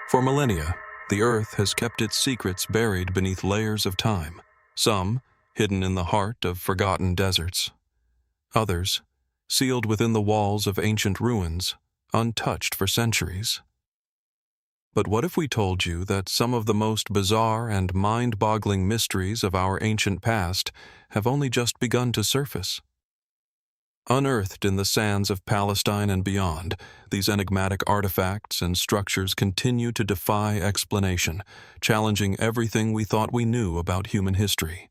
For millennia, the Earth has kept its secrets buried beneath layers of time, some hidden in the heart of forgotten deserts, others sealed within the walls of ancient ruins, untouched for centuries. But what if we told you that some of the most bizarre and mind-boggling mysteries of our ancient past have only just begun to surface? Unearthed in the sands of Palestine and beyond, these enigmatic artifacts and structures continue to defy explanation, challenging everything we thought we knew about human history.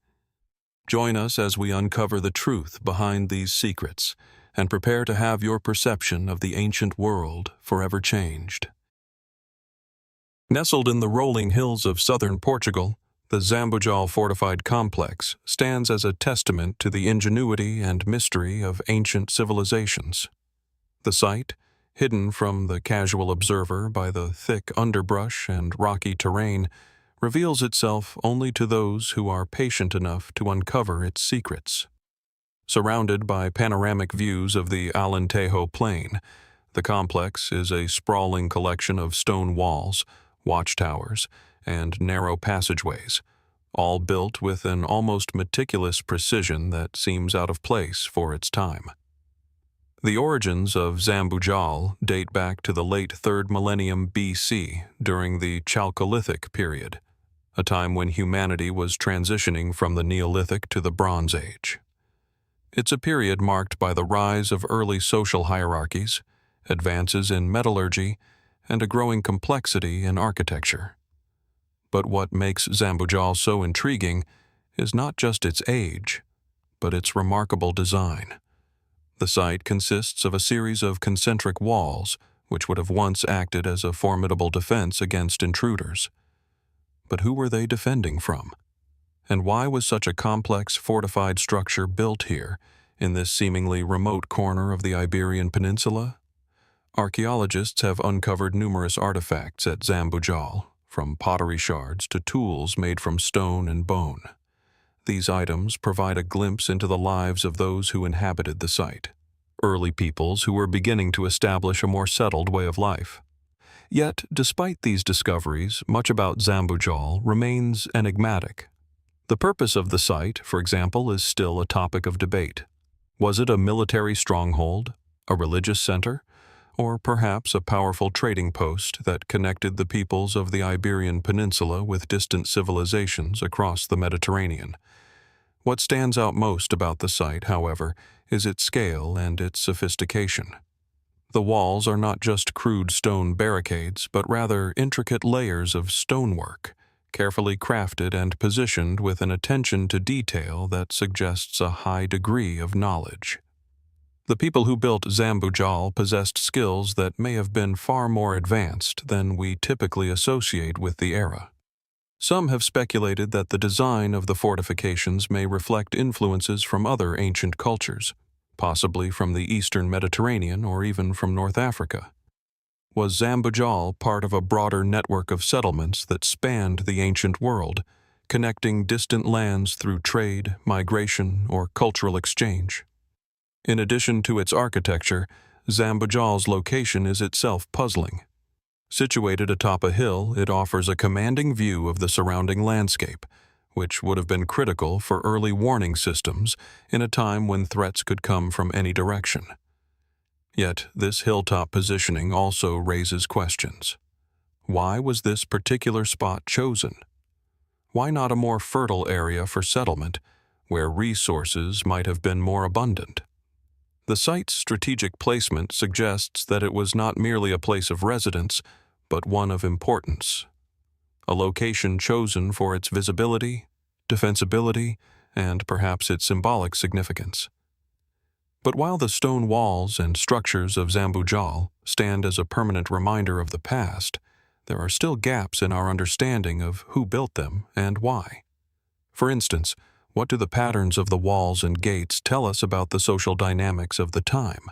Join us as we uncover the truth behind these secrets and prepare to have your perception of the ancient world forever changed. Nestled in the rolling hills of southern Portugal, the Zambujal fortified complex stands as a testament to the ingenuity and mystery of ancient civilizations. The site, hidden from the casual observer by the thick underbrush and rocky terrain, reveals itself only to those who are patient enough to uncover its secrets. Surrounded by panoramic views of the Alentejo Plain, the complex is a sprawling collection of stone walls, watchtowers, and narrow passageways, all built with an almost meticulous precision that seems out of place for its time. The origins of Zambujal date back to the late 3rd millennium BC during the Chalcolithic period, a time when humanity was transitioning from the Neolithic to the Bronze Age. It's a period marked by the rise of early social hierarchies, advances in metallurgy, and a growing complexity in architecture. But what makes Zambujal so intriguing is not just its age, but its remarkable design. The site consists of a series of concentric walls, which would have once acted as a formidable defense against intruders. But who were they defending from? And why was such a complex fortified structure built here, in this seemingly remote corner of the Iberian Peninsula? Archaeologists have uncovered numerous artifacts at Zambujal, from pottery shards to tools made from stone and bone. These items provide a glimpse into the lives of those who inhabited the site, early peoples who were beginning to establish a more settled way of life. Yet, despite these discoveries, much about Zambujal remains enigmatic. The purpose of the site, for example, is still a topic of debate. Was it a military stronghold, a religious center, or perhaps a powerful trading post that connected the peoples of the Iberian Peninsula with distant civilizations across the Mediterranean? What stands out most about the site, however, is its scale and its sophistication. The walls are not just crude stone barricades, but rather intricate layers of stonework, carefully crafted and positioned with an attention to detail that suggests a high degree of knowledge. The people who built Zambujal possessed skills that may have been far more advanced than we typically associate with the era. Some have speculated that the design of the fortifications may reflect influences from other ancient cultures, possibly from the eastern Mediterranean or even from North Africa. Was Zambujal part of a broader network of settlements that spanned the ancient world, connecting distant lands through trade, migration, or cultural exchange? In addition to its architecture, Zambujal's location is itself puzzling. Situated atop a hill, it offers a commanding view of the surrounding landscape, which would have been critical for early warning systems in a time when threats could come from any direction. Yet, this hilltop positioning also raises questions. Why was this particular spot chosen? Why not a more fertile area for settlement, where resources might have been more abundant? The site's strategic placement suggests that it was not merely a place of residence, but one of importance. A location chosen for its visibility, defensibility, and perhaps its symbolic significance. But while the stone walls and structures of Zambujal stand as a permanent reminder of the past, there are still gaps in our understanding of who built them and why. For instance, what do the patterns of the walls and gates tell us about the social dynamics of the time?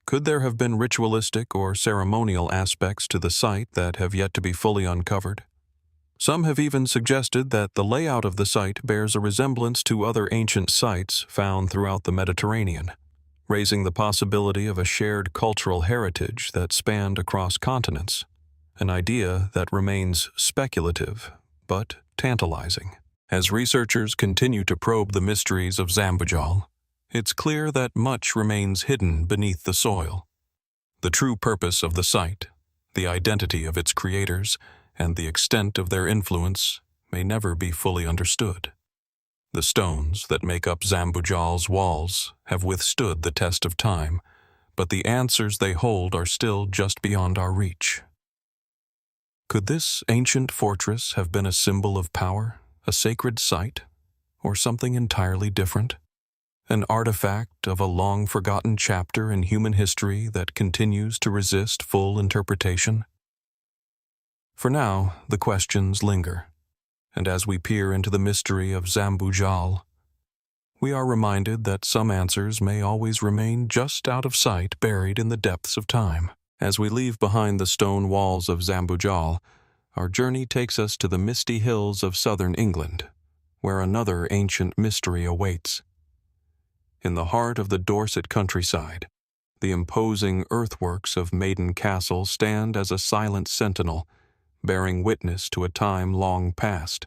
Could there have been ritualistic or ceremonial aspects to the site that have yet to be fully uncovered? Some have even suggested that the layout of the site bears a resemblance to other ancient sites found throughout the Mediterranean, raising the possibility of a shared cultural heritage that spanned across continents. an idea that remains speculative but tantalizing. As researchers continue to probe the mysteries of Zambujal, it's clear that much remains hidden beneath the soil. The true purpose of the site, the identity of its creators, and the extent of their influence may never be fully understood. The stones that make up Zambujal's walls have withstood the test of time, but the answers they hold are still just beyond our reach. Could this ancient fortress have been a symbol of power, a sacred site, or something entirely different? An artifact of a long-forgotten chapter in human history that continues to resist full interpretation? For now, the questions linger, and as we peer into the mystery of Zambujal, we are reminded that some answers may always remain just out of sight, buried in the depths of time. As we leave behind the stone walls of Zambujal, our journey takes us to the misty hills of southern England, where another ancient mystery awaits. In the heart of the Dorset countryside, the imposing earthworks of Maiden Castle stand as a silent sentinel, bearing witness to a time long past.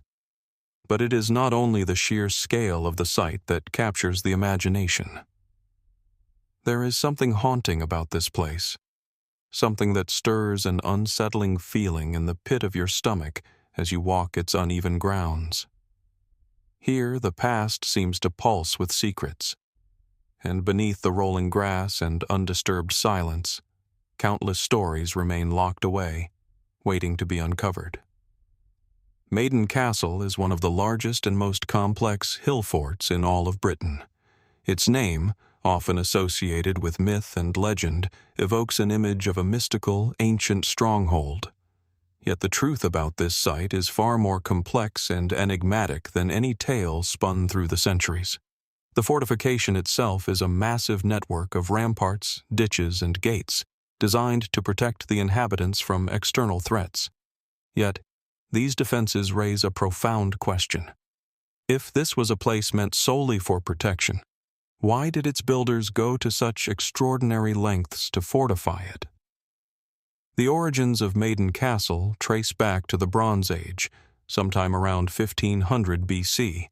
But it is not only the sheer scale of the site that captures the imagination. There is something haunting about this place, something that stirs an unsettling feeling in the pit of your stomach as you walk its uneven grounds. Here the past seems to pulse with secrets, and beneath the rolling grass and undisturbed silence, countless stories remain locked away, waiting to be uncovered. Maiden Castle is one of the largest and most complex hill forts in all of Britain. Its name, often associated with myth and legend, evokes an image of a mystical, ancient stronghold. Yet the truth about this site is far more complex and enigmatic than any tale spun through the centuries. The fortification itself is a massive network of ramparts, ditches, and gates, designed to protect the inhabitants from external threats. Yet, these defenses raise a profound question. If this was a place meant solely for protection, why did its builders go to such extraordinary lengths to fortify it? The origins of Maiden Castle trace back to the Bronze Age, sometime around 1500 BC.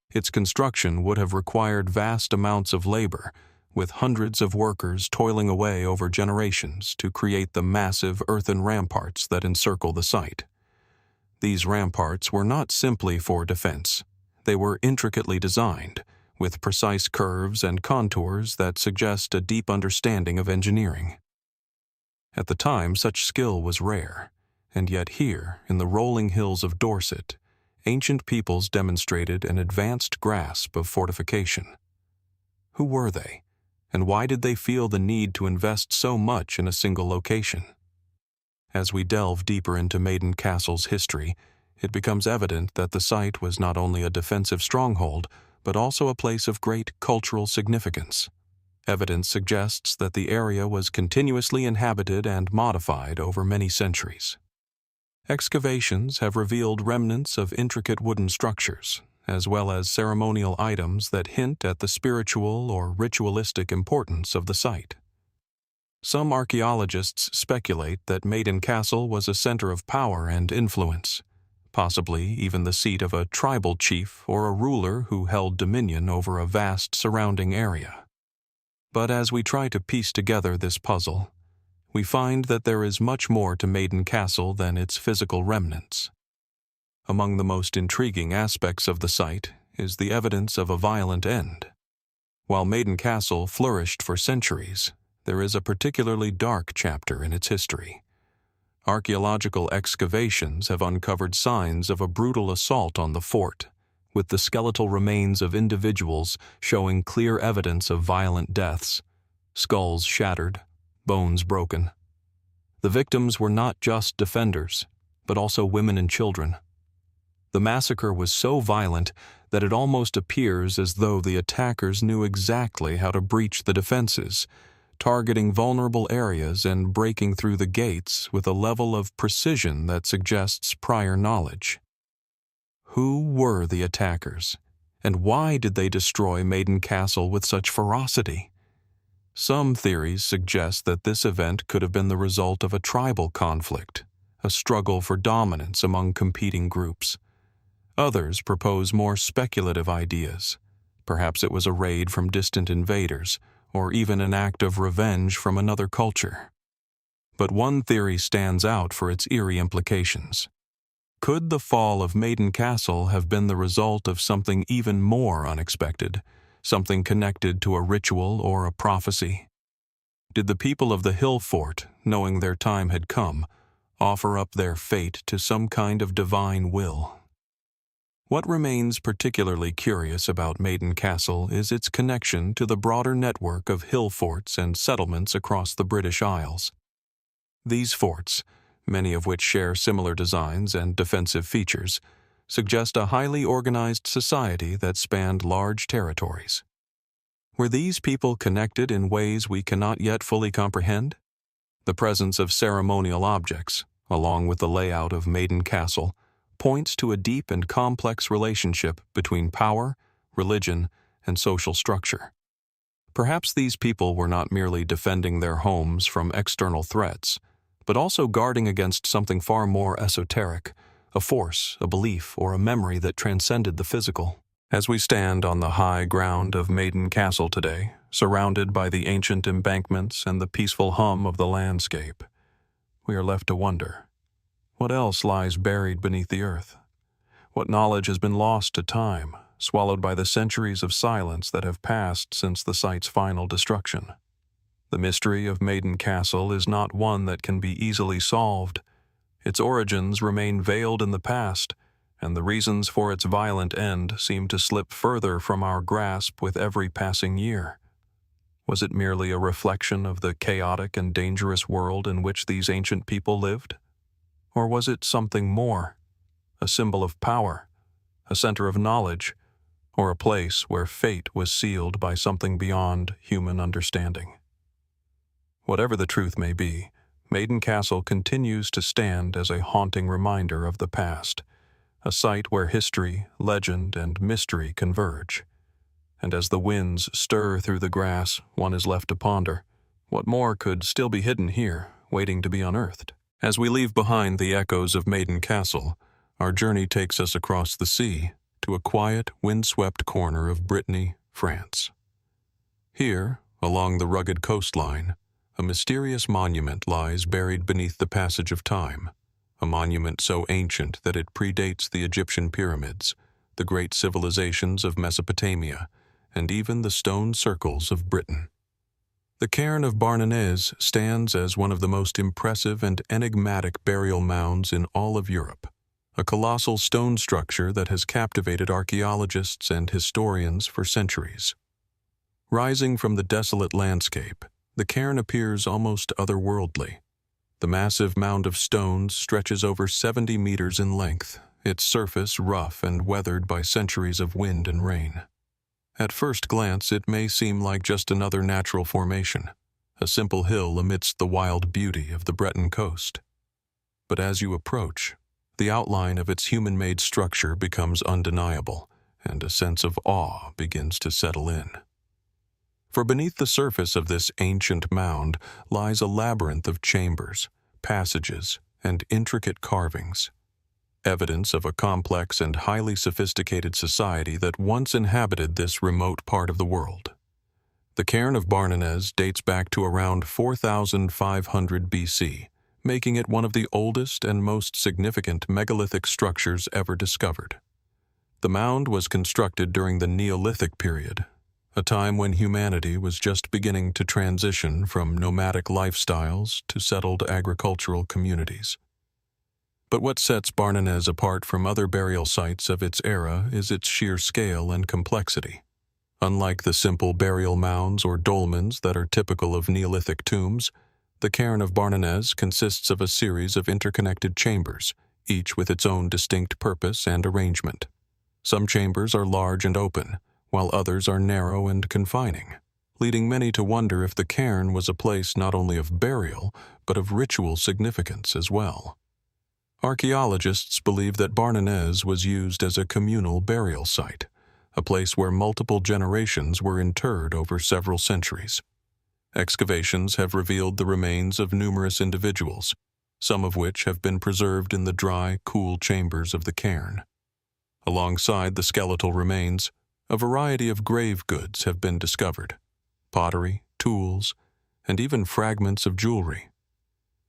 Its construction would have required vast amounts of labor, with hundreds of workers toiling away over generations to create the massive earthen ramparts that encircle the site. These ramparts were not simply for defense. They were intricately designed, with precise curves and contours that suggest a deep understanding of engineering. At the time, such skill was rare, and yet here, in the rolling hills of Dorset, ancient peoples demonstrated an advanced grasp of fortification. Who were they, and why did they feel the need to invest so much in a single location? As we delve deeper into Maiden Castle's history, it becomes evident that the site was not only a defensive stronghold, but also a place of great cultural significance. Evidence suggests that the area was continuously inhabited and modified over many centuries. Excavations have revealed remnants of intricate wooden structures, as well as ceremonial items that hint at the spiritual or ritualistic importance of the site. Some archaeologists speculate that Maiden Castle was a center of power and influence, possibly even the seat of a tribal chief or a ruler who held dominion over a vast surrounding area. But as we try to piece together this puzzle, we find that there is much more to Maiden Castle than its physical remnants. Among the most intriguing aspects of the site is the evidence of a violent end. While Maiden Castle flourished for centuries, there is a particularly dark chapter in its history. Archaeological excavations have uncovered signs of a brutal assault on the fort, with the skeletal remains of individuals showing clear evidence of violent deaths, skulls shattered, bones broken. The victims were not just defenders, but also women and children. The massacre was so violent that it almost appears as though the attackers knew exactly how to breach the defenses, targeting vulnerable areas and breaking through the gates with a level of precision that suggests prior knowledge. Who were the attackers, and why did they destroy Maiden Castle with such ferocity? Some theories suggest that this event could have been the result of a tribal conflict, a struggle for dominance among competing groups. Others propose more speculative ideas. Perhaps it was a raid from distant invaders, or even an act of revenge from another culture. But one theory stands out for its eerie implications. Could the fall of Maiden Castle have been the result of something even more unexpected, something connected to a ritual or a prophecy? Did the people of the hill fort, knowing their time had come, offer up their fate to some kind of divine will? What remains particularly curious about Maiden Castle is its connection to the broader network of hill forts and settlements across the British Isles. These forts, many of which share similar designs and defensive features, suggest a highly organized society that spanned large territories. Were these people connected in ways we cannot yet fully comprehend? The presence of ceremonial objects, along with the layout of Maiden Castle, points to a deep and complex relationship between power, religion, and social structure. Perhaps these people were not merely defending their homes from external threats, but also guarding against something far more esoteric, a force, a belief, or a memory that transcended the physical. As we stand on the high ground of Maiden Castle today, surrounded by the ancient embankments and the peaceful hum of the landscape, we are left to wonder, what else lies buried beneath the earth? What knowledge has been lost to time, swallowed by the centuries of silence that have passed since the site's final destruction? The mystery of Maiden Castle is not one that can be easily solved. Its origins remain veiled in the past, and the reasons for its violent end seem to slip further from our grasp with every passing year. Was it merely a reflection of the chaotic and dangerous world in which these ancient people lived? Or was it something more, a symbol of power, a center of knowledge, or a place where fate was sealed by something beyond human understanding? Whatever the truth may be, Maiden Castle continues to stand as a haunting reminder of the past, a site where history, legend, and mystery converge. And as the winds stir through the grass, one is left to ponder, what more could still be hidden here, waiting to be unearthed? As we leave behind the echoes of Maiden Castle, our journey takes us across the sea to a quiet, windswept corner of Brittany, France. Here, along the rugged coastline, a mysterious monument lies buried beneath the passage of time, a monument so ancient that it predates the Egyptian pyramids, the great civilizations of Mesopotamia, and even the stone circles of Britain. The Cairn of Barnenez stands as one of the most impressive and enigmatic burial mounds in all of Europe, a colossal stone structure that has captivated archaeologists and historians for centuries. Rising from the desolate landscape, the cairn appears almost otherworldly. The massive mound of stones stretches over 70 meters in length, its surface rough and weathered by centuries of wind and rain. At first glance, it may seem like just another natural formation, a simple hill amidst the wild beauty of the Breton coast. But as you approach, the outline of its human-made structure becomes undeniable, and a sense of awe begins to settle in. For beneath the surface of this ancient mound lies a labyrinth of chambers, passages, and intricate carvings, evidence of a complex and highly sophisticated society that once inhabited this remote part of the world. The Cairn of Barnenez dates back to around 4,500 BC, making it one of the oldest and most significant megalithic structures ever discovered. The mound was constructed during the Neolithic period, a time when humanity was just beginning to transition from nomadic lifestyles to settled agricultural communities. But what sets Barnenez apart from other burial sites of its era is its sheer scale and complexity. Unlike the simple burial mounds or dolmens that are typical of Neolithic tombs, the Cairn of Barnenez consists of a series of interconnected chambers, each with its own distinct purpose and arrangement. Some chambers are large and open, while others are narrow and confining, leading many to wonder if the cairn was a place not only of burial, but of ritual significance as well. Archaeologists believe that Barnenez was used as a communal burial site, a place where multiple generations were interred over several centuries. Excavations have revealed the remains of numerous individuals, some of which have been preserved in the dry, cool chambers of the cairn. Alongside the skeletal remains, a variety of grave goods have been discovered: pottery, tools, and even fragments of jewelry.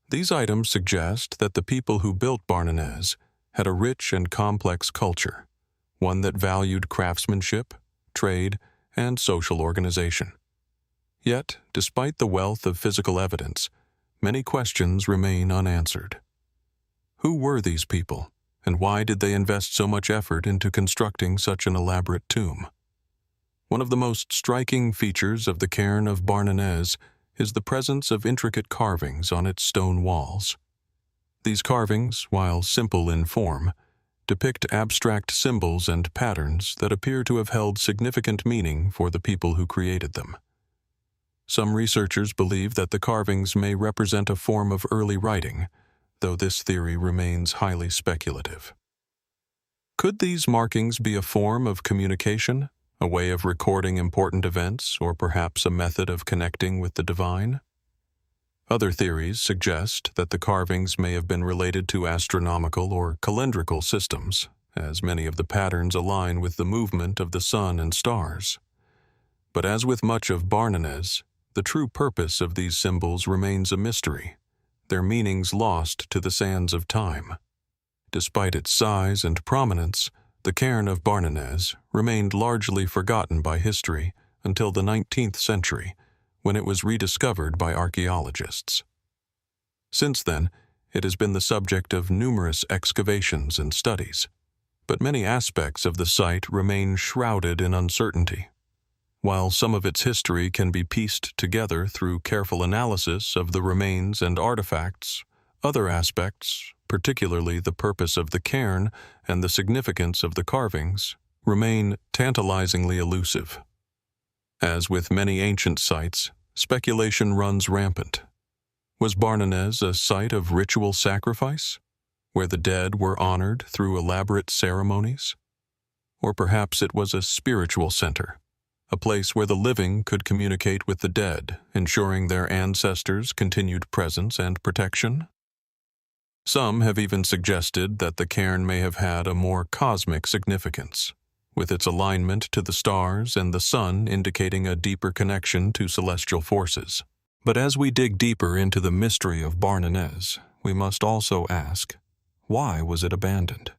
These items suggest that the people who built Barnenez had a rich and complex culture, one that valued craftsmanship, trade, and social organization. Yet, despite the wealth of physical evidence, many questions remain unanswered. Who were these people, and why did they invest so much effort into constructing such an elaborate tomb? One of the most striking features of the Cairn of Barnenez is the presence of intricate carvings on its stone walls. These carvings, while simple in form, depict abstract symbols and patterns that appear to have held significant meaning for the people who created them. Some researchers believe that the carvings may represent a form of early writing, though this theory remains highly speculative. Could these markings be a form of communication, a way of recording important events, or perhaps a method of connecting with the divine? Other theories suggest that the carvings may have been related to astronomical or calendrical systems, as many of the patterns align with the movement of the sun and stars. But as with much of Barnenez, the true purpose of these symbols remains a mystery, their meanings lost to the sands of time. Despite its size and prominence, the Cairn of Barnenez remained largely forgotten by history until the 19th century, when it was rediscovered by archaeologists. Since then, it has been the subject of numerous excavations and studies, but many aspects of the site remain shrouded in uncertainty. While some of its history can be pieced together through careful analysis of the remains and artifacts, other aspects, particularly the purpose of the cairn and the significance of the carvings, remain tantalizingly elusive. As with many ancient sites, speculation runs rampant. Was Barnenez a site of ritual sacrifice, where the dead were honored through elaborate ceremonies? Or perhaps it was a spiritual center, a place where the living could communicate with the dead, ensuring their ancestors' continued presence and protection? Some have even suggested that the cairn may have had a more cosmic significance, with its alignment to the stars and the sun indicating a deeper connection to celestial forces. But as we dig deeper into the mystery of Barnenez, we must also ask, why was it abandoned?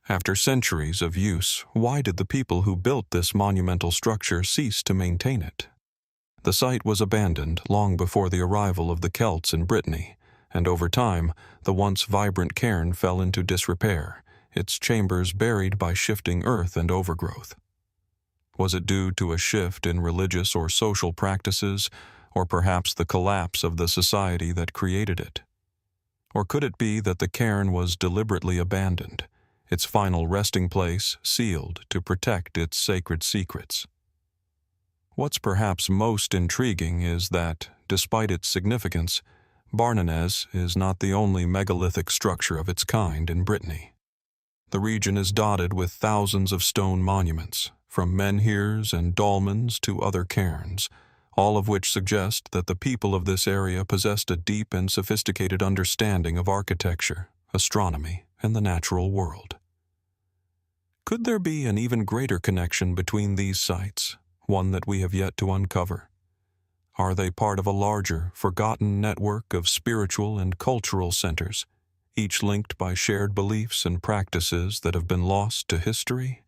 After centuries of use, why did the people who built this monumental structure cease to maintain it? The site was abandoned long before the arrival of the Celts in Brittany, and over time, the once vibrant cairn fell into disrepair, its chambers buried by shifting earth and overgrowth. Was it due to a shift in religious or social practices, or perhaps the collapse of the society that created it? Or could it be that the cairn was deliberately abandoned, its final resting place sealed to protect its sacred secrets? What's perhaps most intriguing is that, despite its significance, Barnenez is not the only megalithic structure of its kind in Brittany. The region is dotted with thousands of stone monuments, from menhirs and dolmens to other cairns, all of which suggest that the people of this area possessed a deep and sophisticated understanding of architecture, astronomy, and the natural world. Could there be an even greater connection between these sites, one that we have yet to uncover? Are they part of a larger, forgotten network of spiritual and cultural centers, each linked by shared beliefs and practices that have been lost to history?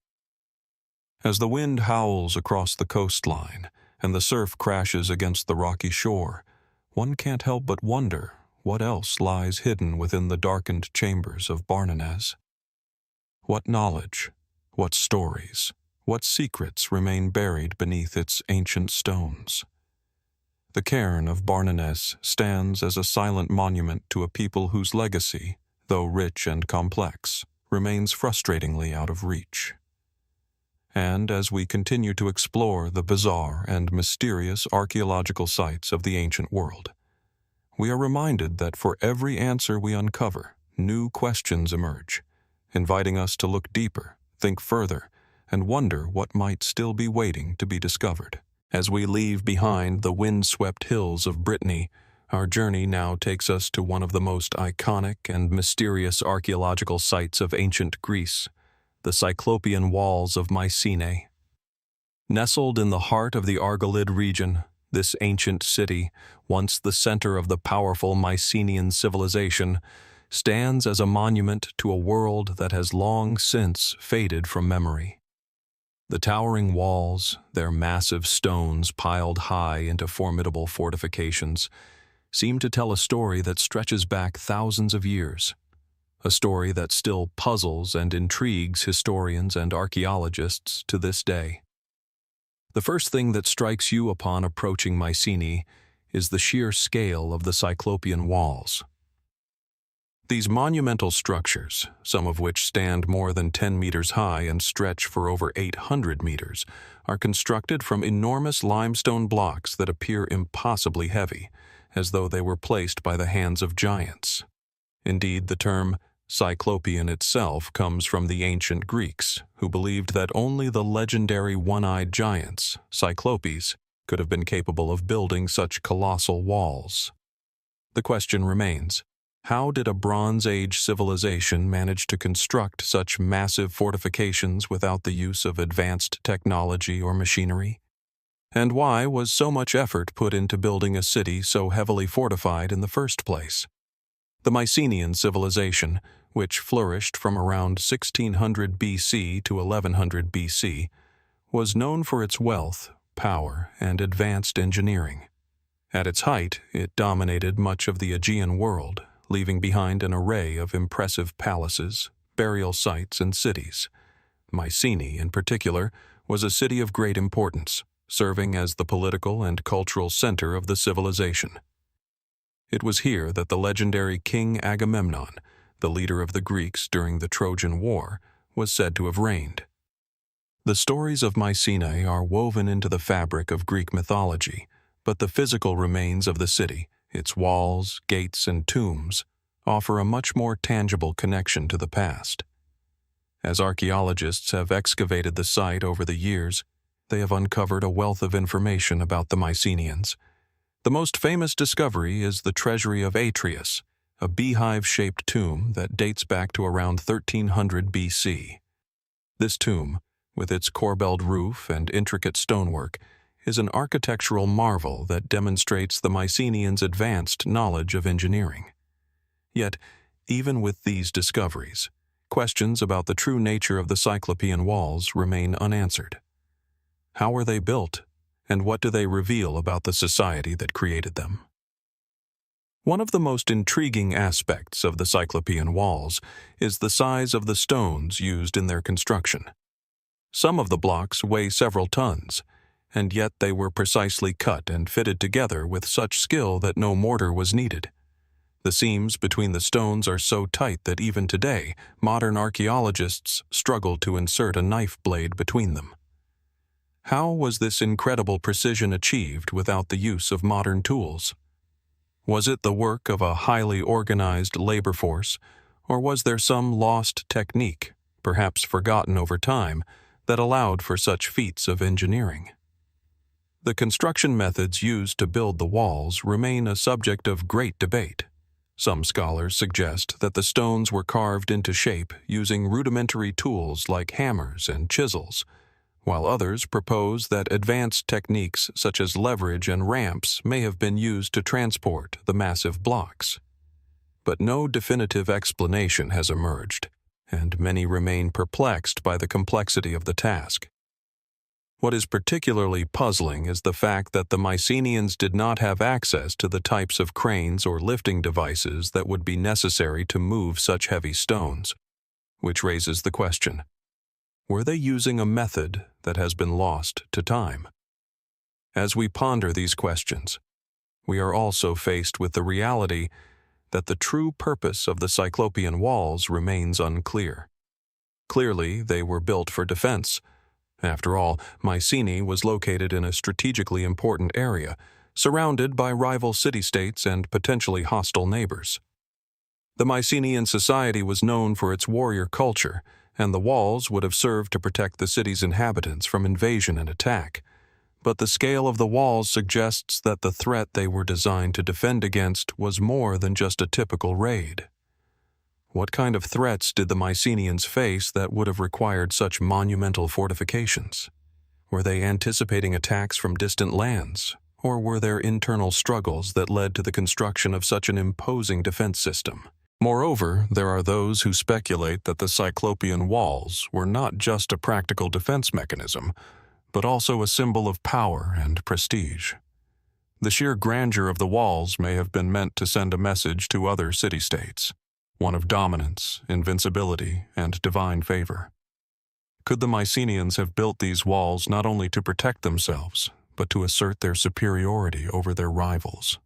As the wind howls across the coastline and the surf crashes against the rocky shore, one can't help but wonder what else lies hidden within the darkened chambers of Barnenez. What knowledge, what stories, what secrets remain buried beneath its ancient stones? The Cairn of Barnenez stands as a silent monument to a people whose legacy, though rich and complex, remains frustratingly out of reach. And as we continue to explore the bizarre and mysterious archaeological sites of the ancient world, we are reminded that for every answer we uncover, new questions emerge, inviting us to look deeper, think further, and wonder what might still be waiting to be discovered. As we leave behind the wind-swept hills of Brittany, our journey now takes us to one of the most iconic and mysterious archaeological sites of ancient Greece, the Cyclopean walls of Mycenae. Nestled in the heart of the Argolid region, this ancient city, once the center of the powerful Mycenaean civilization, stands as a monument to a world that has long since faded from memory. The towering walls, their massive stones piled high into formidable fortifications, seem to tell a story that stretches back thousands of years, a story that still puzzles and intrigues historians and archaeologists to this day. The first thing that strikes you upon approaching Mycenae is the sheer scale of the Cyclopean walls. These monumental structures, some of which stand more than 10 meters high and stretch for over 800 meters, are constructed from enormous limestone blocks that appear impossibly heavy, as though they were placed by the hands of giants. Indeed, the term Cyclopean itself comes from the ancient Greeks, who believed that only the legendary one-eyed giants, Cyclopes, could have been capable of building such colossal walls. The question remains, how did a Bronze Age civilization manage to construct such massive fortifications without the use of advanced technology or machinery? And why was so much effort put into building a city so heavily fortified in the first place? The Mycenaean civilization, which flourished from around 1600 BC to 1100 BC, was known for its wealth, power, and advanced engineering. At its height, it dominated much of the Aegean world, leaving behind an array of impressive palaces, burial sites, and cities. Mycenae, in particular, was a city of great importance, serving as the political and cultural center of the civilization. It was here that the legendary King Agamemnon, the leader of the Greeks during the Trojan War, was said to have reigned. The stories of Mycenae are woven into the fabric of Greek mythology, but the physical remains of the city, its walls, gates, and tombs, offer a much more tangible connection to the past. As archaeologists have excavated the site over the years, they have uncovered a wealth of information about the Mycenaeans. The most famous discovery is the treasury of Atreus, a beehive-shaped tomb that dates back to around 1300 BC. This tomb, with its corbelled roof and intricate stonework, is an architectural marvel that demonstrates the Mycenaeans' advanced knowledge of engineering. Yet, even with these discoveries, questions about the true nature of the Cyclopean walls remain unanswered. How were they built, and what do they reveal about the society that created them? One of the most intriguing aspects of the Cyclopean walls is the size of the stones used in their construction. Some of the blocks weigh several tons, and yet they were precisely cut and fitted together with such skill that no mortar was needed. The seams between the stones are so tight that even today, modern archaeologists struggle to insert a knife blade between them. How was this incredible precision achieved without the use of modern tools? Was it the work of a highly organized labor force, or was there some lost technique, perhaps forgotten over time, that allowed for such feats of engineering? The construction methods used to build the walls remain a subject of great debate. Some scholars suggest that the stones were carved into shape using rudimentary tools like hammers and chisels, while others propose that advanced techniques such as leverage and ramps may have been used to transport the massive blocks. But no definitive explanation has emerged, and many remain perplexed by the complexity of the task. What is particularly puzzling is the fact that the Mycenaeans did not have access to the types of cranes or lifting devices that would be necessary to move such heavy stones, which raises the question, were they using a method that has been lost to time? As we ponder these questions, we are also faced with the reality that the true purpose of the Cyclopean walls remains unclear. Clearly, they were built for defense. After all, Mycenae was located in a strategically important area, surrounded by rival city-states and potentially hostile neighbors. The Mycenaean society was known for its warrior culture, and the walls would have served to protect the city's inhabitants from invasion and attack. but the scale of the walls suggests that the threat they were designed to defend against was more than just a typical raid. What kind of threats did the Mycenaeans face that would have required such monumental fortifications? Were they anticipating attacks from distant lands, or were there internal struggles that led to the construction of such an imposing defense system? Moreover, there are those who speculate that the Cyclopean walls were not just a practical defense mechanism, but also a symbol of power and prestige. The sheer grandeur of the walls may have been meant to send a message to other city-states, one of dominance, invincibility, and divine favor. Could the Mycenaeans have built these walls not only to protect themselves, but to assert their superiority over their rivals?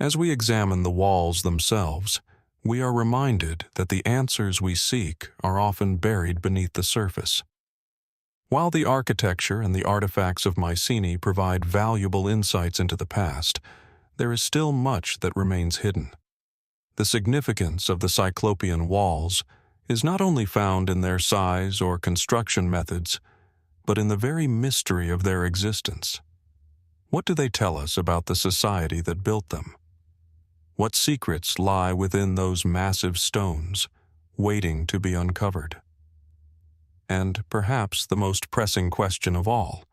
As we examine the walls themselves, we are reminded that the answers we seek are often buried beneath the surface. While the architecture and the artifacts of Mycenae provide valuable insights into the past, there is still much that remains hidden. The significance of the Cyclopean walls is not only found in their size or construction methods, but in the very mystery of their existence. What do they tell us about the society that built them? What secrets lie within those massive stones, waiting to be uncovered? And perhaps the most pressing question of all,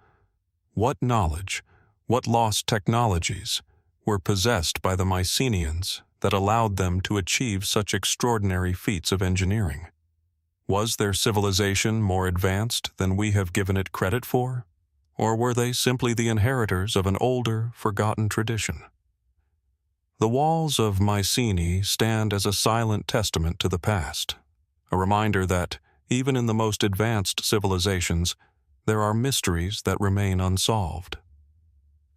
what knowledge, what lost technologies were possessed by the Mycenaeans that allowed them to achieve such extraordinary feats of engineering? Was their civilization more advanced than we have given it credit for? Or were they simply the inheritors of an older, forgotten tradition? The walls of Mycenae stand as a silent testament to the past, a reminder that, even in the most advanced civilizations, there are mysteries that remain unsolved.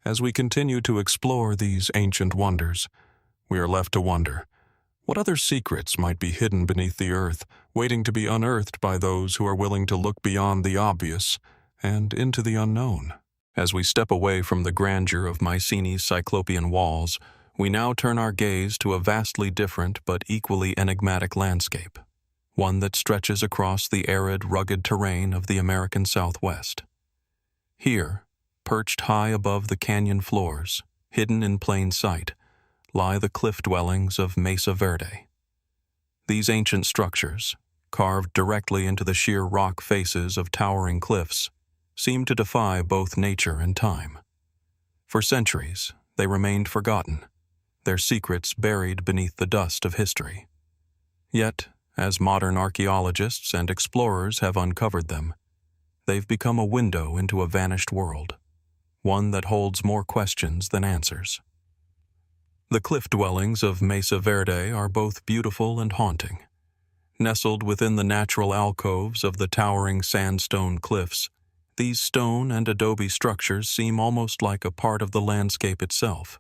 As we continue to explore these ancient wonders, we are left to wonder, what other secrets might be hidden beneath the earth, waiting to be unearthed by those who are willing to look beyond the obvious and into the unknown? As we step away from the grandeur of Mycenae's Cyclopean walls, we now turn our gaze to a vastly different but equally enigmatic landscape, one that stretches across the arid, rugged terrain of the American Southwest. Here, perched high above the canyon floors, hidden in plain sight, lie the cliff dwellings of Mesa Verde. These ancient structures, carved directly into the sheer rock faces of towering cliffs, seem to defy both nature and time. For centuries, they remained forgotten, their secrets buried beneath the dust of history. Yet, as modern archaeologists and explorers have uncovered them, they've become a window into a vanished world, one that holds more questions than answers. The cliff dwellings of Mesa Verde are both beautiful and haunting. Nestled within the natural alcoves of the towering sandstone cliffs, these stone and adobe structures seem almost like a part of the landscape itself.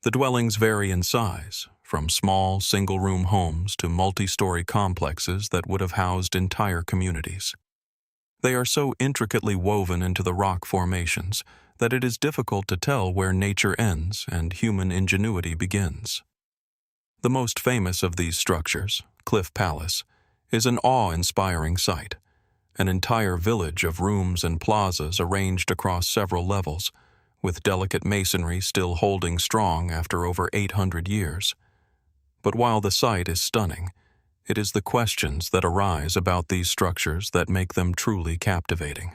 The dwellings vary in size, from small single-room homes to multi-story complexes that would have housed entire communities. They are so intricately woven into the rock formations that it is difficult to tell where nature ends and human ingenuity begins. The most famous of these structures, Cliff Palace, is an awe-inspiring sight, an entire village of rooms and plazas arranged across several levels, with delicate masonry still holding strong after over 800 years. But while the sight is stunning, it is the questions that arise about these structures that make them truly captivating.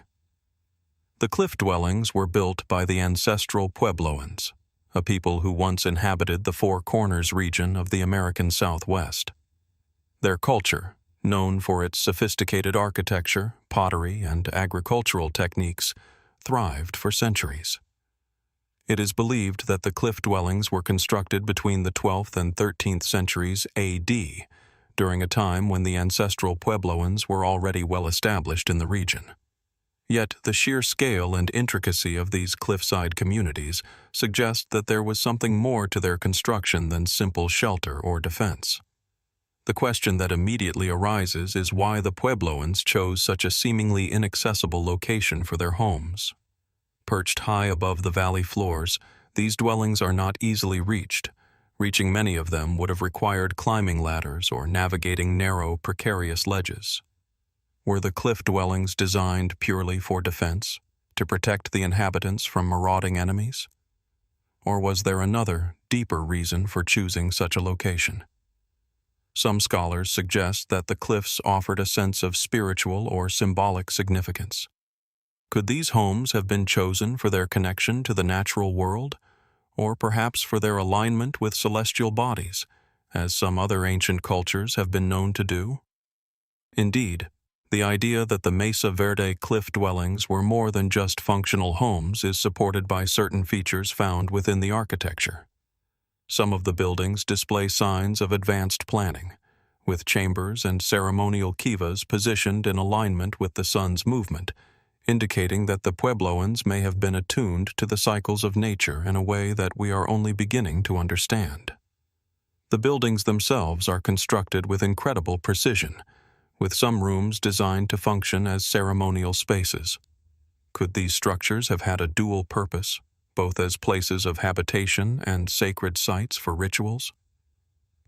The cliff dwellings were built by the ancestral Puebloans, a people who once inhabited the Four Corners region of the American Southwest. Their culture, known for its sophisticated architecture, pottery, and agricultural techniques, thrived for centuries. It is believed that the cliff dwellings were constructed between the 12th and 13th centuries A.D., during a time when the ancestral Puebloans were already well established in the region. Yet the sheer scale and intricacy of these cliffside communities suggest that there was something more to their construction than simple shelter or defense. The question that immediately arises is why the Puebloans chose such a seemingly inaccessible location for their homes. Perched high above the valley floors, these dwellings are not easily reached. Reaching many of them would have required climbing ladders or navigating narrow, precarious ledges. Were the cliff dwellings designed purely for defense, to protect the inhabitants from marauding enemies? Or was there another, deeper reason for choosing such a location? Some scholars suggest that the cliffs offered a sense of spiritual or symbolic significance. Could these homes have been chosen for their connection to the natural world, or perhaps for their alignment with celestial bodies, as some other ancient cultures have been known to do? Indeed, the idea that the Mesa Verde cliff dwellings were more than just functional homes is supported by certain features found within the architecture. Some of the buildings display signs of advanced planning, with chambers and ceremonial kivas positioned in alignment with the sun's movement, indicating that the Puebloans may have been attuned to the cycles of nature in a way that we are only beginning to understand. The buildings themselves are constructed with incredible precision, with some rooms designed to function as ceremonial spaces. Could these structures have had a dual purpose, both as places of habitation and sacred sites for rituals?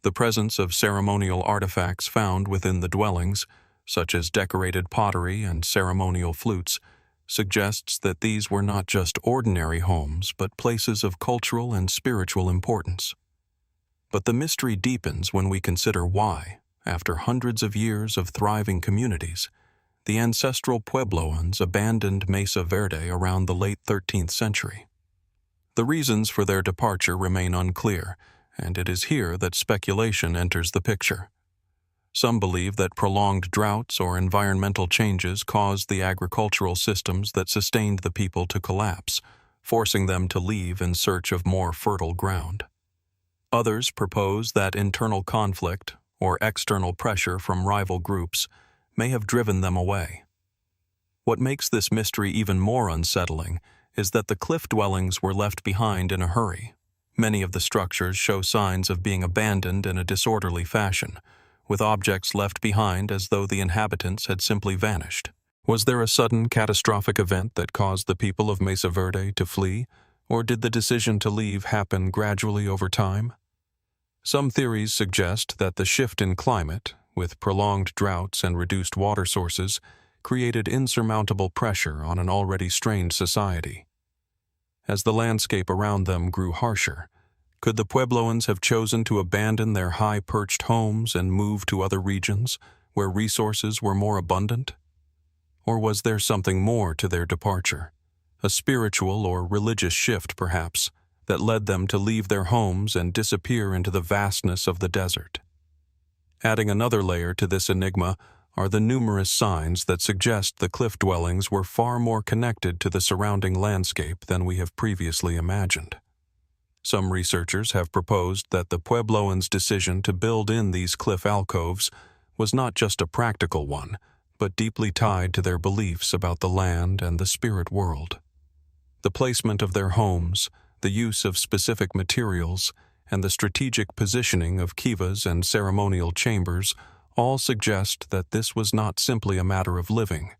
The presence of ceremonial artifacts found within the dwellings, such as decorated pottery and ceremonial flutes, suggests that these were not just ordinary homes but places of cultural and spiritual importance. But the mystery deepens when we consider why, after hundreds of years of thriving communities, the ancestral Puebloans abandoned Mesa Verde around the late 13th century. The reasons for their departure remain unclear, and it is here that speculation enters the picture. Some believe that prolonged droughts or environmental changes caused the agricultural systems that sustained the people to collapse, forcing them to leave in search of more fertile ground. Others propose that internal conflict or external pressure from rival groups may have driven them away. What makes this mystery even more unsettling is that the cliff dwellings were left behind in a hurry. Many of the structures show signs of being abandoned in a disorderly fashion, with objects left behind as though the inhabitants had simply vanished. Was there a sudden catastrophic event that caused the people of Mesa Verde to flee, or did the decision to leave happen gradually over time? Some theories suggest that the shift in climate, with prolonged droughts and reduced water sources, created insurmountable pressure on an already strained society. As the landscape around them grew harsher, could the Puebloans have chosen to abandon their high-perched homes and move to other regions where resources were more abundant? Or was there something more to their departure, a spiritual or religious shift perhaps, that led them to leave their homes and disappear into the vastness of the desert? Adding another layer to this enigma are the numerous signs that suggest the cliff dwellings were far more connected to the surrounding landscape than we have previously imagined. Some researchers have proposed that the Puebloans' decision to build in these cliff alcoves was not just a practical one, but deeply tied to their beliefs about the land and the spirit world. The placement of their homes, the use of specific materials, and the strategic positioning of kivas and ceremonial chambers all suggest that this was not simply a matter of living.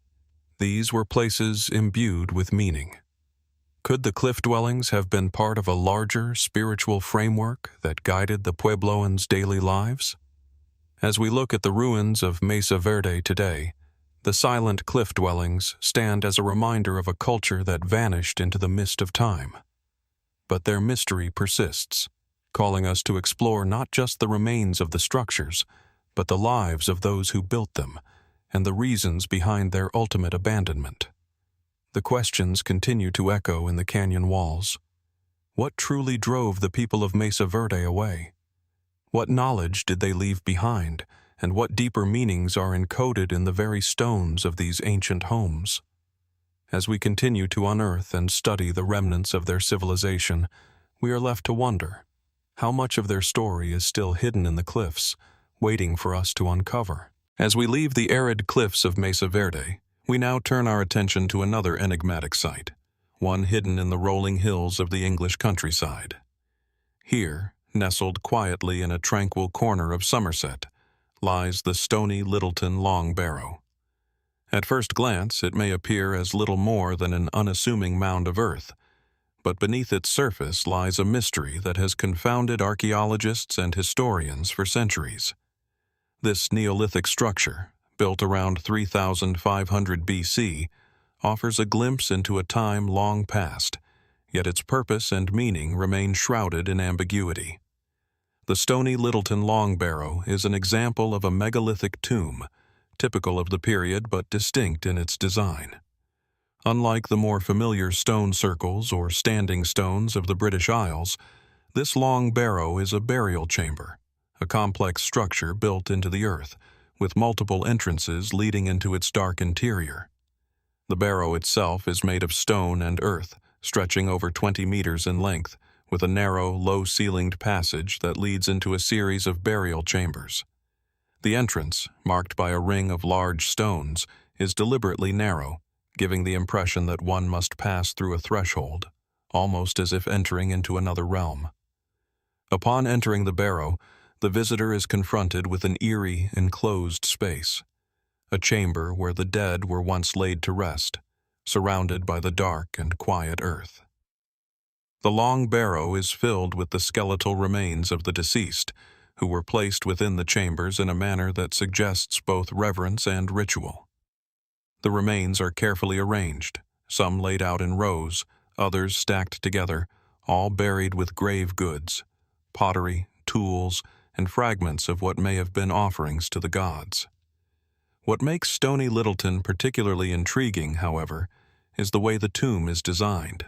These were places imbued with meaning. Could the cliff dwellings have been part of a larger spiritual framework that guided the Puebloans' daily lives? As we look at the ruins of Mesa Verde today, the silent cliff dwellings stand as a reminder of a culture that vanished into the mist of time. But their mystery persists, calling us to explore not just the remains of the structures, but the lives of those who built them and the reasons behind their ultimate abandonment. The questions continue to echo in the canyon walls. What truly drove the people of Mesa Verde away? What knowledge did they leave behind, and what deeper meanings are encoded in the very stones of these ancient homes? As we continue to unearth and study the remnants of their civilization, we are left to wonder how much of their story is still hidden in the cliffs, waiting for us to uncover. As we leave the arid cliffs of Mesa Verde, we now turn our attention to another enigmatic site, one hidden in the rolling hills of the English countryside. Here, nestled quietly in a tranquil corner of Somerset, lies the Stony Littleton Long Barrow. At first glance, it may appear as little more than an unassuming mound of earth, but beneath its surface lies a mystery that has confounded archaeologists and historians for centuries. This Neolithic structure, built around 3500 BC, offers a glimpse into a time long past, yet its purpose and meaning remain shrouded in ambiguity. The Stony Littleton Long Barrow is an example of a megalithic tomb, typical of the period but distinct in its design. Unlike the more familiar stone circles or standing stones of the British Isles, this long barrow is a burial chamber, a complex structure built into the earth, with multiple entrances leading into its dark interior. The barrow itself is made of stone and earth, stretching over 20 meters in length, with a narrow, low-ceilinged passage that leads into a series of burial chambers. The entrance, marked by a ring of large stones, is deliberately narrow, giving the impression that one must pass through a threshold, almost as if entering into another realm. Upon entering the barrow, the visitor is confronted with an eerie, enclosed space, a chamber where the dead were once laid to rest, surrounded by the dark and quiet earth. The long barrow is filled with the skeletal remains of the deceased, who were placed within the chambers in a manner that suggests both reverence and ritual. The remains are carefully arranged, some laid out in rows, others stacked together, all buried with grave goods, pottery, tools, and fragments of what may have been offerings to the gods. What makes Stony Littleton particularly intriguing, however, is the way the tomb is designed.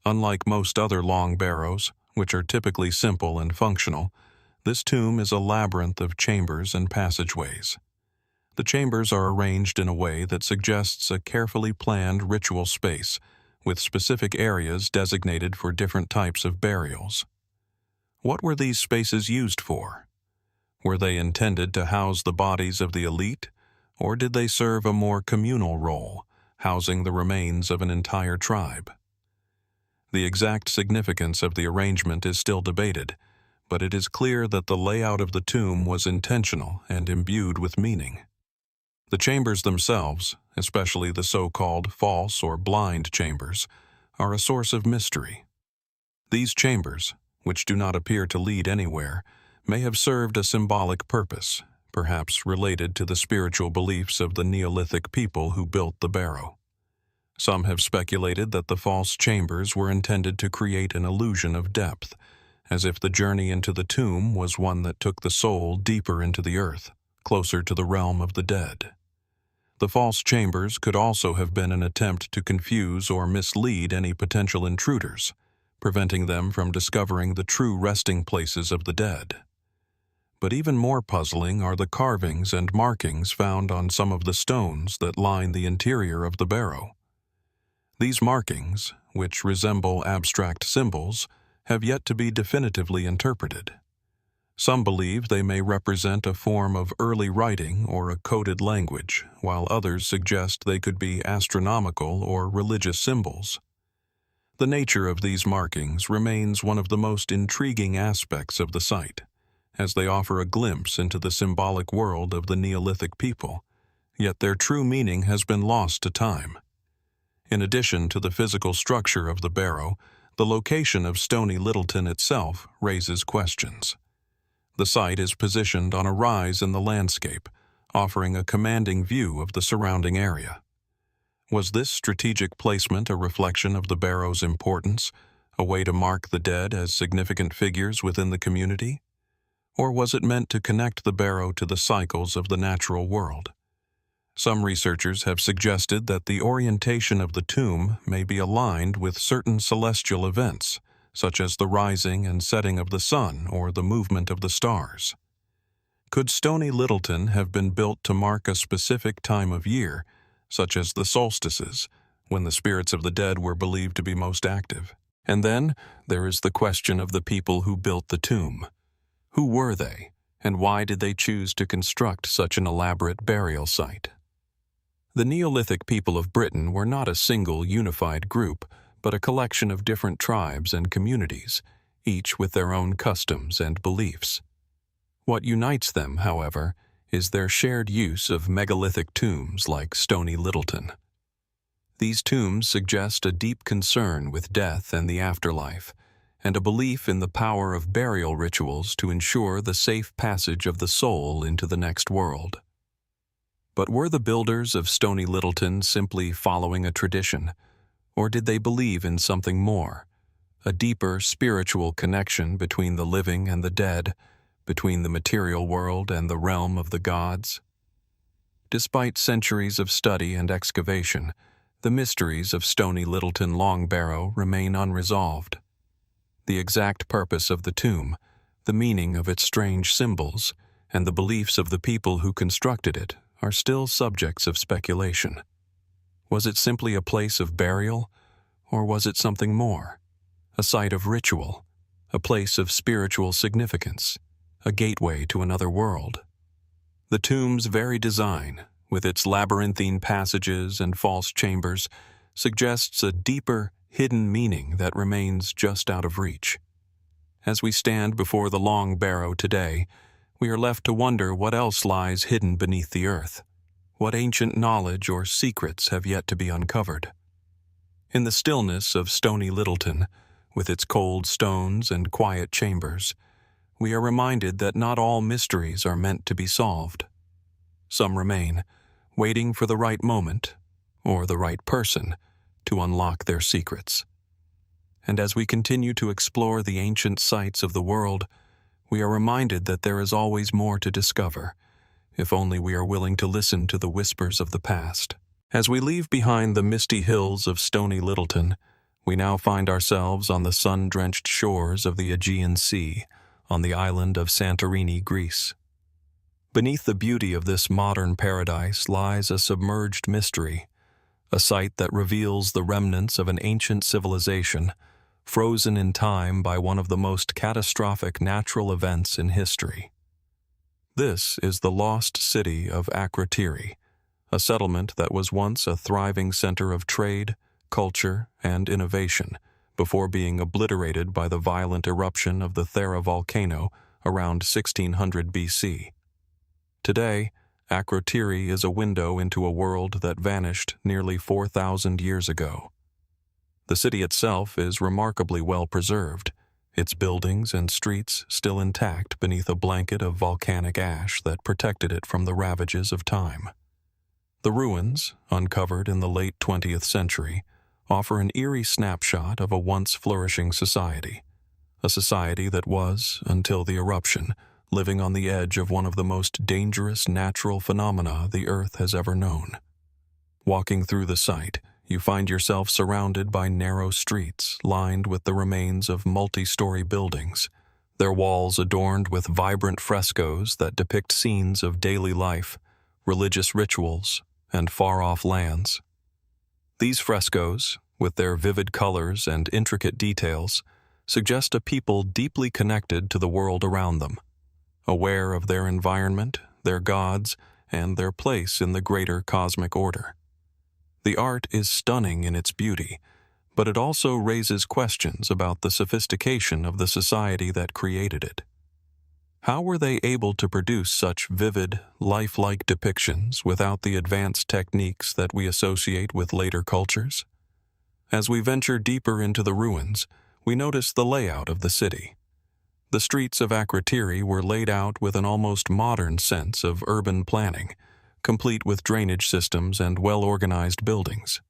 Unlike most other long barrows, which are typically simple and functional, this tomb is a labyrinth of chambers and passageways. The chambers are arranged in a way that suggests a carefully planned ritual space, with specific areas designated for different types of burials. What were these spaces used for? Were they intended to house the bodies of the elite, or did they serve a more communal role, housing the remains of an entire tribe? The exact significance of the arrangement is still debated, but it is clear that the layout of the tomb was intentional and imbued with meaning. The chambers themselves, especially the so-called false or blind chambers, are a source of mystery. These chambers, which do not appear to lead anywhere, may have served a symbolic purpose, perhaps related to the spiritual beliefs of the Neolithic people who built the barrow. Some have speculated that the false chambers were intended to create an illusion of depth, as if the journey into the tomb was one that took the soul deeper into the earth, closer to the realm of the dead. The false chambers could also have been an attempt to confuse or mislead any potential intruders, preventing them from discovering the true resting places of the dead. But even more puzzling are the carvings and markings found on some of the stones that line the interior of the barrow. These markings, which resemble abstract symbols, have yet to be definitively interpreted. Some believe they may represent a form of early writing or a coded language, while others suggest they could be astronomical or religious symbols. The nature of these markings remains one of the most intriguing aspects of the site, as they offer a glimpse into the symbolic world of the Neolithic people, yet their true meaning has been lost to time. In addition to the physical structure of the barrow, the location of Stony Littleton itself raises questions. The site is positioned on a rise in the landscape, offering a commanding view of the surrounding area. Was this strategic placement a reflection of the barrow's importance, a way to mark the dead as significant figures within the community? Or was it meant to connect the barrow to the cycles of the natural world? Some researchers have suggested that the orientation of the tomb may be aligned with certain celestial events, such as the rising and setting of the sun or the movement of the stars. Could Stony Littleton have been built to mark a specific time of year, such as the solstices, when the spirits of the dead were believed to be most active? And then there is the question of the people who built the tomb. Who were they, and why did they choose to construct such an elaborate burial site? The Neolithic people of Britain were not a single unified group, but a collection of different tribes and communities, each with their own customs and beliefs. What unites them, however, is their shared use of megalithic tombs like Stony Littleton. These tombs suggest a deep concern with death and the afterlife, and a belief in the power of burial rituals to ensure the safe passage of the soul into the next world. But were the builders of Stony Littleton simply following a tradition, or did they believe in something more, a deeper spiritual connection between the living and the dead, between the material world and the realm of the gods? Despite centuries of study and excavation, the mysteries of Stony Littleton Long Barrow remain unresolved. The exact purpose of the tomb, the meaning of its strange symbols, and the beliefs of the people who constructed it are still subjects of speculation. Was it simply a place of burial, or was it something more? A site of ritual, a place of spiritual significance, a gateway to another world? The tomb's very design, with its labyrinthine passages and false chambers, suggests a deeper, hidden meaning that remains just out of reach. As we stand before the Long Barrow today, we are left to wonder what else lies hidden beneath the earth. What ancient knowledge or secrets have yet to be uncovered? In the stillness of Stony Littleton, with its cold stones and quiet chambers, we are reminded that not all mysteries are meant to be solved. Some remain, waiting for the right moment, or the right person, to unlock their secrets. And as we continue to explore the ancient sites of the world, we are reminded that there is always more to discover, if only we are willing to listen to the whispers of the past. As we leave behind the misty hills of Stony Littleton, we now find ourselves on the sun-drenched shores of the Aegean Sea, on the island of Santorini, Greece. Beneath the beauty of this modern paradise lies a submerged mystery, a site that reveals the remnants of an ancient civilization, frozen in time by one of the most catastrophic natural events in history. This is the lost city of Akrotiri, a settlement that was once a thriving center of trade, culture, and innovation, before being obliterated by the violent eruption of the Thera volcano around 1600 BC. Today, Akrotiri is a window into a world that vanished nearly 4,000 years ago. The city itself is remarkably well preserved, its buildings and streets still intact beneath a blanket of volcanic ash that protected it from the ravages of time. The ruins, uncovered in the late 20th century, offer an eerie snapshot of a once flourishing society, a society that was, until the eruption, living on the edge of one of the most dangerous natural phenomena the Earth has ever known. Walking through the site, you find yourself surrounded by narrow streets lined with the remains of multi-story buildings, their walls adorned with vibrant frescoes that depict scenes of daily life, religious rituals, and far-off lands. These frescoes, with their vivid colors and intricate details, suggest a people deeply connected to the world around them, aware of their environment, their gods, and their place in the greater cosmic order. The art is stunning in its beauty, but it also raises questions about the sophistication of the society that created it. How were they able to produce such vivid, lifelike depictions without the advanced techniques that we associate with later cultures? As we venture deeper into the ruins, we notice the layout of the city. The streets of Akrotiri were laid out with an almost modern sense of urban planning, complete with drainage systems and well-organized buildings.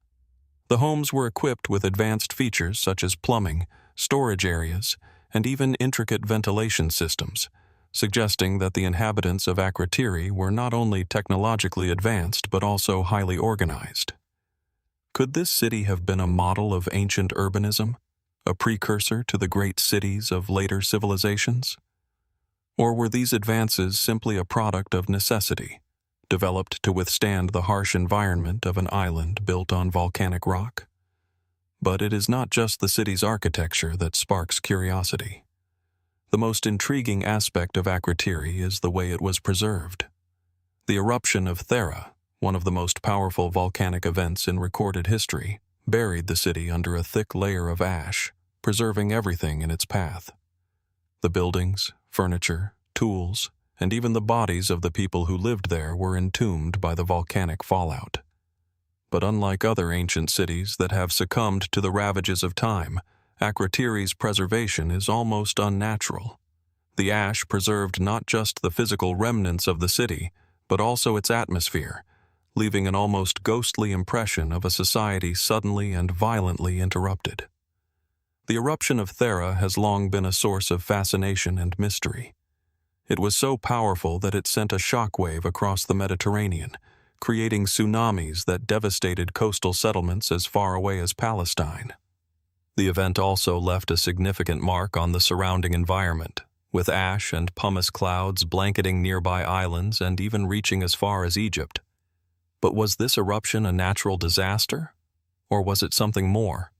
The homes were equipped with advanced features such as plumbing, storage areas, and even intricate ventilation systems, suggesting that the inhabitants of Akrotiri were not only technologically advanced but also highly organized. Could this city have been a model of ancient urbanism, a precursor to the great cities of later civilizations? Or were these advances simply a product of necessity, developed to withstand the harsh environment of an island built on volcanic rock? But it is not just the city's architecture that sparks curiosity. The most intriguing aspect of Akrotiri is the way it was preserved. The eruption of Thera, one of the most powerful volcanic events in recorded history, buried the city under a thick layer of ash, preserving everything in its path. The buildings, furniture, tools, and even the bodies of the people who lived there were entombed by the volcanic fallout. But unlike other ancient cities that have succumbed to the ravages of time, Akrotiri's preservation is almost unnatural. The ash preserved not just the physical remnants of the city, but also its atmosphere, leaving an almost ghostly impression of a society suddenly and violently interrupted. The eruption of Thera has long been a source of fascination and mystery. It was so powerful that it sent a shockwave across the Mediterranean, creating tsunamis that devastated coastal settlements as far away as Palestine. The event also left a significant mark on the surrounding environment, with ash and pumice clouds blanketing nearby islands and even reaching as far as Egypt. But was this eruption a natural disaster? Or was it something more?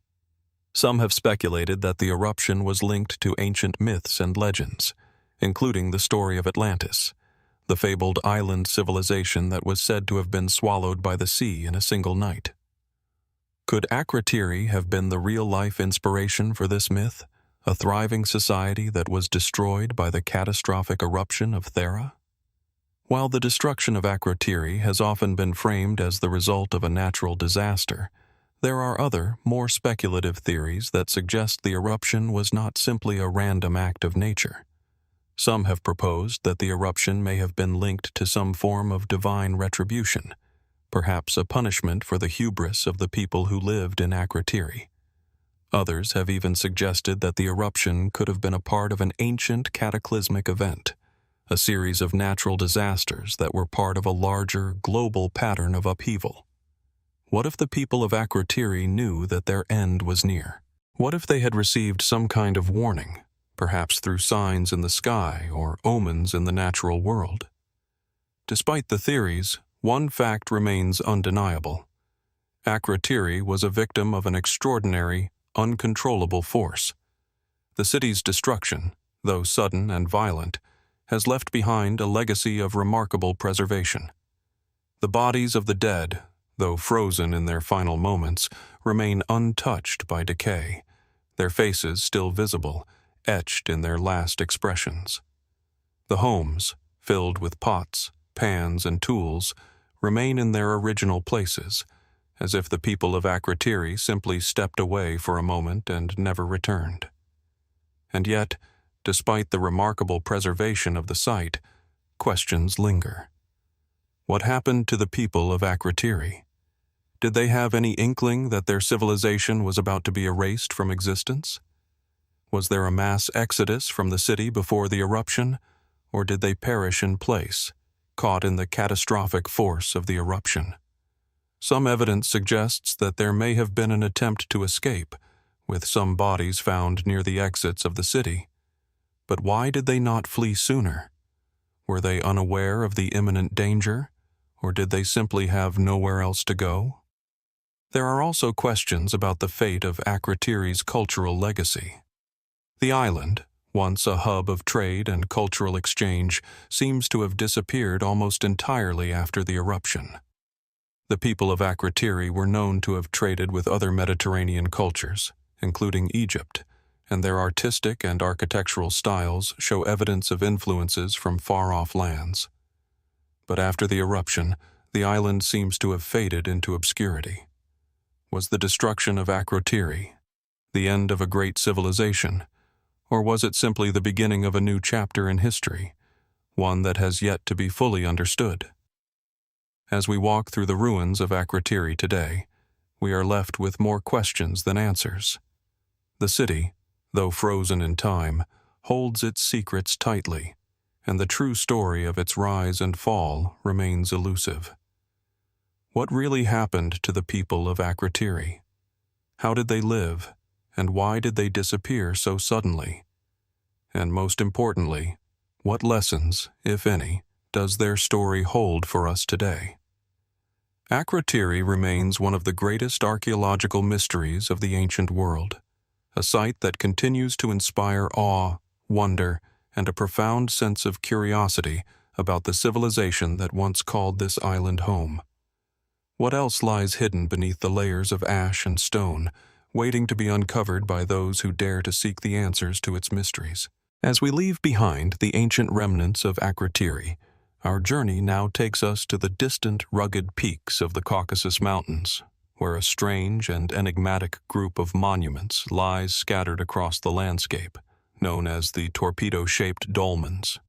Some have speculated that the eruption was linked to ancient myths and legends, including the story of Atlantis, the fabled island civilization that was said to have been swallowed by the sea in a single night. Could Akrotiri have been the real-life inspiration for this myth, a thriving society that was destroyed by the catastrophic eruption of Thera? While the destruction of Akrotiri has often been framed as the result of a natural disaster, there are other, more speculative theories that suggest the eruption was not simply a random act of nature. Some have proposed that the eruption may have been linked to some form of divine retribution, perhaps a punishment for the hubris of the people who lived in Akrotiri. Others have even suggested that the eruption could have been a part of an ancient cataclysmic event, a series of natural disasters that were part of a larger, global pattern of upheaval. What if the people of Akrotiri knew that their end was near? What if they had received some kind of warning, perhaps through signs in the sky or omens in the natural world? Despite the theories, one fact remains undeniable. Akrotiri was a victim of an extraordinary, uncontrollable force. The city's destruction, though sudden and violent, has left behind a legacy of remarkable preservation. The bodies of the dead, though frozen in their final moments, remain untouched by decay, their faces still visible, etched in their last expressions. The homes, filled with pots, pans, and tools, remain in their original places, as if the people of Akrotiri simply stepped away for a moment and never returned. And yet, despite the remarkable preservation of the site, questions linger. What happened to the people of Akrotiri? Did they have any inkling that their civilization was about to be erased from existence? Was there a mass exodus from the city before the eruption, or did they perish in place, caught in the catastrophic force of the eruption? Some evidence suggests that there may have been an attempt to escape, with some bodies found near the exits of the city. But why did they not flee sooner? Were they unaware of the imminent danger, or did they simply have nowhere else to go? There are also questions about the fate of Akrotiri's cultural legacy. The island, once a hub of trade and cultural exchange, seems to have disappeared almost entirely after the eruption. The people of Akrotiri were known to have traded with other Mediterranean cultures, including Egypt, and their artistic and architectural styles show evidence of influences from far-off lands. But after the eruption, the island seems to have faded into obscurity. Was the destruction of Akrotiri the end of a great civilization, or was it simply the beginning of a new chapter in history, one that has yet to be fully understood? As we walk through the ruins of Akrotiri today, we are left with more questions than answers. The city, though frozen in time, holds its secrets tightly, and the true story of its rise and fall remains elusive. What really happened to the people of Akrotiri? How did they live, and why did they disappear so suddenly? And most importantly, what lessons, if any, does their story hold for us today? Akrotiri remains one of the greatest archaeological mysteries of the ancient world, a site that continues to inspire awe, wonder, and a profound sense of curiosity about the civilization that once called this island home. What else lies hidden beneath the layers of ash and stone, waiting to be uncovered by those who dare to seek the answers to its mysteries? As we leave behind the ancient remnants of Akrotiri, our journey now takes us to the distant, rugged peaks of the Caucasus Mountains, where a strange and enigmatic group of monuments lies scattered across the landscape, known as the torpedo-shaped dolmens.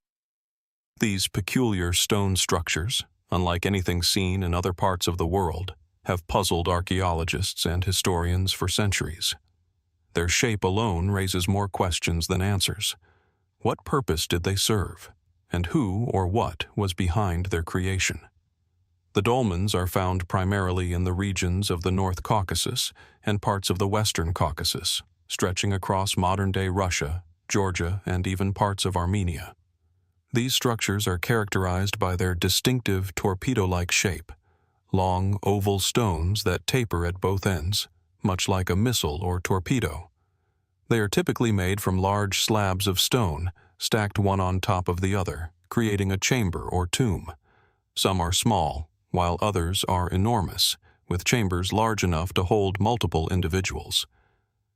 These peculiar stone structures, unlike anything seen in other parts of the world, have puzzled archaeologists and historians for centuries. Their shape alone raises more questions than answers. What purpose did they serve, and who or what was behind their creation? The dolmens are found primarily in the regions of the North Caucasus and parts of the Western Caucasus, stretching across modern-day Russia, Georgia, and even parts of Armenia. These structures are characterized by their distinctive torpedo-like shape, long oval stones that taper at both ends, much like a missile or torpedo. They are typically made from large slabs of stone, stacked one on top of the other, creating a chamber or tomb. Some are small, while others are enormous, with chambers large enough to hold multiple individuals.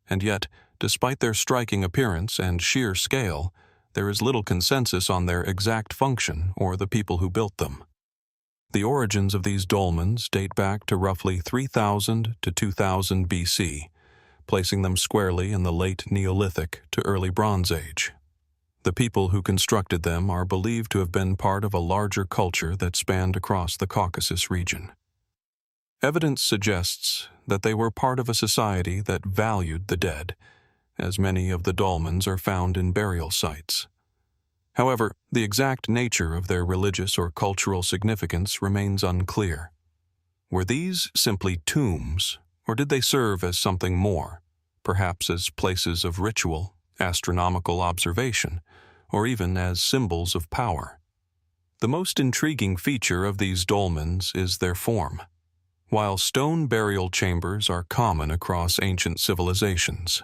And yet, despite their striking appearance and sheer scale, there is little consensus on their exact function or the people who built them. The origins of these dolmens date back to roughly 3000 to 2000 BC, placing them squarely in the late Neolithic to early Bronze Age. The people who constructed them are believed to have been part of a larger culture that spanned across the Caucasus region. Evidence suggests that they were part of a society that valued the dead, as many of the dolmens are found in burial sites. However, the exact nature of their religious or cultural significance remains unclear. Were these simply tombs, or did they serve as something more, perhaps as places of ritual, astronomical observation, or even as symbols of power? The most intriguing feature of these dolmens is their form. While stone burial chambers are common across ancient civilizations,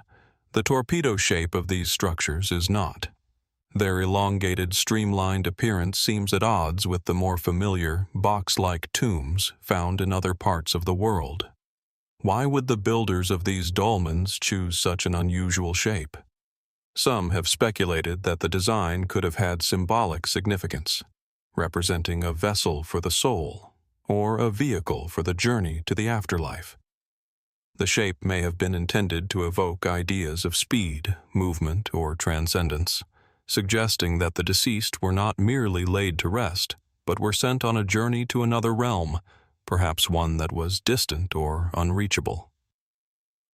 the torpedo shape of these structures is not. Their elongated, streamlined appearance seems at odds with the more familiar, box-like tombs found in other parts of the world. Why would the builders of these dolmens choose such an unusual shape? Some have speculated that the design could have had symbolic significance, representing a vessel for the soul, or a vehicle for the journey to the afterlife. The shape may have been intended to evoke ideas of speed, movement, or transcendence, suggesting that the deceased were not merely laid to rest, but were sent on a journey to another realm, perhaps one that was distant or unreachable.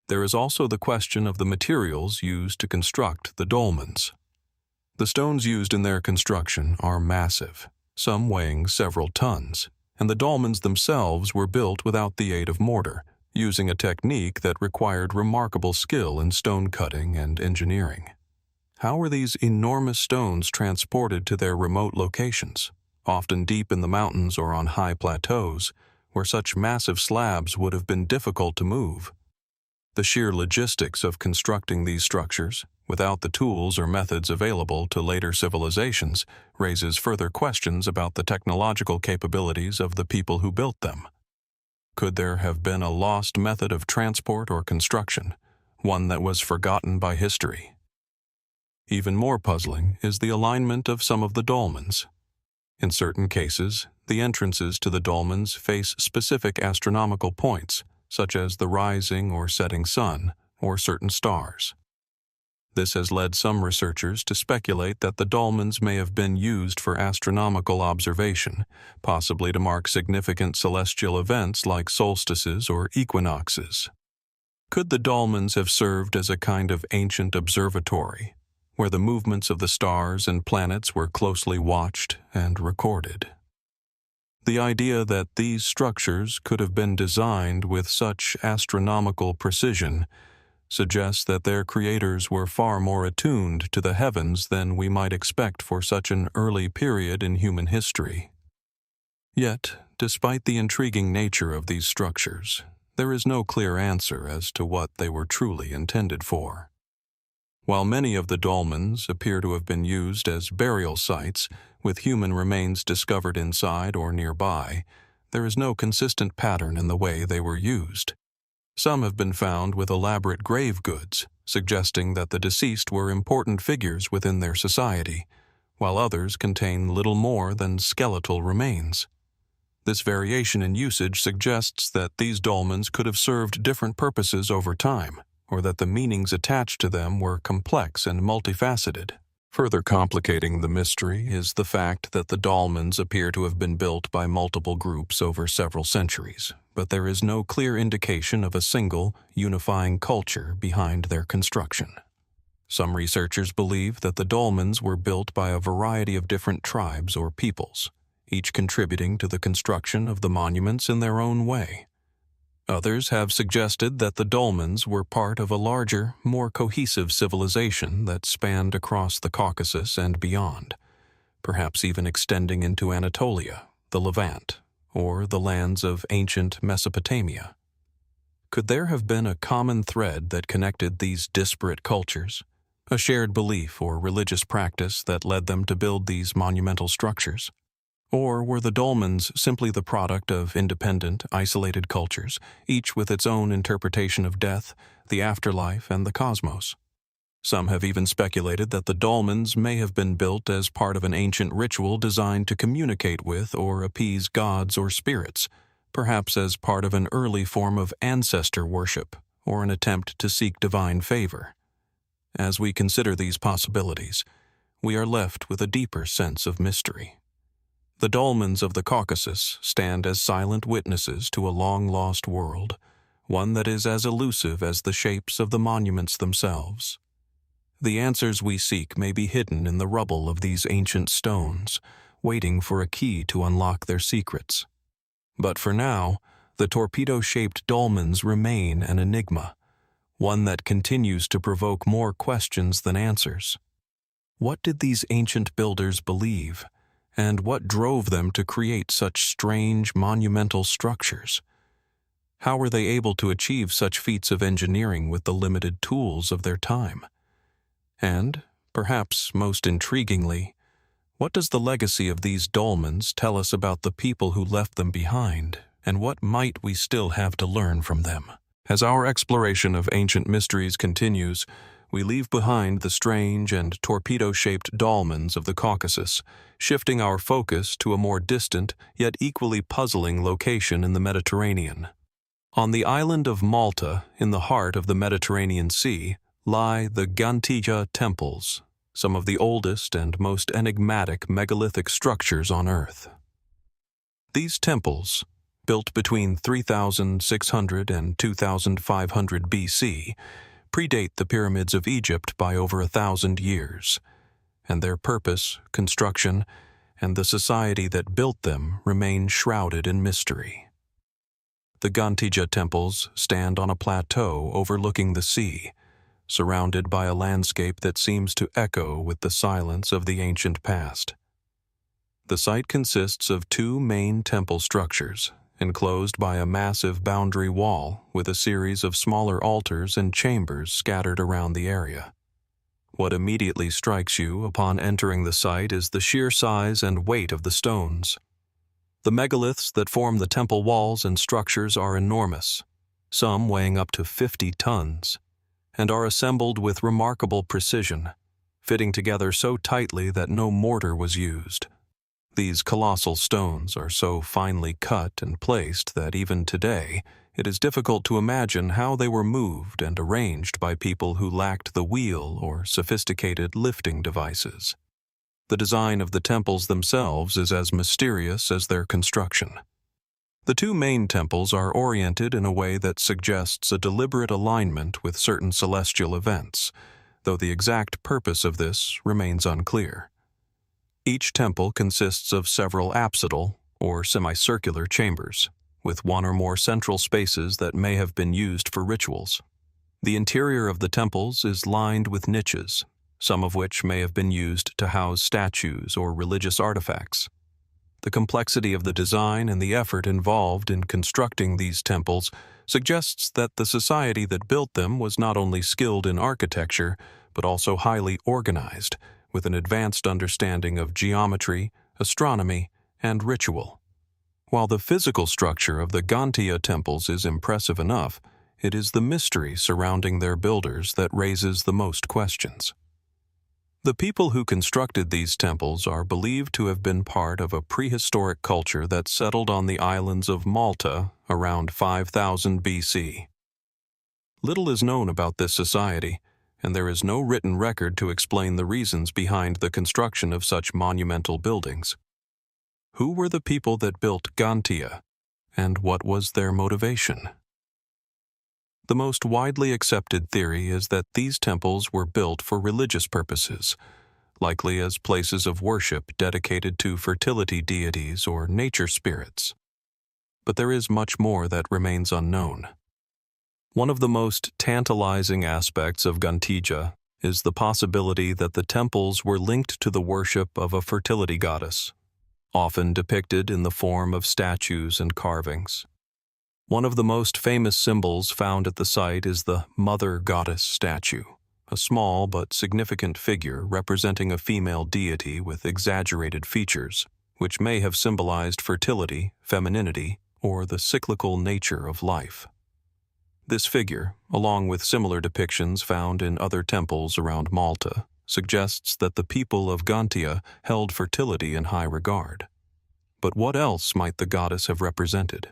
There is also the question of the materials used to construct the dolmens. The stones used in their construction are massive, some weighing several tons, and the dolmens themselves were built without the aid of mortar, using a technique that required remarkable skill in stone cutting and engineering. How were these enormous stones transported to their remote locations, often deep in the mountains or on high plateaus, where such massive slabs would have been difficult to move? The sheer logistics of constructing these structures, without the tools or methods available to later civilizations, raises further questions about the technological capabilities of the people who built them. Could there have been a lost method of transport or construction, one that was forgotten by history? Even more puzzling is the alignment of some of the dolmens. In certain cases, the entrances to the dolmens face specific astronomical points, such as the rising or setting sun, or certain stars. This has led some researchers to speculate that the dolmens may have been used for astronomical observation, possibly to mark significant celestial events like solstices or equinoxes. Could the dolmens have served as a kind of ancient observatory, where the movements of the stars and planets were closely watched and recorded? The idea that these structures could have been designed with such astronomical precision suggests that their creators were far more attuned to the heavens than we might expect for such an early period in human history. Yet, despite the intriguing nature of these structures, there is no clear answer as to what they were truly intended for. While many of the dolmens appear to have been used as burial sites, with human remains discovered inside or nearby, there is no consistent pattern in the way they were used. Some have been found with elaborate grave goods, suggesting that the deceased were important figures within their society, while others contain little more than skeletal remains. This variation in usage suggests that these dolmens could have served different purposes over time, or that the meanings attached to them were complex and multifaceted. Further complicating the mystery is the fact that the dolmens appear to have been built by multiple groups over several centuries, but there is no clear indication of a single, unifying culture behind their construction. Some researchers believe that the dolmens were built by a variety of different tribes or peoples, each contributing to the construction of the monuments in their own way. Others have suggested that the dolmens were part of a larger, more cohesive civilization that spanned across the Caucasus and beyond, perhaps even extending into Anatolia, the Levant, or the lands of ancient Mesopotamia. Could there have been a common thread that connected these disparate cultures, a shared belief or religious practice that led them to build these monumental structures? Or were the dolmens simply the product of independent, isolated cultures, each with its own interpretation of death, the afterlife, and the cosmos? Some have even speculated that the dolmens may have been built as part of an ancient ritual designed to communicate with or appease gods or spirits, perhaps as part of an early form of ancestor worship or an attempt to seek divine favor. As we consider these possibilities, we are left with a deeper sense of mystery. The dolmens of the Caucasus stand as silent witnesses to a long-lost world, one that is as elusive as the shapes of the monuments themselves. The answers we seek may be hidden in the rubble of these ancient stones, waiting for a key to unlock their secrets. But for now, the torpedo-shaped dolmens remain an enigma, one that continues to provoke more questions than answers. What did these ancient builders believe? And what drove them to create such strange, monumental structures? How were they able to achieve such feats of engineering with the limited tools of their time? And, perhaps most intriguingly, what does the legacy of these dolmens tell us about the people who left them behind, and what might we still have to learn from them? As our exploration of ancient mysteries continues, we leave behind the strange and torpedo-shaped dolmens of the Caucasus, shifting our focus to a more distant yet equally puzzling location in the Mediterranean. On the island of Malta, in the heart of the Mediterranean Sea, lie the Ġgantija Temples, some of the oldest and most enigmatic megalithic structures on Earth. These temples, built between 3,600 and 2,500 BC, predate the pyramids of Egypt by over 1,000 years, and their purpose, construction, and the society that built them remain shrouded in mystery. The Ġgantija Temples stand on a plateau overlooking the sea, surrounded by a landscape that seems to echo with the silence of the ancient past. The site consists of two main temple structures, enclosed by a massive boundary wall with a series of smaller altars and chambers scattered around the area. What immediately strikes you upon entering the site is the sheer size and weight of the stones. The megaliths that form the temple walls and structures are enormous, some weighing up to 50 tons, and are assembled with remarkable precision, fitting together so tightly that no mortar was used. These colossal stones are so finely cut and placed that even today it is difficult to imagine how they were moved and arranged by people who lacked the wheel or sophisticated lifting devices. The design of the temples themselves is as mysterious as their construction. The two main temples are oriented in a way that suggests a deliberate alignment with certain celestial events, though the exact purpose of this remains unclear. Each temple consists of several apsidal, or semicircular chambers, with one or more central spaces that may have been used for rituals. The interior of the temples is lined with niches, some of which may have been used to house statues or religious artifacts. The complexity of the design and the effort involved in constructing these temples suggests that the society that built them was not only skilled in architecture, but also highly organized, with an advanced understanding of geometry, astronomy, and ritual. While the physical structure of the Ġgantija temples is impressive enough, it is the mystery surrounding their builders that raises the most questions. The people who constructed these temples are believed to have been part of a prehistoric culture that settled on the islands of Malta around 5000 BC. Little is known about this society, and there is no written record to explain the reasons behind the construction of such monumental buildings. Who were the people that built Ġgantija, and what was their motivation? The most widely accepted theory is that these temples were built for religious purposes, likely as places of worship dedicated to fertility deities or nature spirits. But there is much more that remains unknown. One of the most tantalizing aspects of Ġgantija is the possibility that the temples were linked to the worship of a fertility goddess, often depicted in the form of statues and carvings. One of the most famous symbols found at the site is the Mother Goddess statue, a small but significant figure representing a female deity with exaggerated features, which may have symbolized fertility, femininity, or the cyclical nature of life. This figure, along with similar depictions found in other temples around Malta, suggests that the people of Ġgantija held fertility in high regard. But what else might the goddess have represented?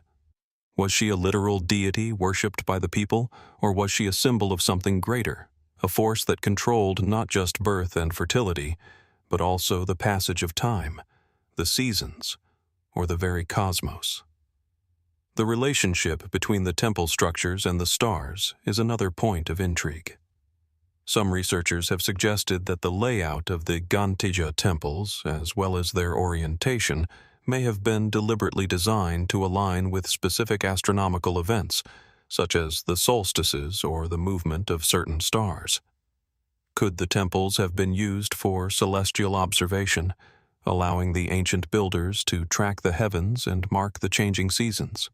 Was she a literal deity worshipped by the people, or was she a symbol of something greater, a force that controlled not just birth and fertility, but also the passage of time, the seasons, or the very cosmos? The relationship between the temple structures and the stars is another point of intrigue. Some researchers have suggested that the layout of the Ġgantija temples, as well as their orientation, may have been deliberately designed to align with specific astronomical events, such as the solstices or the movement of certain stars. Could the temples have been used for celestial observation, allowing the ancient builders to track the heavens and mark the changing seasons?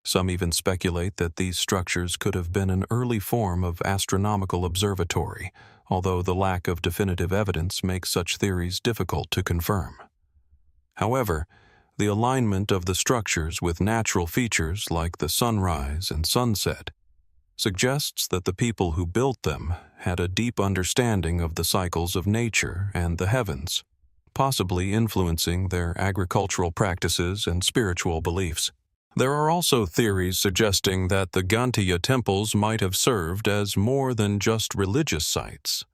Some even speculate that these structures could have been an early form of astronomical observatory, although the lack of definitive evidence makes such theories difficult to confirm. However, the alignment of the structures with natural features like the sunrise and sunset suggests that the people who built them had a deep understanding of the cycles of nature and the heavens, possibly influencing their agricultural practices and spiritual beliefs. There are also theories suggesting that the Ġgantija temples might have served as more than just religious sites.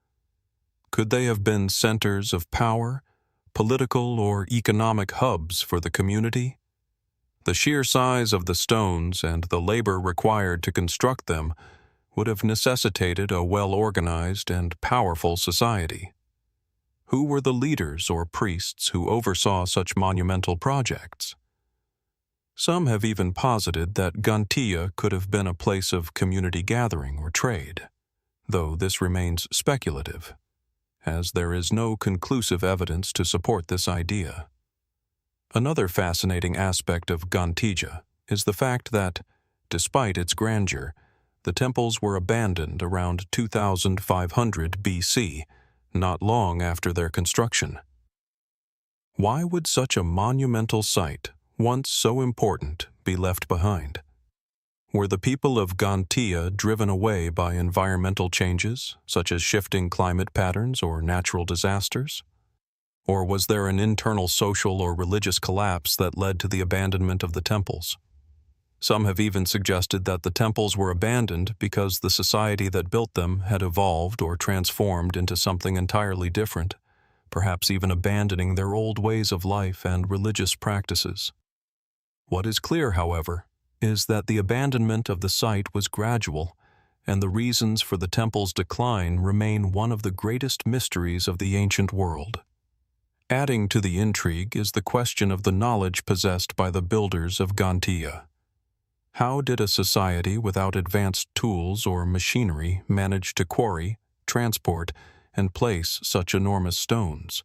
Could they have been centers of power, political or economic hubs for the community? The sheer size of the stones and the labor required to construct them would have necessitated a well-organized and powerful society. Who were the leaders or priests who oversaw such monumental projects? Some have even posited that Ġgantija could have been a place of community gathering or trade, though this remains speculative, as there is no conclusive evidence to support this idea. Another fascinating aspect of Ġgantija is the fact that, despite its grandeur, the temples were abandoned around 2500 BC, not long after their construction. Why would such a monumental site, once so important, be left behind? Were the people of Ġgantija driven away by environmental changes, such as shifting climate patterns or natural disasters? Or was there an internal social or religious collapse that led to the abandonment of the temples? Some have even suggested that the temples were abandoned because the society that built them had evolved or transformed into something entirely different, perhaps even abandoning their old ways of life and religious practices. What is clear, however, is that the abandonment of the site was gradual, and the reasons for the temple's decline remain one of the greatest mysteries of the ancient world. Adding to the intrigue is the question of the knowledge possessed by the builders of Ġgantija. How did a society without advanced tools or machinery manage to quarry, transport, and place such enormous stones?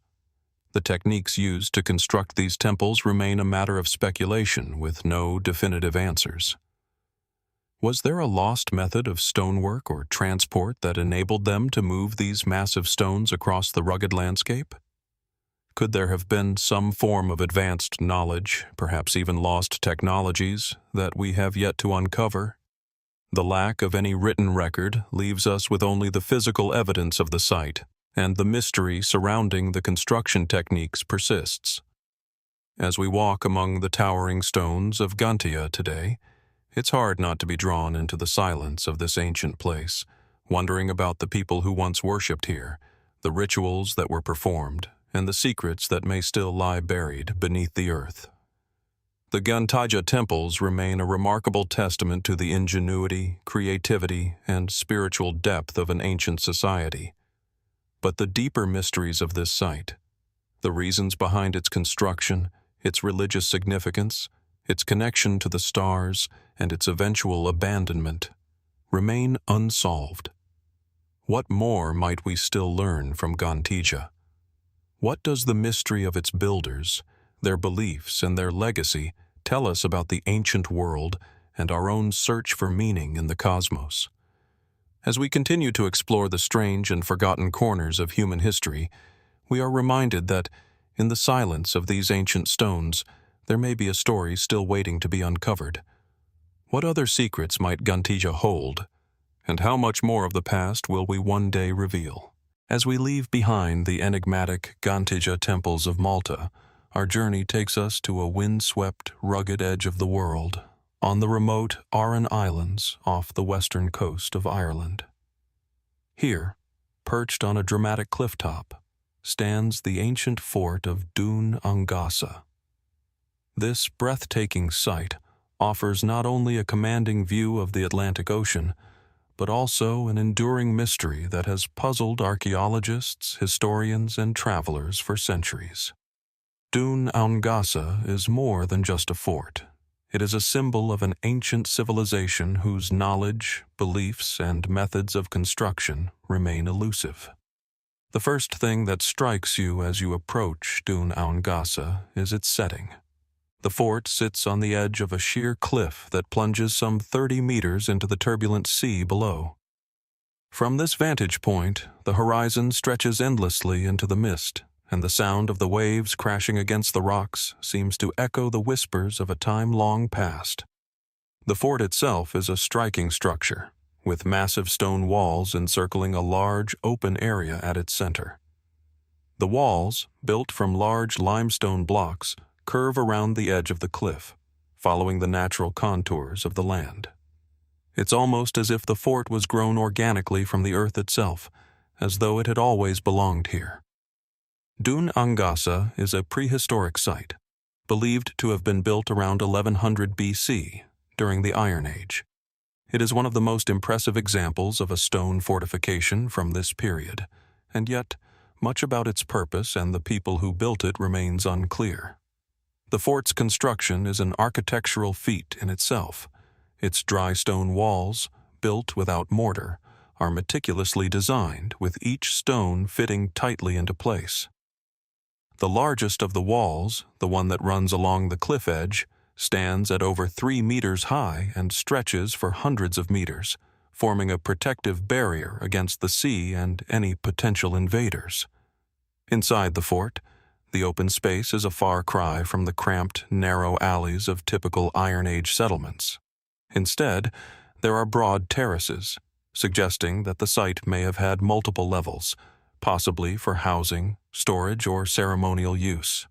The techniques used to construct these temples remain a matter of speculation with no definitive answers. Was there a lost method of stonework or transport that enabled them to move these massive stones across the rugged landscape? Could there have been some form of advanced knowledge, perhaps even lost technologies, that we have yet to uncover? The lack of any written record leaves us with only the physical evidence of the site, and the mystery surrounding the construction techniques persists. As we walk among the towering stones of Ġgantija today, it's hard not to be drawn into the silence of this ancient place, wondering about the people who once worshipped here, the rituals that were performed, and the secrets that may still lie buried beneath the earth. The Ġgantija Temples remain a remarkable testament to the ingenuity, creativity, and spiritual depth of an ancient society. But the deeper mysteries of this site, the reasons behind its construction, its religious significance, its connection to the stars, and its eventual abandonment, remain unsolved. What more might we still learn from Ġgantija? What does the mystery of its builders, their beliefs, and their legacy tell us about the ancient world and our own search for meaning in the cosmos? As we continue to explore the strange and forgotten corners of human history, we are reminded that, in the silence of these ancient stones, there may be a story still waiting to be uncovered. What other secrets might Ġgantija hold, and how much more of the past will we one day reveal? As we leave behind the enigmatic Ġgantija Temples of Malta, our journey takes us to a wind-swept, rugged edge of the world, on the remote Aran Islands off the western coast of Ireland. Here, perched on a dramatic clifftop, stands the ancient fort of Dùn Aonghasa. This breathtaking sight offers not only a commanding view of the Atlantic Ocean, but also an enduring mystery that has puzzled archaeologists, historians, and travelers for centuries. Dùn Aonghasa is more than just a fort. It is a symbol of an ancient civilization whose knowledge, beliefs, and methods of construction remain elusive. The first thing that strikes you as you approach Dùn Aonghasa is its setting. The fort sits on the edge of a sheer cliff that plunges some 30 meters into the turbulent sea below. From this vantage point, the horizon stretches endlessly into the mist, and the sound of the waves crashing against the rocks seems to echo the whispers of a time long past. The fort itself is a striking structure, with massive stone walls encircling a large, open area at its center. The walls, built from large limestone blocks, curve around the edge of the cliff, following the natural contours of the land. It's almost as if the fort was grown organically from the earth itself, as though it had always belonged here. Dùn Aonghasa is a prehistoric site, believed to have been built around 1100 BC, during the Iron Age. It is one of the most impressive examples of a stone fortification from this period, and yet much about its purpose and the people who built it remains unclear. The fort's construction is an architectural feat in itself. Its dry stone walls, built without mortar, are meticulously designed, with each stone fitting tightly into place. The largest of the walls, the one that runs along the cliff edge, stands at over 3 meters high and stretches for hundreds of meters, forming a protective barrier against the sea and any potential invaders. Inside the fort, the open space is a far cry from the cramped, narrow alleys of typical Iron Age settlements. Instead, there are broad terraces, suggesting that the site may have had multiple levels, possibly for housing, storage, or ceremonial use.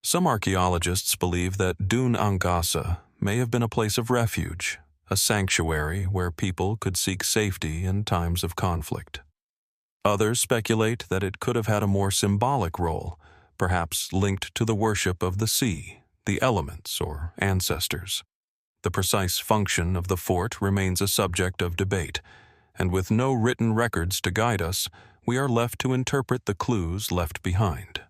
Some archaeologists believe that Dùn Aonghasa may have been a place of refuge, a sanctuary where people could seek safety in times of conflict. Others speculate that it could have had a more symbolic role, perhaps linked to the worship of the sea, the elements, or ancestors. The precise function of the fort remains a subject of debate, and with no written records to guide us, we are left to interpret the clues left behind.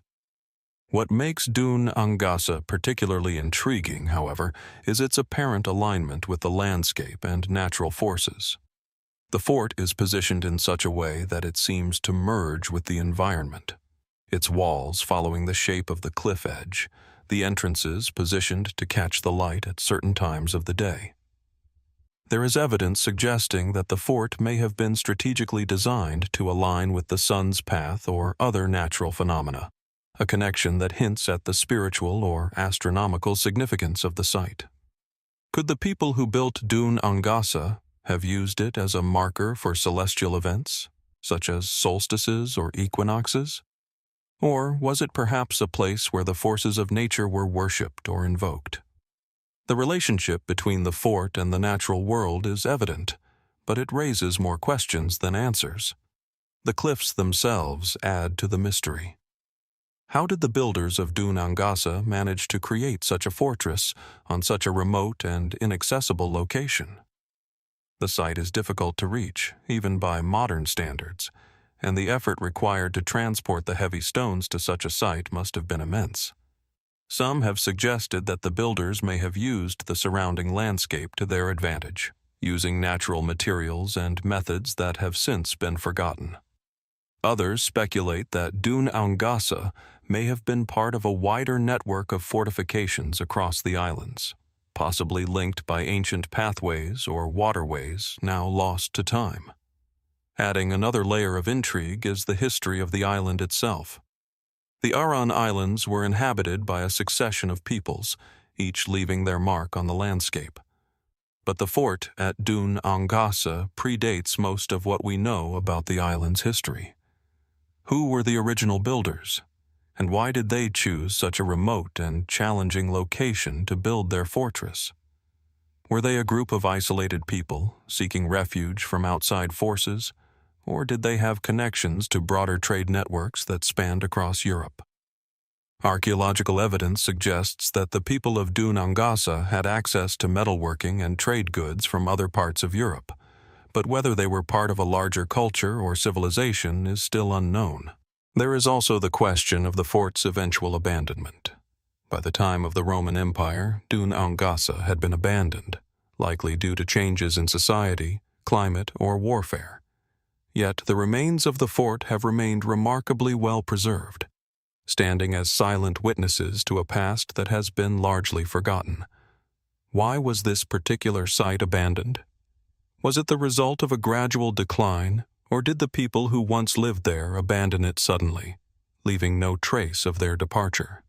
What makes Dùn Aonghasa particularly intriguing, however, is its apparent alignment with the landscape and natural forces. The fort is positioned in such a way that it seems to merge with the environment. Its walls following the shape of the cliff edge, the entrances positioned to catch the light at certain times of the day. There is evidence suggesting that the fort may have been strategically designed to align with the sun's path or other natural phenomena, a connection that hints at the spiritual or astronomical significance of the site. Could the people who built Dùn Aonghasa have used it as a marker for celestial events, such as solstices or equinoxes? Or was it perhaps a place where the forces of nature were worshipped or invoked? The relationship between the fort and the natural world is evident, but it raises more questions than answers. The cliffs themselves add to the mystery. How did the builders of Dùn Aonghasa manage to create such a fortress on such a remote and inaccessible location? The site is difficult to reach, even by modern standards, and the effort required to transport the heavy stones to such a site must have been immense. Some have suggested that the builders may have used the surrounding landscape to their advantage, using natural materials and methods that have since been forgotten. Others speculate that Dùn Aonghasa may have been part of a wider network of fortifications across the islands, possibly linked by ancient pathways or waterways now lost to time. Adding another layer of intrigue is the history of the island itself. The Aran Islands were inhabited by a succession of peoples, each leaving their mark on the landscape. But the fort at Dùn Aonghasa predates most of what we know about the island's history. Who were the original builders, and why did they choose such a remote and challenging location to build their fortress? Were they a group of isolated people seeking refuge from outside forces, or did they have connections to broader trade networks that spanned across Europe? Archaeological evidence suggests that the people of Dùn Aonghasa had access to metalworking and trade goods from other parts of Europe, but whether they were part of a larger culture or civilization is still unknown. There is also the question of the fort's eventual abandonment. By the time of the Roman Empire, Dùn Aonghasa had been abandoned, likely due to changes in society, climate, or warfare. Yet the remains of the fort have remained remarkably well preserved, standing as silent witnesses to a past that has been largely forgotten. Why was this particular site abandoned? Was it the result of a gradual decline, or did the people who once lived there abandon it suddenly, leaving no trace of their departure?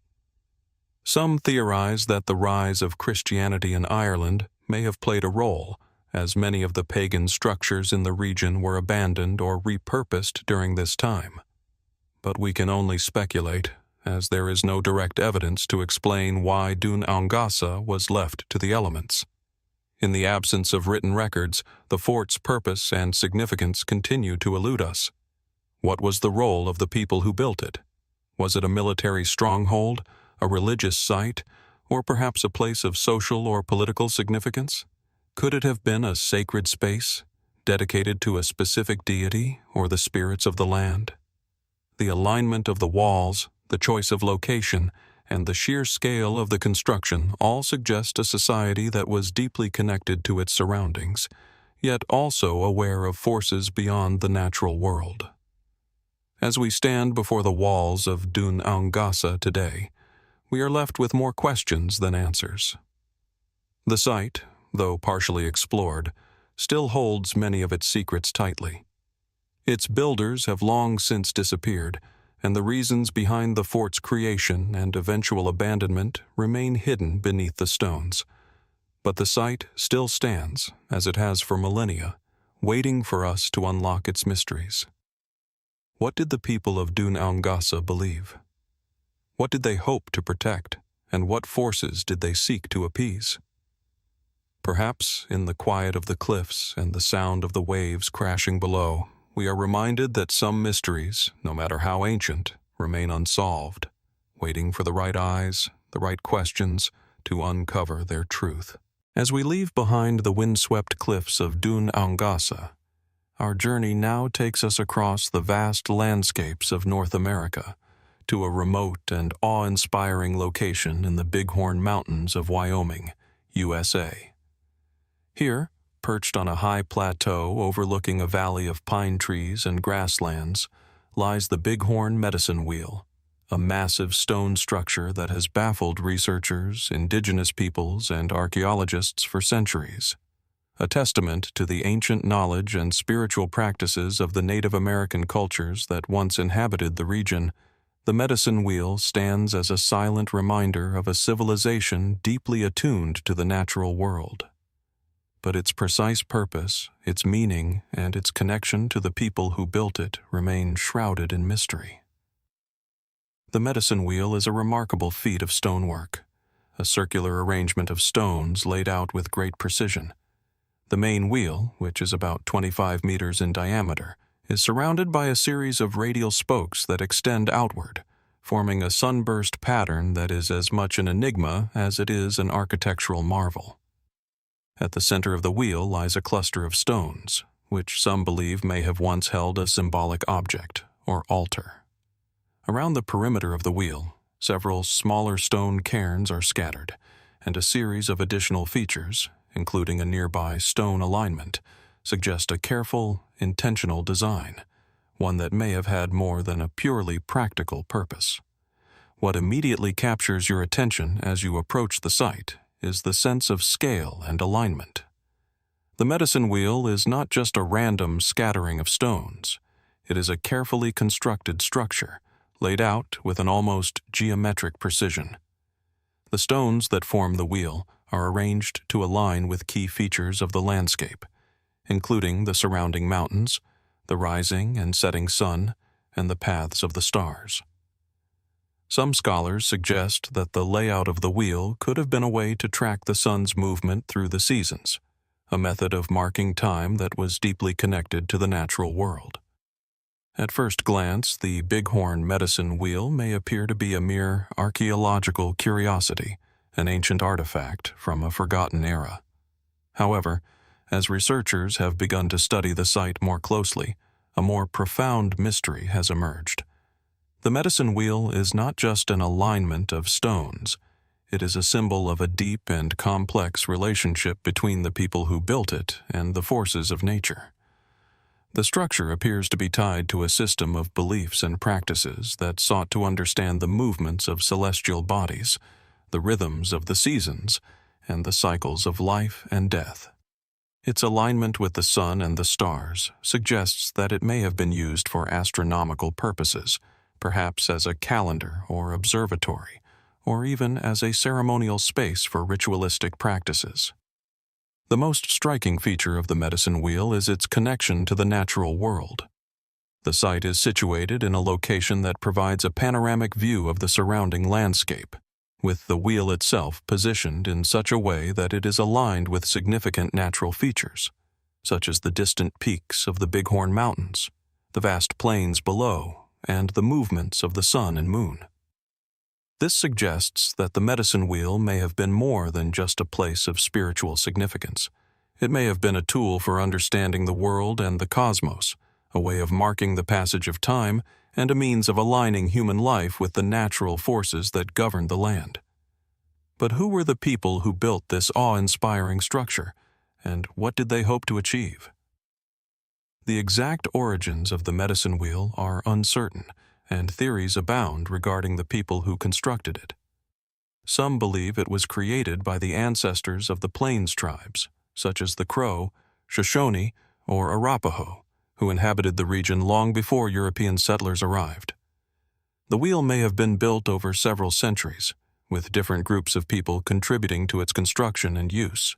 Some theorize that the rise of Christianity in Ireland may have played a role, as many of the pagan structures in the region were abandoned or repurposed during this time. But we can only speculate, as there is no direct evidence to explain why Dùn Aonghasa was left to the elements. In the absence of written records, the fort's purpose and significance continue to elude us. What was the role of the people who built it? Was it a military stronghold, a religious site, or perhaps a place of social or political significance? Could it have been a sacred space, dedicated to a specific deity or the spirits of the land? The alignment of the walls, the choice of location, and the sheer scale of the construction all suggest a society that was deeply connected to its surroundings, yet also aware of forces beyond the natural world. As we stand before the walls of Dùn Aonghasa today, we are left with more questions than answers. The site, though partially explored, still holds many of its secrets tightly. Its builders have long since disappeared, and the reasons behind the fort's creation and eventual abandonment remain hidden beneath the stones. But the site still stands, as it has for millennia, waiting for us to unlock its mysteries. What did the people of Dùn Aonghasa believe? What did they hope to protect, and what forces did they seek to appease? Perhaps, in the quiet of the cliffs and the sound of the waves crashing below, we are reminded that some mysteries, no matter how ancient, remain unsolved, waiting for the right eyes, the right questions, to uncover their truth. As we leave behind the windswept cliffs of Dùn Aonghasa, our journey now takes us across the vast landscapes of North America to a remote and awe-inspiring location in the Bighorn Mountains of Wyoming, USA. Here, perched on a high plateau overlooking a valley of pine trees and grasslands, lies the Bighorn Medicine Wheel, a massive stone structure that has baffled researchers, indigenous peoples, and archaeologists for centuries. A testament to the ancient knowledge and spiritual practices of the Native American cultures that once inhabited the region, the Medicine Wheel stands as a silent reminder of a civilization deeply attuned to the natural world. But its precise purpose, its meaning, and its connection to the people who built it remain shrouded in mystery. The Medicine Wheel is a remarkable feat of stonework, a circular arrangement of stones laid out with great precision. The main wheel, which is about 25 meters in diameter, is surrounded by a series of radial spokes that extend outward, forming a sunburst pattern that is as much an enigma as it is an architectural marvel. At the center of the wheel lies a cluster of stones, which some believe may have once held a symbolic object, or altar. Around the perimeter of the wheel, several smaller stone cairns are scattered, and a series of additional features, including a nearby stone alignment, suggest a careful, intentional design, one that may have had more than a purely practical purpose. What immediately captures your attention as you approach the site is the sense of scale and alignment. The medicine wheel is not just a random scattering of stones. It is a carefully constructed structure, laid out with an almost geometric precision. The stones that form the wheel are arranged to align with key features of the landscape, including the surrounding mountains, the rising and setting sun, and the paths of the stars. Some scholars suggest that the layout of the wheel could have been a way to track the sun's movement through the seasons, a method of marking time that was deeply connected to the natural world. At first glance, the Bighorn medicine wheel may appear to be a mere archaeological curiosity, an ancient artifact from a forgotten era. However, as researchers have begun to study the site more closely, a more profound mystery has emerged. The medicine wheel is not just an alignment of stones. It is a symbol of a deep and complex relationship between the people who built it and the forces of nature. The structure appears to be tied to a system of beliefs and practices that sought to understand the movements of celestial bodies, the rhythms of the seasons, and the cycles of life and death. Its alignment with the sun and the stars suggests that it may have been used for astronomical purposes, perhaps as a calendar or observatory, or even as a ceremonial space for ritualistic practices. The most striking feature of the medicine wheel is its connection to the natural world. The site is situated in a location that provides a panoramic view of the surrounding landscape, with the wheel itself positioned in such a way that it is aligned with significant natural features, such as the distant peaks of the Bighorn Mountains, the vast plains below, and the movements of the sun and moon. This suggests that the medicine wheel may have been more than just a place of spiritual significance. It may have been a tool for understanding the world and the cosmos, a way of marking the passage of time, and a means of aligning human life with the natural forces that govern the land. But who were the people who built this awe-inspiring structure, and what did they hope to achieve? The exact origins of the medicine wheel are uncertain, and theories abound regarding the people who constructed it. Some believe it was created by the ancestors of the Plains tribes, such as the Crow, Shoshone, or Arapaho, who inhabited the region long before European settlers arrived. The wheel may have been built over several centuries, with different groups of people contributing to its construction and use.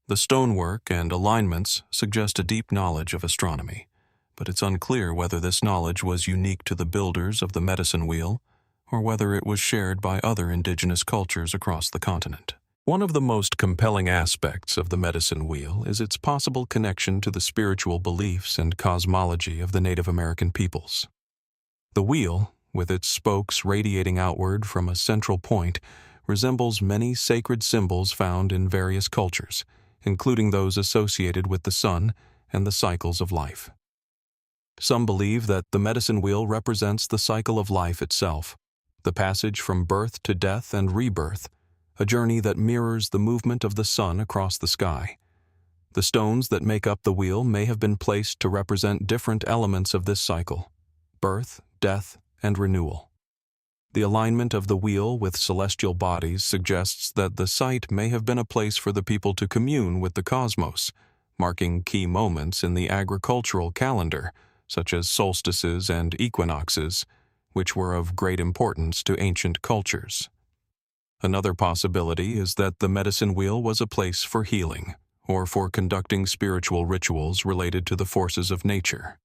The stonework and alignments suggest a deep knowledge of astronomy, but it's unclear whether this knowledge was unique to the builders of the medicine wheel or whether it was shared by other indigenous cultures across the continent. One of the most compelling aspects of the medicine wheel is its possible connection to the spiritual beliefs and cosmology of the Native American peoples. The wheel, with its spokes radiating outward from a central point, resembles many sacred symbols found in various cultures, including those associated with the sun and the cycles of life. Some believe that the medicine wheel represents the cycle of life itself, the passage from birth to death and rebirth, a journey that mirrors the movement of the sun across the sky. The stones that make up the wheel may have been placed to represent different elements of this cycle: birth, death, and renewal. The alignment of the wheel with celestial bodies suggests that the site may have been a place for the people to commune with the cosmos, marking key moments in the agricultural calendar, such as solstices and equinoxes, which were of great importance to ancient cultures. Another possibility is that the medicine wheel was a place for healing, or for conducting spiritual rituals related to the forces of nature.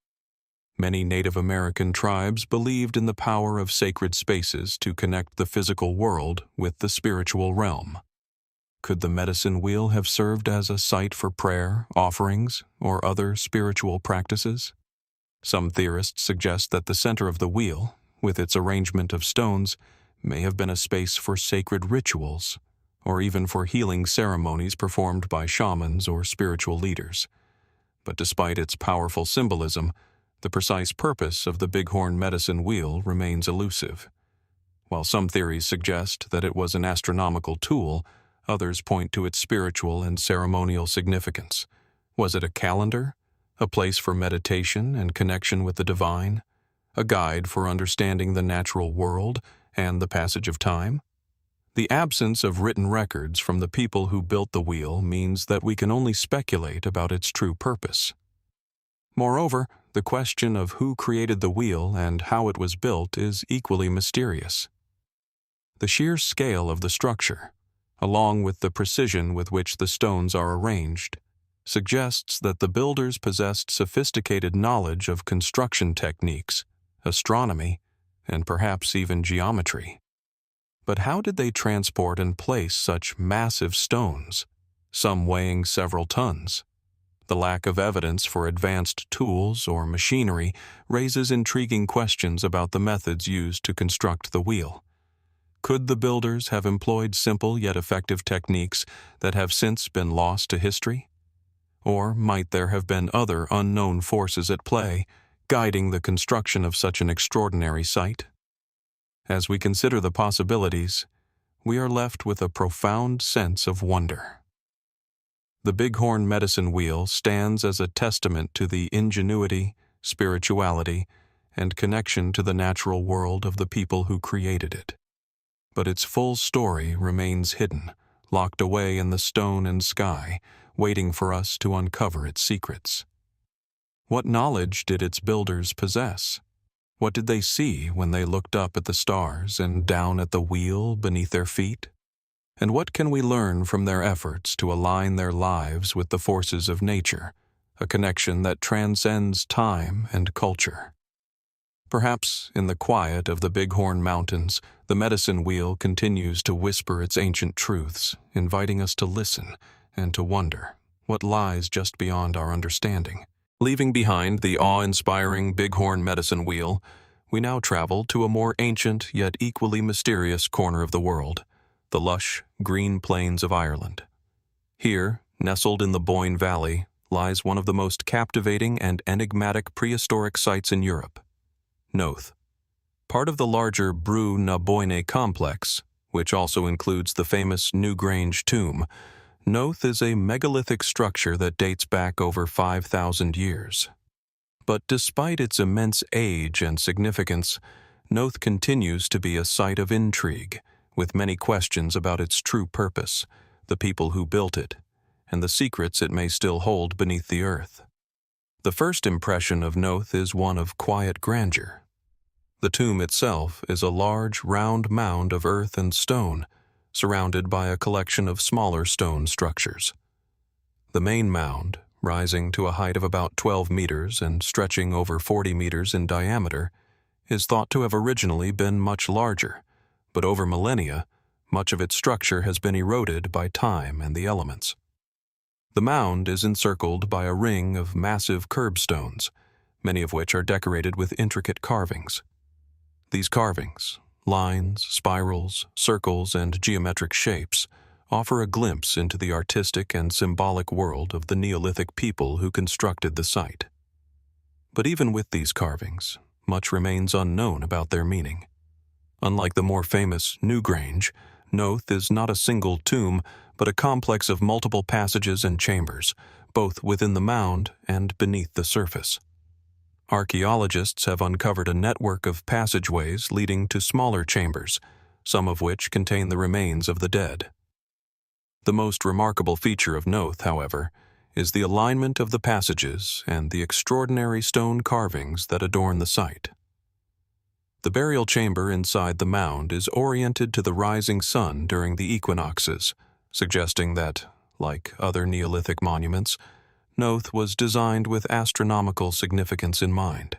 Many Native American tribes believed in the power of sacred spaces to connect the physical world with the spiritual realm. Could the medicine wheel have served as a site for prayer, offerings, or other spiritual practices? Some theorists suggest that the center of the wheel, with its arrangement of stones, may have been a space for sacred rituals, or even for healing ceremonies performed by shamans or spiritual leaders. But despite its powerful symbolism, the precise purpose of the Bighorn medicine wheel remains elusive. While some theories suggest that it was an astronomical tool, others point to its spiritual and ceremonial significance. Was it a calendar, a place for meditation and connection with the divine, a guide for understanding the natural world and the passage of time? The absence of written records from the people who built the wheel means that we can only speculate about its true purpose. Moreover, the question of who created the wheel and how it was built is equally mysterious. The sheer scale of the structure, along with the precision with which the stones are arranged, suggests that the builders possessed sophisticated knowledge of construction techniques, astronomy, and perhaps even geometry. But how did they transport and place such massive stones, some weighing several tons? The lack of evidence for advanced tools or machinery raises intriguing questions about the methods used to construct the wheel. Could the builders have employed simple yet effective techniques that have since been lost to history? Or might there have been other unknown forces at play, guiding the construction of such an extraordinary site? As we consider the possibilities, we are left with a profound sense of wonder. The Bighorn medicine wheel stands as a testament to the ingenuity, spirituality, and connection to the natural world of the people who created it. But its full story remains hidden, locked away in the stone and sky, waiting for us to uncover its secrets. What knowledge did its builders possess? What did they see when they looked up at the stars and down at the wheel beneath their feet? And what can we learn from their efforts to align their lives with the forces of nature, a connection that transcends time and culture? Perhaps in the quiet of the Bighorn Mountains, the medicine wheel continues to whisper its ancient truths, inviting us to listen and to wonder what lies just beyond our understanding. Leaving behind the awe-inspiring Bighorn medicine wheel, we now travel to a more ancient yet equally mysterious corner of the world, the lush, green plains of Ireland. Here, nestled in the Boyne Valley, lies one of the most captivating and enigmatic prehistoric sites in Europe, Knowth. Part of the larger Brú na Boyne complex, which also includes the famous Newgrange tomb, Knowth is a megalithic structure that dates back over 5,000 years. But despite its immense age and significance, Knowth continues to be a site of intrigue, with many questions about its true purpose, the people who built it, and the secrets it may still hold beneath the earth. The first impression of Knowth is one of quiet grandeur. The tomb itself is a large, round mound of earth and stone, surrounded by a collection of smaller stone structures. The main mound, rising to a height of about 12 meters and stretching over 40 meters in diameter, is thought to have originally been much larger, but over millennia, much of its structure has been eroded by time and the elements. The mound is encircled by a ring of massive curbstones, many of which are decorated with intricate carvings. These carvings, lines, spirals, circles, and geometric shapes, offer a glimpse into the artistic and symbolic world of the Neolithic people who constructed the site. But even with these carvings, much remains unknown about their meaning. Unlike the more famous Newgrange, Knowth is not a single tomb, but a complex of multiple passages and chambers, both within the mound and beneath the surface. Archaeologists have uncovered a network of passageways leading to smaller chambers, some of which contain the remains of the dead. The most remarkable feature of Knowth, however, is the alignment of the passages and the extraordinary stone carvings that adorn the site. The burial chamber inside the mound is oriented to the rising sun during the equinoxes, suggesting that, like other Neolithic monuments, Knowth was designed with astronomical significance in mind.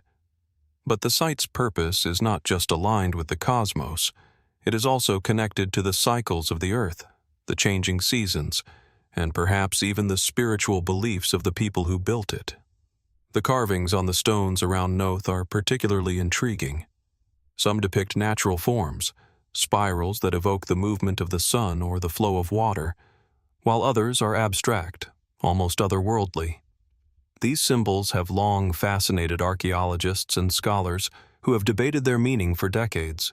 But the site's purpose is not just aligned with the cosmos, it is also connected to the cycles of the earth, the changing seasons, and perhaps even the spiritual beliefs of the people who built it. The carvings on the stones around Knowth are particularly intriguing. Some depict natural forms, spirals that evoke the movement of the sun or the flow of water, while others are abstract, almost otherworldly. These symbols have long fascinated archaeologists and scholars who have debated their meaning for decades.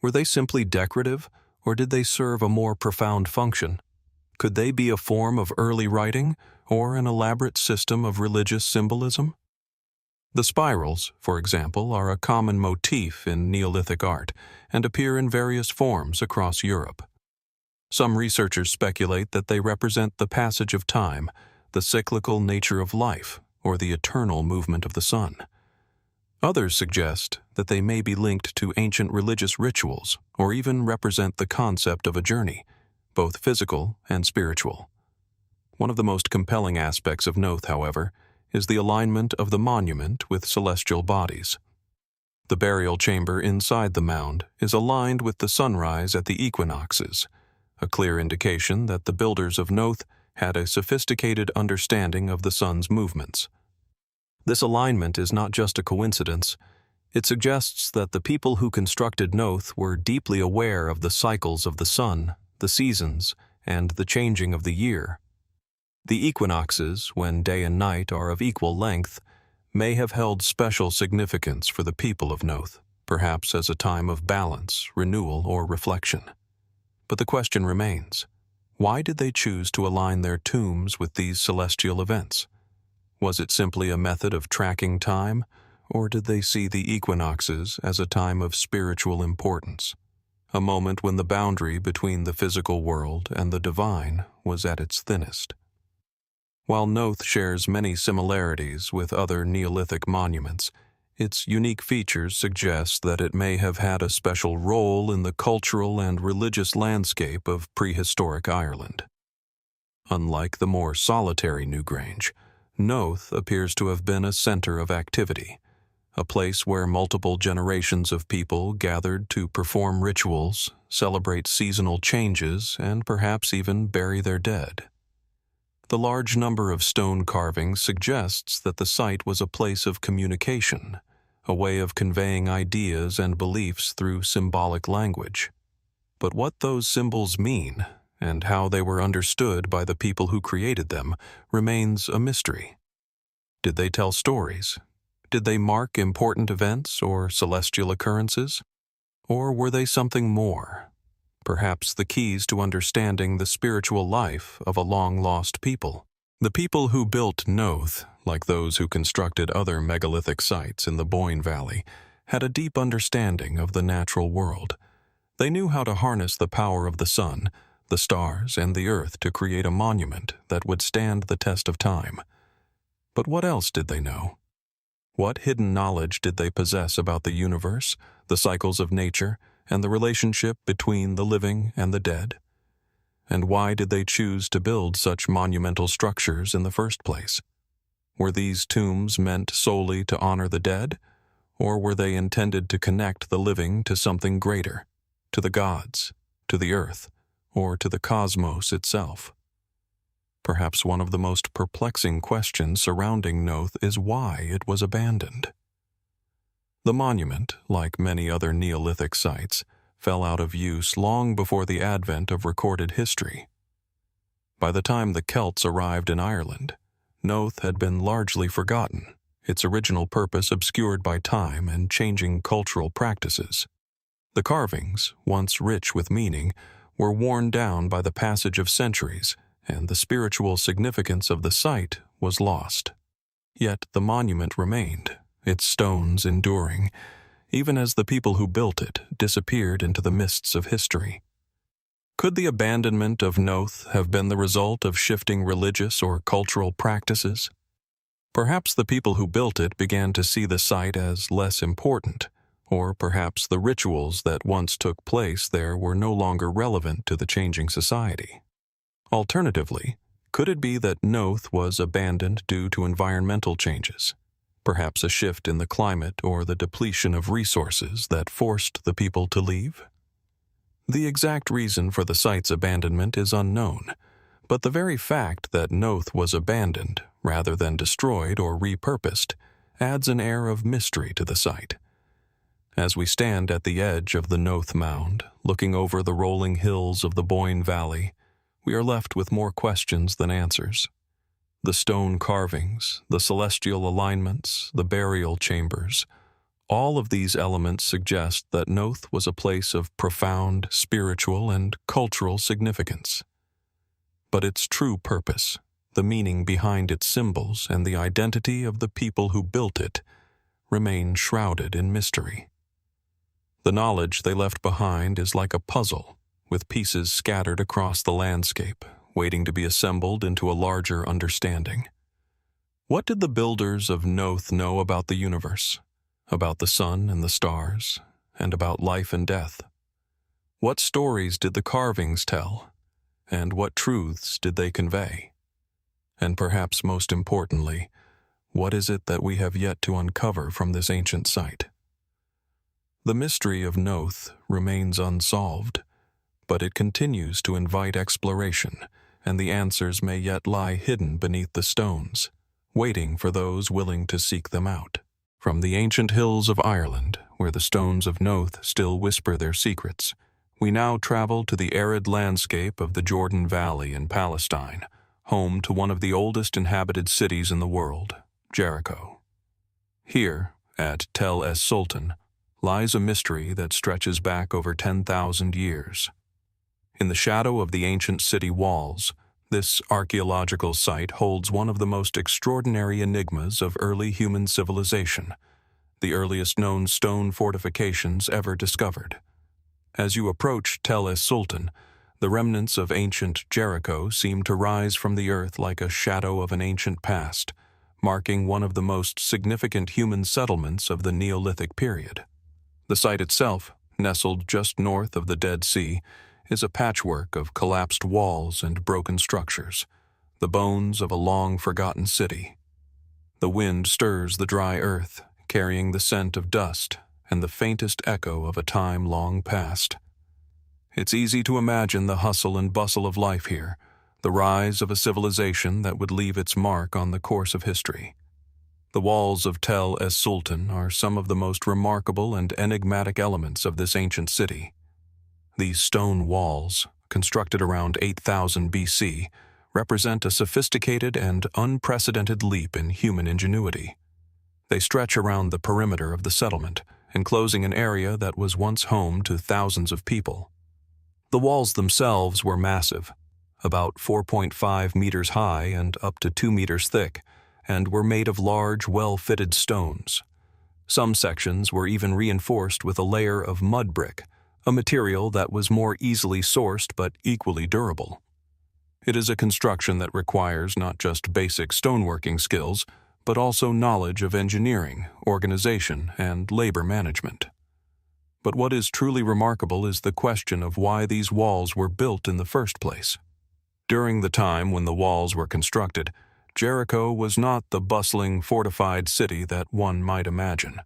Were they simply decorative, or did they serve a more profound function? Could they be a form of early writing, or an elaborate system of religious symbolism? The spirals, for example, are a common motif in Neolithic art and appear in various forms across Europe. Some researchers speculate that they represent the passage of time, the cyclical nature of life, or the eternal movement of the sun. Others suggest that they may be linked to ancient religious rituals or even represent the concept of a journey, both physical and spiritual. One of the most compelling aspects of Knowth, however, is the alignment of the monument with celestial bodies. The burial chamber inside the mound is aligned with the sunrise at the equinoxes, a clear indication that the builders of Knowth had a sophisticated understanding of the sun's movements. This alignment is not just a coincidence. It suggests that the people who constructed Knowth were deeply aware of the cycles of the sun, the seasons, and the changing of the year. The equinoxes, when day and night are of equal length, may have held special significance for the people of Knowth, perhaps as a time of balance, renewal, or reflection. But the question remains, why did they choose to align their tombs with these celestial events? Was it simply a method of tracking time, or did they see the equinoxes as a time of spiritual importance, a moment when the boundary between the physical world and the divine was at its thinnest? While Knowth shares many similarities with other Neolithic monuments, its unique features suggest that it may have had a special role in the cultural and religious landscape of prehistoric Ireland. Unlike the more solitary Newgrange, Knowth appears to have been a center of activity, a place where multiple generations of people gathered to perform rituals, celebrate seasonal changes, and perhaps even bury their dead. The large number of stone carvings suggests that the site was a place of communication, a way of conveying ideas and beliefs through symbolic language. But what those symbols mean, and how they were understood by the people who created them, remains a mystery. Did they tell stories? Did they mark important events or celestial occurrences? Or were they something more? Perhaps the keys to understanding the spiritual life of a long-lost people. The people who built Knowth, like those who constructed other megalithic sites in the Boyne Valley, had a deep understanding of the natural world. They knew how to harness the power of the sun, the stars, and the earth to create a monument that would stand the test of time. But what else did they know? What hidden knowledge did they possess about the universe, the cycles of nature, and the relationship between the living and the dead? And why did they choose to build such monumental structures in the first place? Were these tombs meant solely to honor the dead, or were they intended to connect the living to something greater, to the gods, to the earth, or to the cosmos itself? Perhaps one of the most perplexing questions surrounding Knowth is why it was abandoned. The monument, like many other Neolithic sites, fell out of use long before the advent of recorded history. By the time the Celts arrived in Ireland, Knowth had been largely forgotten, its original purpose obscured by time and changing cultural practices. The carvings, once rich with meaning, were worn down by the passage of centuries, and the spiritual significance of the site was lost. Yet the monument remained, its stones enduring, even as the people who built it disappeared into the mists of history. Could the abandonment of Knowth have been the result of shifting religious or cultural practices? Perhaps the people who built it began to see the site as less important, or perhaps the rituals that once took place there were no longer relevant to the changing society. Alternatively, could it be that Knowth was abandoned due to environmental changes, perhaps a shift in the climate or the depletion of resources that forced the people to leave? The exact reason for the site's abandonment is unknown, but the very fact that Knowth was abandoned rather than destroyed or repurposed adds an air of mystery to the site. As we stand at the edge of the Knowth Mound, looking over the rolling hills of the Boyne Valley, we are left with more questions than answers. The stone carvings, the celestial alignments, the burial chambers, all of these elements suggest that Knowth was a place of profound spiritual and cultural significance. But its true purpose, the meaning behind its symbols, and the identity of the people who built it remain shrouded in mystery. The knowledge they left behind is like a puzzle, with pieces scattered across the landscape, waiting to be assembled into a larger understanding. What did the builders of Knowth know about the universe, about the sun and the stars, and about life and death? What stories did the carvings tell, and what truths did they convey? And perhaps most importantly, what is it that we have yet to uncover from this ancient site? The mystery of Knowth remains unsolved, but it continues to invite exploration, and the answers may yet lie hidden beneath the stones, waiting for those willing to seek them out. From the ancient hills of Ireland, where the stones of Knowth still whisper their secrets, we now travel to the arid landscape of the Jordan Valley in Palestine, home to one of the oldest inhabited cities in the world, Jericho. Here, at Tel es-Sultan, lies a mystery that stretches back over 10,000 years. In the shadow of the ancient city walls, this archaeological site holds one of the most extraordinary enigmas of early human civilization, the earliest known stone fortifications ever discovered. As you approach Tel es-Sultan, the remnants of ancient Jericho seem to rise from the earth like a shadow of an ancient past, marking one of the most significant human settlements of the Neolithic period. The site itself, nestled just north of the Dead Sea, is a patchwork of collapsed walls and broken structures, the bones of a long-forgotten city. The wind stirs the dry earth, carrying the scent of dust and the faintest echo of a time long past. It's easy to imagine the hustle and bustle of life here, the rise of a civilization that would leave its mark on the course of history. The walls of Tel es-Sultan are some of the most remarkable and enigmatic elements of this ancient city. These stone walls, constructed around 8000 BC, represent a sophisticated and unprecedented leap in human ingenuity. They stretch around the perimeter of the settlement, enclosing an area that was once home to thousands of people. The walls themselves were massive, about 4.5 meters high and up to 2 meters thick, and were made of large, well-fitted stones. Some sections were even reinforced with a layer of mud brick, a material that was more easily sourced but equally durable. It is a construction that requires not just basic stoneworking skills, but also knowledge of engineering, organization, and labor management. But what is truly remarkable is the question of why these walls were built in the first place. During the time when the walls were constructed, Jericho was not the bustling, fortified city that one might imagine.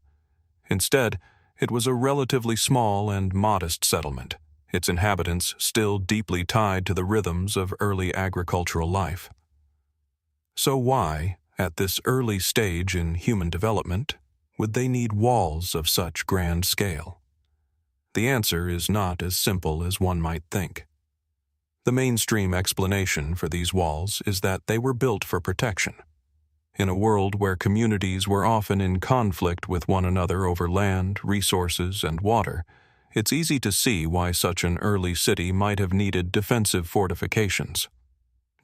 Instead, it was a relatively small and modest settlement, its inhabitants still deeply tied to the rhythms of early agricultural life. So why, at this early stage in human development, would they need walls of such grand scale? The answer is not as simple as one might think. The mainstream explanation for these walls is that they were built for protection. In a world where communities were often in conflict with one another over land, resources, and water, it's easy to see why such an early city might have needed defensive fortifications.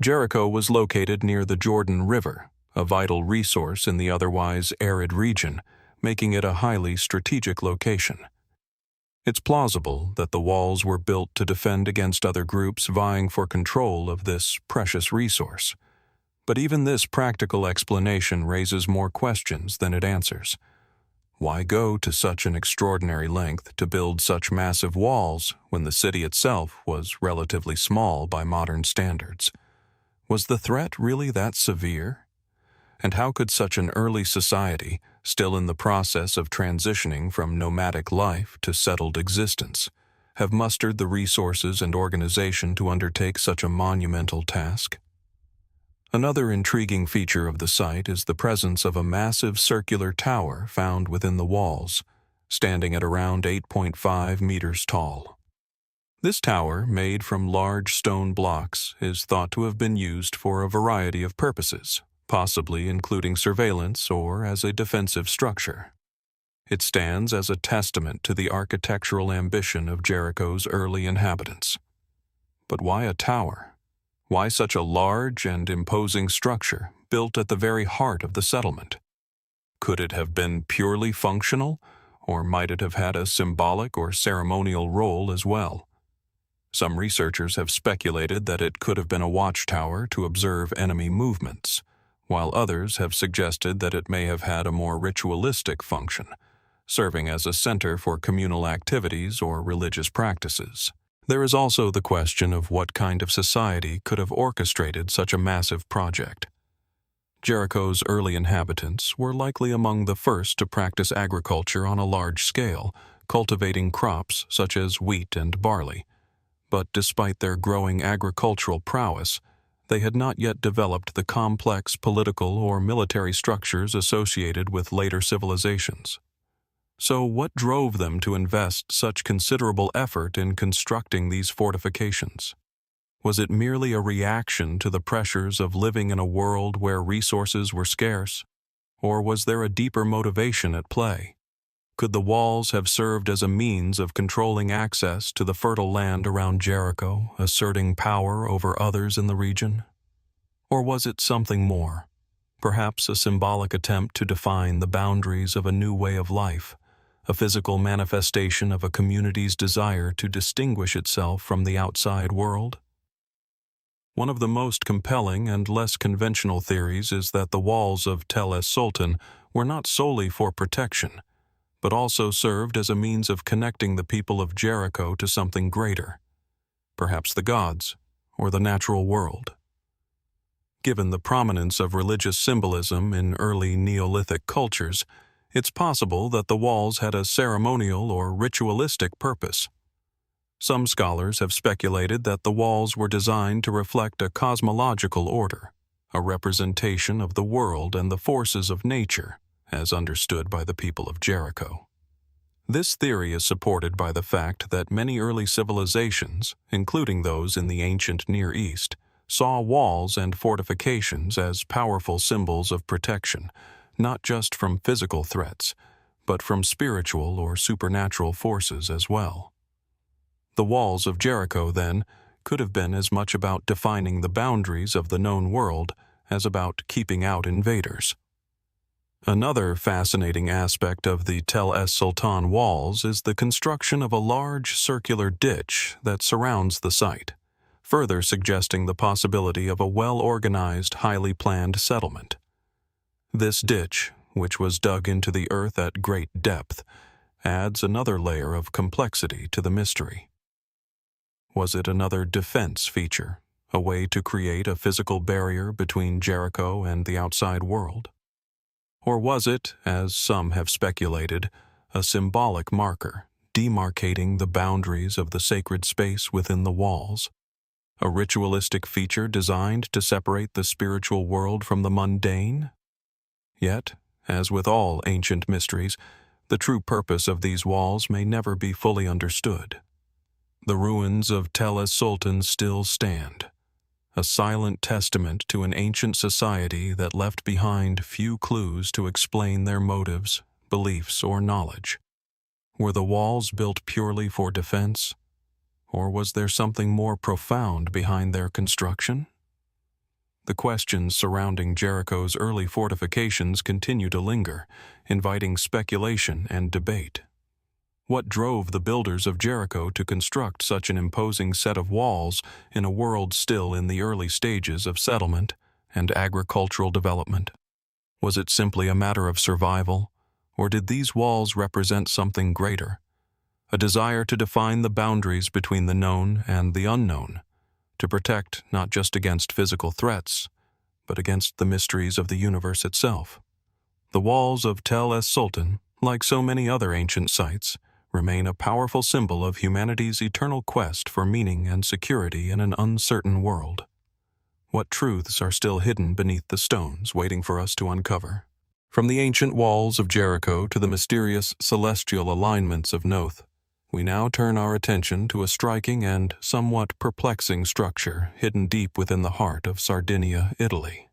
Jericho was located near the Jordan River, a vital resource in the otherwise arid region, making it a highly strategic location. It's plausible that the walls were built to defend against other groups vying for control of this precious resource. But even this practical explanation raises more questions than it answers. Why go to such an extraordinary length to build such massive walls when the city itself was relatively small by modern standards? Was the threat really that severe? And how could such an early society, still in the process of transitioning from nomadic life to settled existence, have mustered the resources and organization to undertake such a monumental task? Another intriguing feature of the site is the presence of a massive circular tower found within the walls, standing at around 8.5 meters tall. This tower, made from large stone blocks, is thought to have been used for a variety of purposes, possibly including surveillance or as a defensive structure. It stands as a testament to the architectural ambition of Jericho's early inhabitants. But why a tower? Why such a large and imposing structure built at the very heart of the settlement? Could it have been purely functional, or might it have had a symbolic or ceremonial role as well? Some researchers have speculated that it could have been a watchtower to observe enemy movements, while others have suggested that it may have had a more ritualistic function, serving as a center for communal activities or religious practices. There is also the question of what kind of society could have orchestrated such a massive project. Jericho's early inhabitants were likely among the first to practice agriculture on a large scale, cultivating crops such as wheat and barley. But despite their growing agricultural prowess, they had not yet developed the complex political or military structures associated with later civilizations. So what drove them to invest such considerable effort in constructing these fortifications? Was it merely a reaction to the pressures of living in a world where resources were scarce? Or was there a deeper motivation at play? Could the walls have served as a means of controlling access to the fertile land around Jericho, asserting power over others in the region? Or was it something more? Perhaps a symbolic attempt to define the boundaries of a new way of life, a physical manifestation of a community's desire to distinguish itself from the outside world? One of the most compelling and less conventional theories is that the walls of Tel es-Sultan were not solely for protection, but also served as a means of connecting the people of Jericho to something greater, perhaps the gods or the natural world. Given the prominence of religious symbolism in early Neolithic cultures, it's possible that the walls had a ceremonial or ritualistic purpose. Some scholars have speculated that the walls were designed to reflect a cosmological order, a representation of the world and the forces of nature, as understood by the people of Jericho. This theory is supported by the fact that many early civilizations, including those in the ancient Near East, saw walls and fortifications as powerful symbols of protection, not just from physical threats, but from spiritual or supernatural forces as well. The walls of Jericho, then, could have been as much about defining the boundaries of the known world as about keeping out invaders. Another fascinating aspect of the Tel es-Sultan walls is the construction of a large circular ditch that surrounds the site, further suggesting the possibility of a well-organized, highly planned settlement. This ditch, which was dug into the earth at great depth, adds another layer of complexity to the mystery. Was it another defense feature, a way to create a physical barrier between Jericho and the outside world? Or was it, as some have speculated, a symbolic marker, demarcating the boundaries of the sacred space within the walls? A ritualistic feature designed to separate the spiritual world from the mundane? Yet, as with all ancient mysteries, the true purpose of these walls may never be fully understood. The ruins of Tel es-Sultan still stand, a silent testament to an ancient society that left behind few clues to explain their motives, beliefs, or knowledge. Were the walls built purely for defense, or was there something more profound behind their construction? The questions surrounding Jericho's early fortifications continue to linger, inviting speculation and debate. What drove the builders of Jericho to construct such an imposing set of walls in a world still in the early stages of settlement and agricultural development? Was it simply a matter of survival, or did these walls represent something greater, a desire to define the boundaries between the known and the unknown, to protect not just against physical threats, but against the mysteries of the universe itself? The walls of Tel es-Sultan, like so many other ancient sites, remain a powerful symbol of humanity's eternal quest for meaning and security in an uncertain world. What truths are still hidden beneath the stones waiting for us to uncover? From the ancient walls of Jericho to the mysterious celestial alignments of Knowth, we now turn our attention to a striking and somewhat perplexing structure hidden deep within the heart of Sardinia, Italy.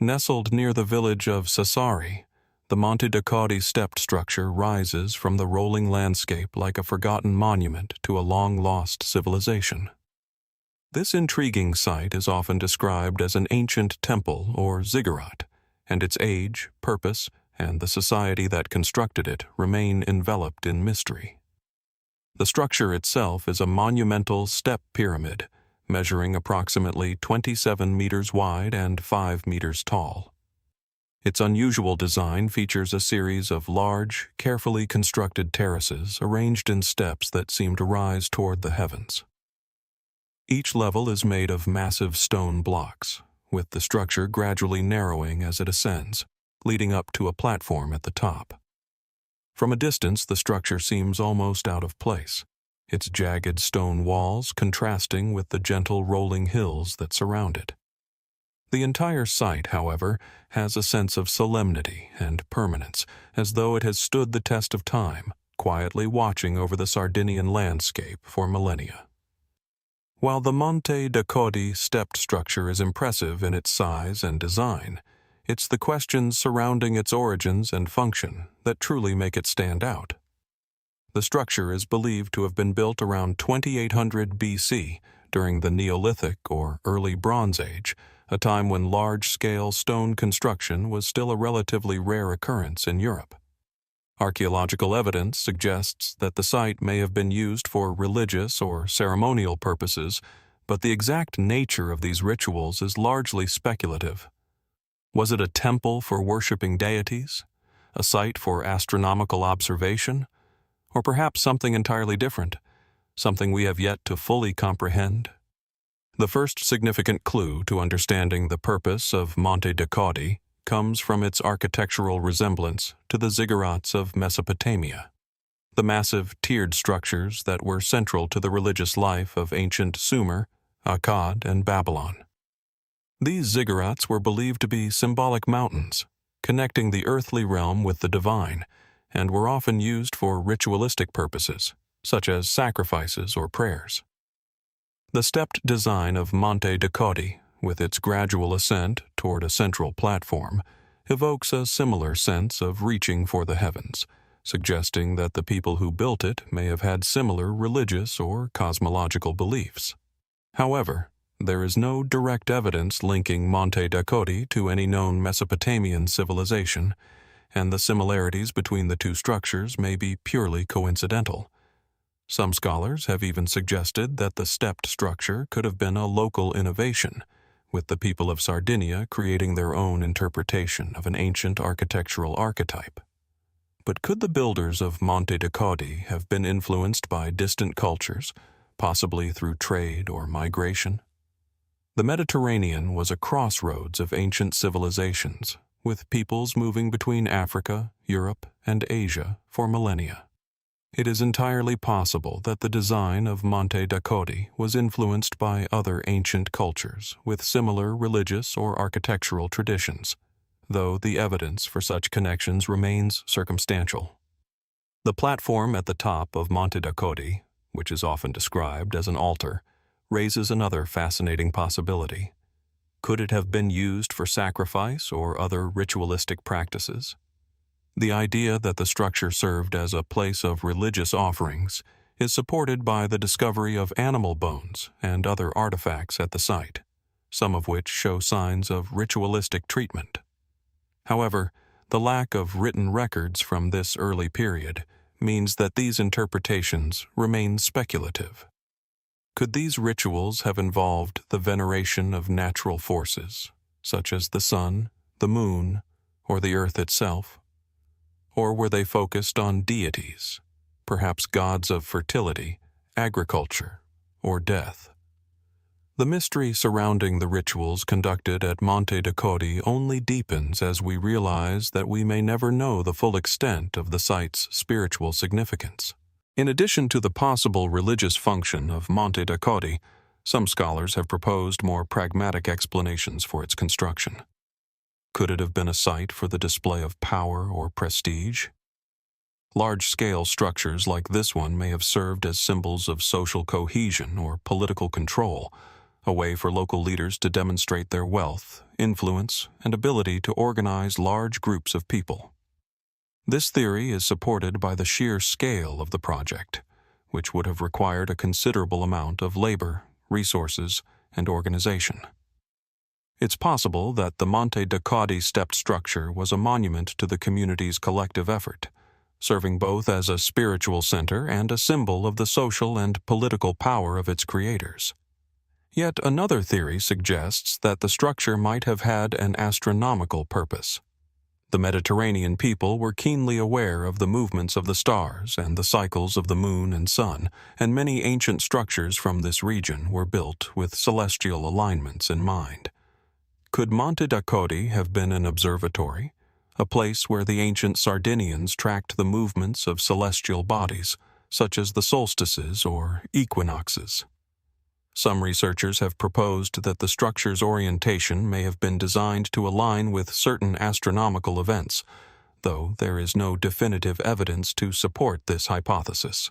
Nestled near the village of Sassari, the Monte Ducati stepped structure rises from the rolling landscape like a forgotten monument to a long-lost civilization. This intriguing site is often described as an ancient temple or ziggurat, and its age, purpose, and the society that constructed it remain enveloped in mystery. The structure itself is a monumental step pyramid, measuring approximately 27 meters wide and 5 meters tall. Its unusual design features a series of large, carefully constructed terraces arranged in steps that seem to rise toward the heavens. Each level is made of massive stone blocks, with the structure gradually narrowing as it ascends, leading up to a platform at the top. From a distance, the structure seems almost out of place, its jagged stone walls contrasting with the gentle rolling hills that surround it. The entire site, however, has a sense of solemnity and permanence, as though it has stood the test of time, quietly watching over the Sardinian landscape for millennia. While the Monte Ducati stepped structure is impressive in its size and design, it's the questions surrounding its origins and function that truly make it stand out. The structure is believed to have been built around 2800 BC during the Neolithic or Early Bronze Age, a time when large-scale stone construction was still a relatively rare occurrence in Europe. Archaeological evidence suggests that the site may have been used for religious or ceremonial purposes, but the exact nature of these rituals is largely speculative. Was it a temple for worshipping deities, a site for astronomical observation, or perhaps something entirely different, something we have yet to fully comprehend? The first significant clue to understanding the purpose of Monte Ducati comes from its architectural resemblance to the ziggurats of Mesopotamia, the massive tiered structures that were central to the religious life of ancient Sumer, Akkad, and Babylon. These ziggurats were believed to be symbolic mountains, connecting the earthly realm with the divine, and were often used for ritualistic purposes, such as sacrifices or prayers. The stepped design of Monte Ducati, with its gradual ascent toward a central platform, evokes a similar sense of reaching for the heavens, suggesting that the people who built it may have had similar religious or cosmological beliefs. However, there is no direct evidence linking Monte Ducati to any known Mesopotamian civilization, and the similarities between the two structures may be purely coincidental. Some scholars have even suggested that the stepped structure could have been a local innovation, with the people of Sardinia creating their own interpretation of an ancient architectural archetype. But could the builders of Monte Ducati have been influenced by distant cultures, possibly through trade or migration? The Mediterranean was a crossroads of ancient civilizations, with peoples moving between Africa, Europe, and Asia for millennia. It is entirely possible that the design of Monte Ducati was influenced by other ancient cultures with similar religious or architectural traditions, though the evidence for such connections remains circumstantial. The platform at the top of Monte Ducati, which is often described as an altar, raises another fascinating possibility. Could it have been used for sacrifice or other ritualistic practices? The idea that the structure served as a place of religious offerings is supported by the discovery of animal bones and other artifacts at the site, some of which show signs of ritualistic treatment. However, the lack of written records from this early period means that these interpretations remain speculative. Could these rituals have involved the veneration of natural forces, such as the sun, the moon, or the earth itself? Or were they focused on deities, perhaps gods of fertility, agriculture, or death? The mystery surrounding the rituals conducted at Monte Ducati only deepens as we realize that we may never know the full extent of the site's spiritual significance. In addition to the possible religious function of Monte Dakoti, some scholars have proposed more pragmatic explanations for its construction. Could it have been a site for the display of power or prestige? Large-scale structures like this one may have served as symbols of social cohesion or political control, a way for local leaders to demonstrate their wealth, influence, and ability to organize large groups of people. This theory is supported by the sheer scale of the project, which would have required a considerable amount of labor, resources, and organization. It's possible that the Monte Dakoti stepped structure was a monument to the community's collective effort, serving both as a spiritual center and a symbol of the social and political power of its creators. Yet another theory suggests that the structure might have had an astronomical purpose. The Mediterranean people were keenly aware of the movements of the stars and the cycles of the moon and sun, and many ancient structures from this region were built with celestial alignments in mind. Could Monte Dakoti have been an observatory, a place where the ancient Sardinians tracked the movements of celestial bodies, such as the solstices or equinoxes? Some researchers have proposed that the structure's orientation may have been designed to align with certain astronomical events, though there is no definitive evidence to support this hypothesis.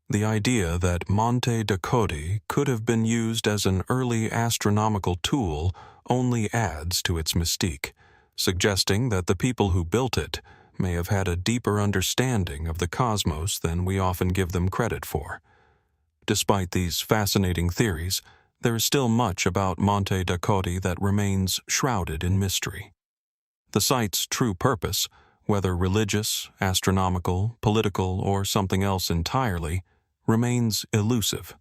The idea that Monte Dakoti could have been used as an early astronomical tool only adds to its mystique, suggesting that the people who built it may have had a deeper understanding of the cosmos than we often give them credit for. Despite these fascinating theories, there is still much about Monte Dakoti that remains shrouded in mystery. The site's true purpose, whether religious, astronomical, political, or something else entirely, remains elusive.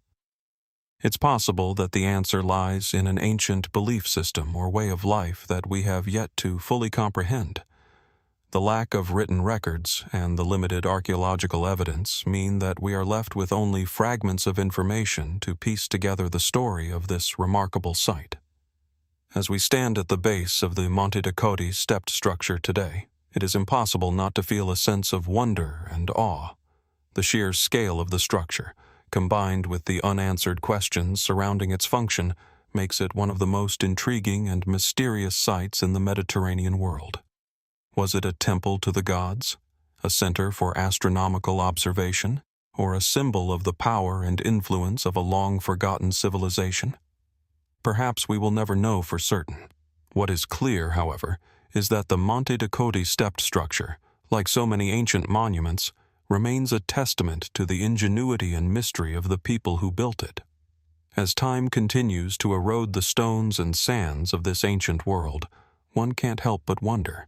It's possible that the answer lies in an ancient belief system or way of life that we have yet to fully comprehend. The lack of written records and the limited archaeological evidence mean that we are left with only fragments of information to piece together the story of this remarkable site. As we stand at the base of the Monte Dakoti stepped structure today, it is impossible not to feel a sense of wonder and awe. The sheer scale of the structure, combined with the unanswered questions surrounding its function, makes it one of the most intriguing and mysterious sites in the Mediterranean world. Was it a temple to the gods, a center for astronomical observation, or a symbol of the power and influence of a long-forgotten civilization? Perhaps we will never know for certain. What is clear, however, is that the Monte Dakoti stepped structure, like so many ancient monuments, remains a testament to the ingenuity and mystery of the people who built it. As time continues to erode the stones and sands of this ancient world, one can't help but wonder,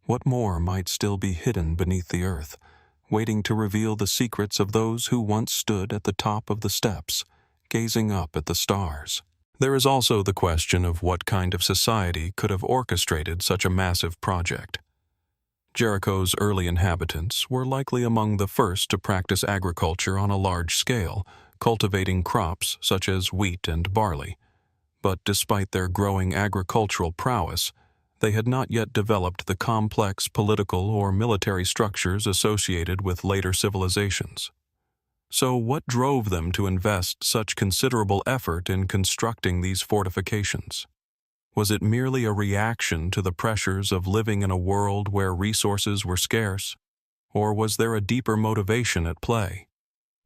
what more might still be hidden beneath the earth, waiting to reveal the secrets of those who once stood at the top of the steps, gazing up at the stars? There is also the question of what kind of society could have orchestrated such a massive project. Jericho's early inhabitants were likely among the first to practice agriculture on a large scale, cultivating crops such as wheat and barley. But despite their growing agricultural prowess, they had not yet developed the complex political or military structures associated with later civilizations. So what drove them to invest such considerable effort in constructing these fortifications? Was it merely a reaction to the pressures of living in a world where resources were scarce? Or was there a deeper motivation at play?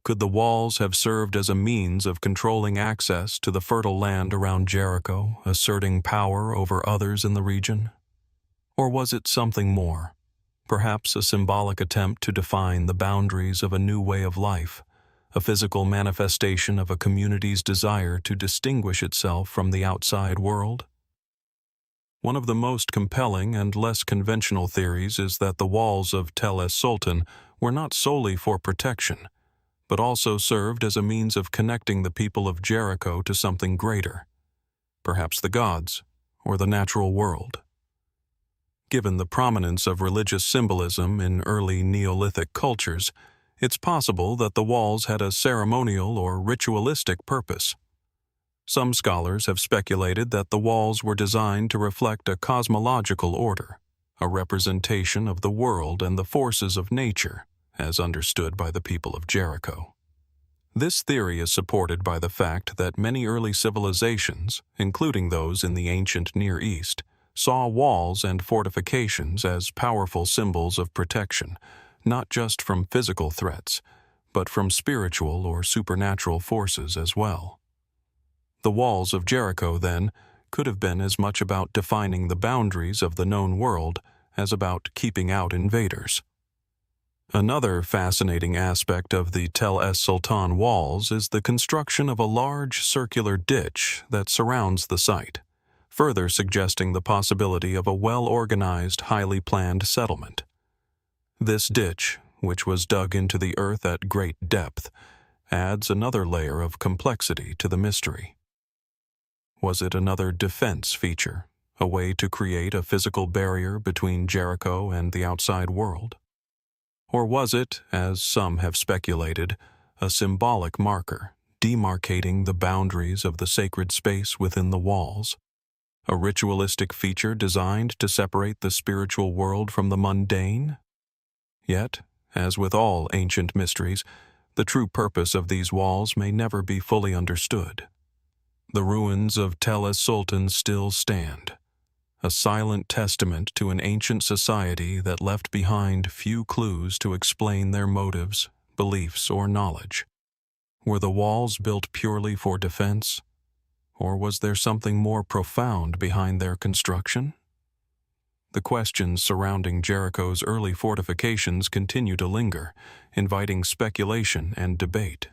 Could the walls have served as a means of controlling access to the fertile land around Jericho, asserting power over others in the region? Or was it something more? Perhaps a symbolic attempt to define the boundaries of a new way of life, a physical manifestation of a community's desire to distinguish itself from the outside world? One of the most compelling and less conventional theories is that the walls of Tel es-Sultan were not solely for protection, but also served as a means of connecting the people of Jericho to something greater, perhaps the gods or the natural world. Given the prominence of religious symbolism in early Neolithic cultures, it's possible that the walls had a ceremonial or ritualistic purpose. Some scholars have speculated that the walls were designed to reflect a cosmological order, a representation of the world and the forces of nature, as understood by the people of Jericho. This theory is supported by the fact that many early civilizations, including those in the ancient Near East, saw walls and fortifications as powerful symbols of protection, not just from physical threats, but from spiritual or supernatural forces as well. The walls of Jericho, then, could have been as much about defining the boundaries of the known world as about keeping out invaders. Another fascinating aspect of the Tel es-Sultan walls is the construction of a large circular ditch that surrounds the site, further suggesting the possibility of a well-organized, highly planned settlement. This ditch, which was dug into the earth at great depth, adds another layer of complexity to the mystery. Was it another defense feature, a way to create a physical barrier between Jericho and the outside world? Or was it, as some have speculated, a symbolic marker, demarcating the boundaries of the sacred space within the walls? A ritualistic feature designed to separate the spiritual world from the mundane? Yet, as with all ancient mysteries, the true purpose of these walls may never be fully understood. The ruins of Tel es-Sultan still stand, a silent testament to an ancient society that left behind few clues to explain their motives, beliefs, or knowledge. Were the walls built purely for defense, or was there something more profound behind their construction? The questions surrounding Jericho's early fortifications continue to linger, inviting speculation and debate.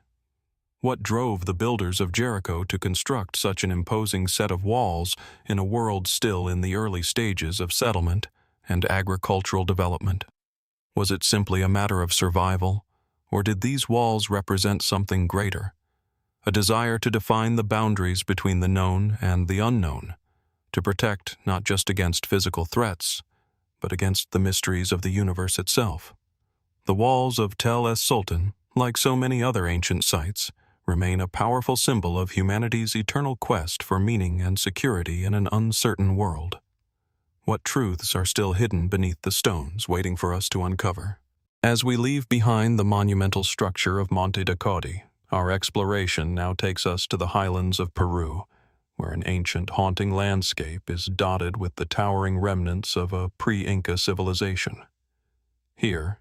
What drove the builders of Jericho to construct such an imposing set of walls in a world still in the early stages of settlement and agricultural development? Was it simply a matter of survival, or did these walls represent something greater, a desire to define the boundaries between the known and the unknown, to protect not just against physical threats, but against the mysteries of the universe itself? The walls of Tel es-Sultan, like so many other ancient sites, remain a powerful symbol of humanity's eternal quest for meaning and security in an uncertain world. What truths are still hidden beneath the stones waiting for us to uncover? As we leave behind the monumental structure of Monte de Codi, our exploration now takes us to the highlands of Peru, where an ancient haunting landscape is dotted with the towering remnants of a pre-Inca civilization. Here,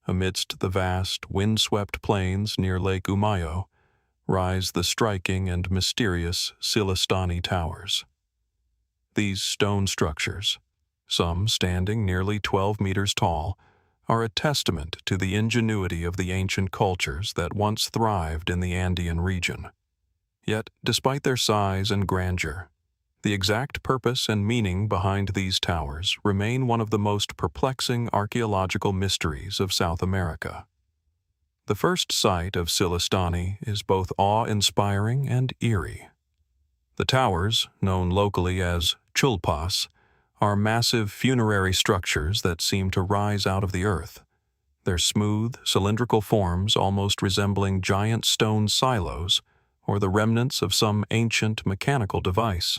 amidst the vast, wind-swept plains near Lake Umayo, rise the striking and mysterious Sillustani towers. These stone structures, some standing nearly 12 meters tall, are a testament to the ingenuity of the ancient cultures that once thrived in the Andean region. Yet, despite their size and grandeur, the exact purpose and meaning behind these towers remain one of the most perplexing archaeological mysteries of South America. The first sight of Sillustani is both awe-inspiring and eerie. The towers, known locally as chulpas, are massive funerary structures that seem to rise out of the earth, their smooth, cylindrical forms almost resembling giant stone silos or the remnants of some ancient mechanical device.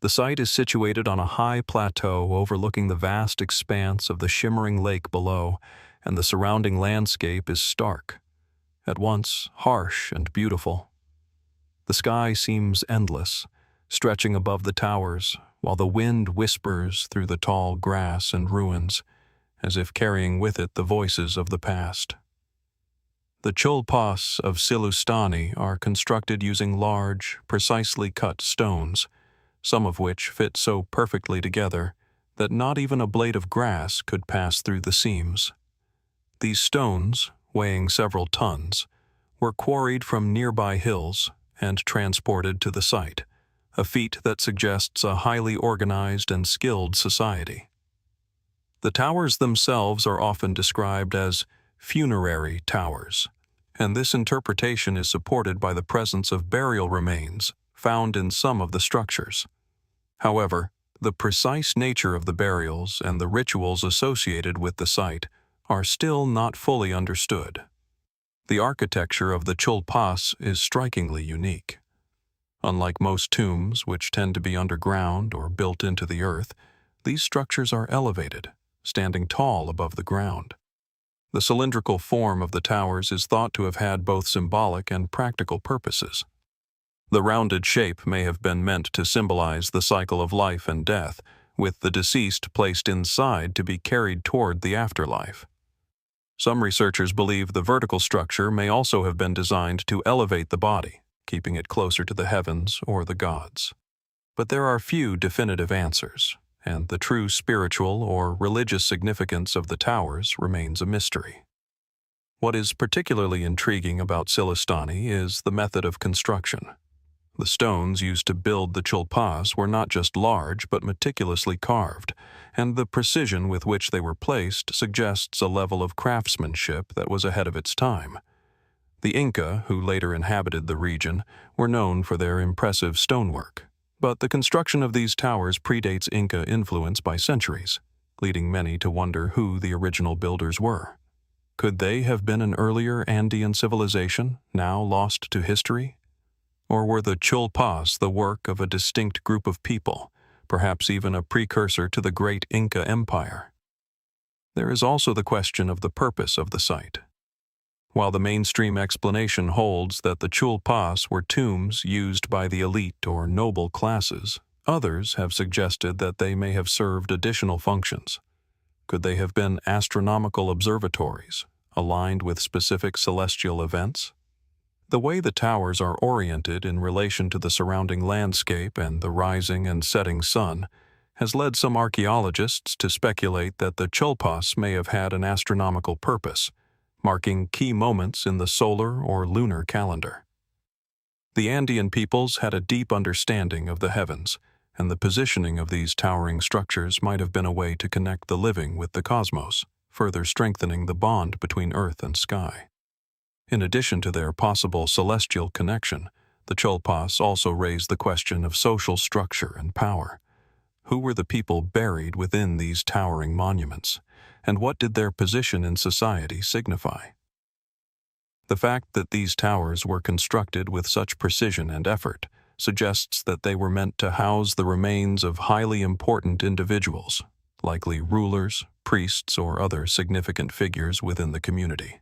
The site is situated on a high plateau overlooking the vast expanse of the shimmering lake below, and the surrounding landscape is stark, at once harsh and beautiful. The sky seems endless, stretching above the towers, while the wind whispers through the tall grass and ruins, as if carrying with it the voices of the past. The chulpas of Sillustani are constructed using large, precisely cut stones, some of which fit so perfectly together that not even a blade of grass could pass through the seams. These stones, weighing several tons, were quarried from nearby hills and transported to the site, a feat that suggests a highly organized and skilled society. The towers themselves are often described as funerary towers, and this interpretation is supported by the presence of burial remains found in some of the structures. However, the precise nature of the burials and the rituals associated with the site are still not fully understood. The architecture of the chulpas is strikingly unique. Unlike most tombs, which tend to be underground or built into the earth, these structures are elevated, standing tall above the ground. The cylindrical form of the towers is thought to have had both symbolic and practical purposes. The rounded shape may have been meant to symbolize the cycle of life and death, with the deceased placed inside to be carried toward the afterlife. Some researchers believe the vertical structure may also have been designed to elevate the body, keeping it closer to the heavens or the gods. But there are few definitive answers, and the true spiritual or religious significance of the towers remains a mystery. What is particularly intriguing about Sillustani is the method of construction. The stones used to build the chulpas were not just large but meticulously carved, and the precision with which they were placed suggests a level of craftsmanship that was ahead of its time. The Inca, who later inhabited the region, were known for their impressive stonework, but the construction of these towers predates Inca influence by centuries, leading many to wonder who the original builders were. Could they have been an earlier Andean civilization, now lost to history? Or were the chulpas the work of a distinct group of people, perhaps even a precursor to the great Inca Empire? There is also the question of the purpose of the site. While the mainstream explanation holds that the chulpas were tombs used by the elite or noble classes, others have suggested that they may have served additional functions. Could they have been astronomical observatories, aligned with specific celestial events? The way the towers are oriented in relation to the surrounding landscape and the rising and setting sun has led some archaeologists to speculate that the chulpas may have had an astronomical purpose, marking key moments in the solar or lunar calendar. The Andean peoples had a deep understanding of the heavens, and the positioning of these towering structures might have been a way to connect the living with the cosmos, further strengthening the bond between earth and sky. In addition to their possible celestial connection, the chulpas also raise the question of social structure and power. Who were the people buried within these towering monuments, and what did their position in society signify? The fact that these towers were constructed with such precision and effort suggests that they were meant to house the remains of highly important individuals, likely rulers, priests, or other significant figures within the community.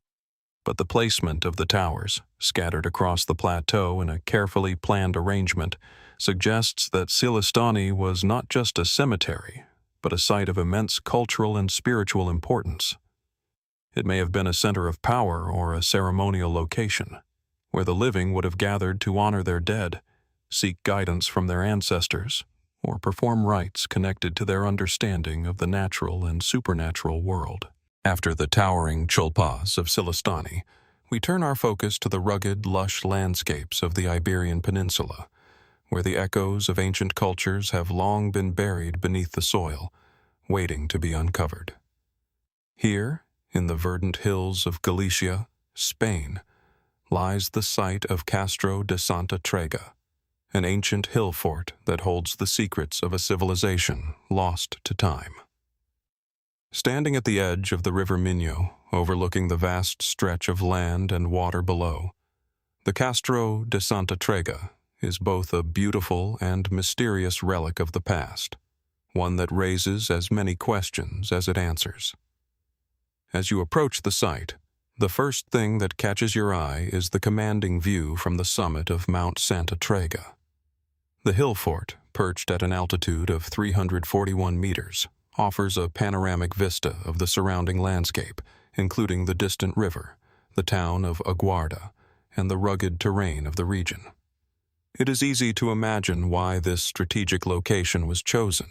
But the placement of the towers, scattered across the plateau in a carefully planned arrangement, suggests that Sillustani was not just a cemetery, but a site of immense cultural and spiritual importance. It may have been a center of power or a ceremonial location, where the living would have gathered to honor their dead, seek guidance from their ancestors, or perform rites connected to their understanding of the natural and supernatural world. After the towering chulpas of Sillustani, we turn our focus to the rugged, lush landscapes of the Iberian Peninsula, where the echoes of ancient cultures have long been buried beneath the soil, waiting to be uncovered. Here, in the verdant hills of Galicia, Spain, lies the site of Castro de Santa Trega, an ancient hill fort that holds the secrets of a civilization lost to time. Standing at the edge of the river Minho, overlooking the vast stretch of land and water below, the Castro de Santa Trega is both a beautiful and mysterious relic of the past, one that raises as many questions as it answers. As you approach the site, the first thing that catches your eye is the commanding view from the summit of Mount Santa Trega. The hill fort, perched at an altitude of 341 meters, offers a panoramic vista of the surrounding landscape, including the distant river, the town of Aguarda, and the rugged terrain of the region. It is easy to imagine why this strategic location was chosen.